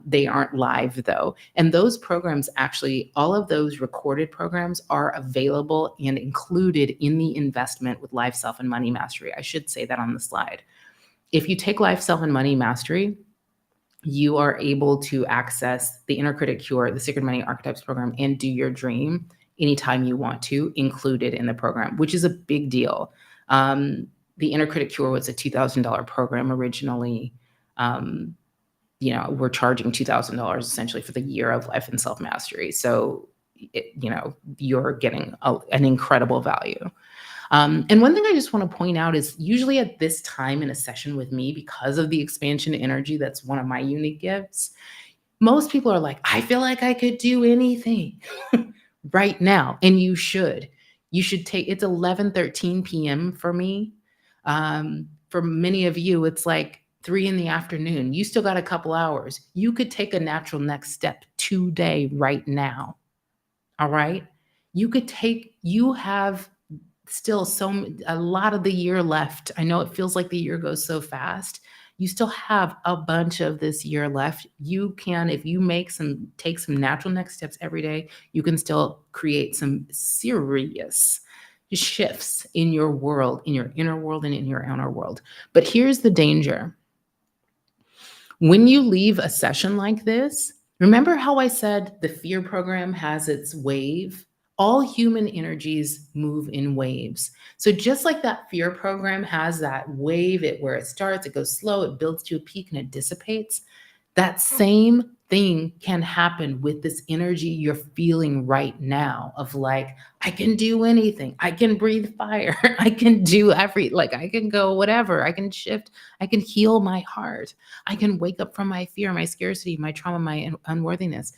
They aren't live though. And those programs, actually, all of those recorded programs are available and included in the investment with Life, Self, and Money Mastery. I should say that on the slide. If you take Life, Self, and Money Mastery, you are able to access the Inner Critic Cure, the Sacred Money Archetypes program, and Do Your Dream anytime you want to, included in the program, which is a big deal. The Inner Critic Cure was a $2,000 program originally. We're charging $2,000 essentially for the year of Life and Self-Mastery. So, you're getting an incredible value. And one thing I just want to point out is usually at this time in a session with me, because of the expansion energy, that's one of my unique gifts. Most people are like, I feel like I could do anything right now. And you should take, it's 11:13 p.m. for me. For many of you, it's like 3 p.m. You still got a couple hours. You could take a natural next step today, right now. All right. You have still a lot of the year left. I know it feels like the year goes so fast. You still have a bunch of this year left. You can, if you take some natural next steps every day, you can still create some serious shifts in your world, in your inner world and in your outer world. But here's the danger. When you leave a session like this, remember how I said the fear program has its wave? All human energies move in waves. So just like that fear program has that wave, where it starts, it goes slow, it builds to a peak and it dissipates. That same thing can happen with this energy you're feeling right now of like, I can do anything. I can breathe fire. I can do I can go whatever. I can shift. I can heal my heart. I can wake up from my fear, my scarcity, my trauma, my unworthiness.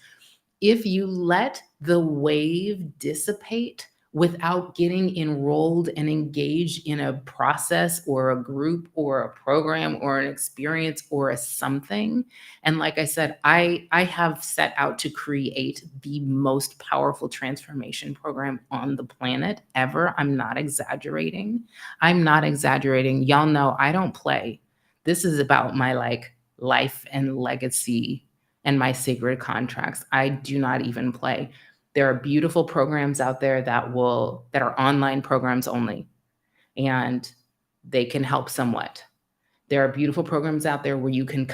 If you let the wave dissipate without getting enrolled and engaged in a process or a group or a program or an experience or a something. And like I said, I have set out to create the most powerful transformation program on the planet ever. I'm not exaggerating. I'm not exaggerating. Y'all know I don't play. This is about my like life and legacy and my sacred contracts. I do not even play. There are beautiful programs out there that are online programs only, and they can help somewhat. There are beautiful programs out there where you can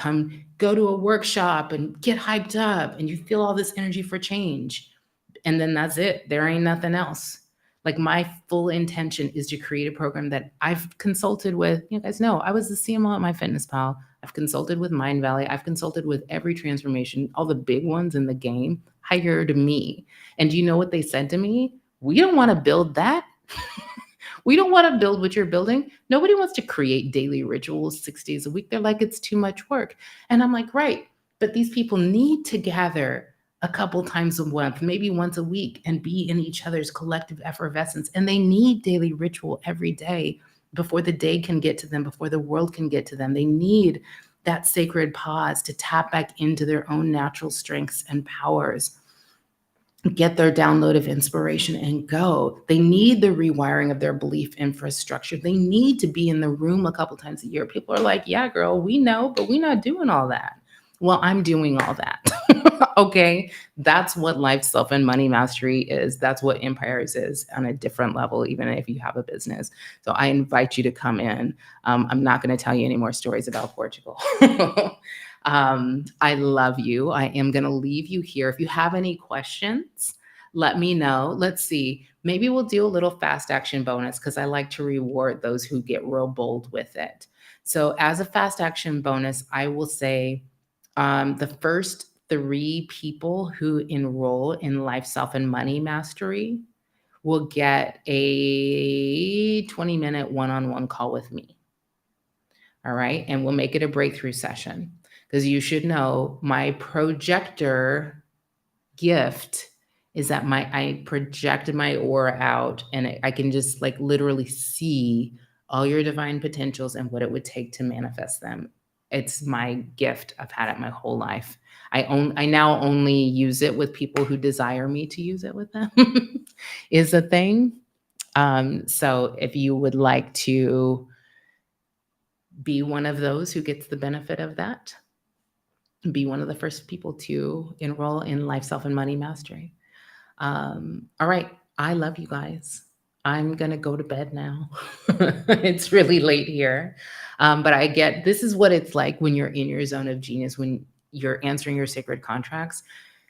go to a workshop and get hyped up and you feel all this energy for change. And then that's it. There ain't nothing else. Like my full intention is to create a program that I've consulted with. You guys know I was the CMO at my fitness pal. I've consulted with Mind Valley. I've consulted with every transformation, all the big ones in the game hired me. And do you know what they said to me? We don't want to build that. We don't want to build what you're building. Nobody wants to create daily rituals 6 days a week. They're like, it's too much work. And I'm like, right. But these people need to gather a couple times a month, maybe once a week, and be in each other's collective effervescence. And they need daily ritual every day before the day can get to them, before the world can get to them. They need that sacred pause to tap back into their own natural strengths and powers, get their download of inspiration and go. They need the rewiring of their belief infrastructure. They need to be in the room a couple times a year. People are like, yeah, girl, we know, but we're not doing all that. Well, I'm doing all that. Okay. That's what life, self, and money mastery is. That's what Empires is on a different level, even if you have a business. So I invite you to come in. I'm not going to tell you any more stories about Portugal. I love you. I am going to leave you here. If you have any questions, let me know. Let's see. Maybe we'll do a little fast action bonus because I like to reward those who get real bold with it. So, as a fast action bonus, I will say the first 3 people who enroll in Life, Self, and Money Mastery will get a 20-minute one-on-one call with me. All right. And we'll make it a breakthrough session because you should know my projector gift is that I project my aura out and I can just like literally see all your divine potentials and what it would take to manifest them. It's my gift. I've had it my whole life. I now only use it with people who desire me to use it with them is a thing. So if you would like to be one of those who gets the benefit of that, be one of the first people to enroll in Life, Self, and Money Mastery. All right. I love you guys. I'm going to go to bed now. It's really late here. But I get this is what it's like when you're in your zone of genius, when you're answering your sacred contracts.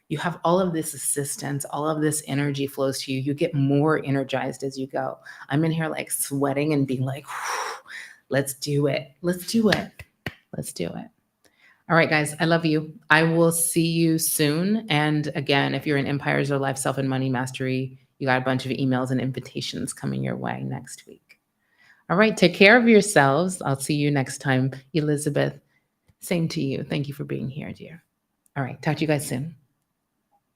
You have all of this assistance, all of this energy flows to you. You get more energized as you go. I'm in here like sweating and being like, let's do it. Let's do it. Let's do it. All right, guys, I love you. I will see you soon. And again, if you're in Empires or Life, Self, and Money Mastery, you got a bunch of emails and invitations coming your way next week. All right, take care of yourselves. I'll see you next time. Elizabeth, same to you. Thank you for being here, dear. All right, talk to you guys soon.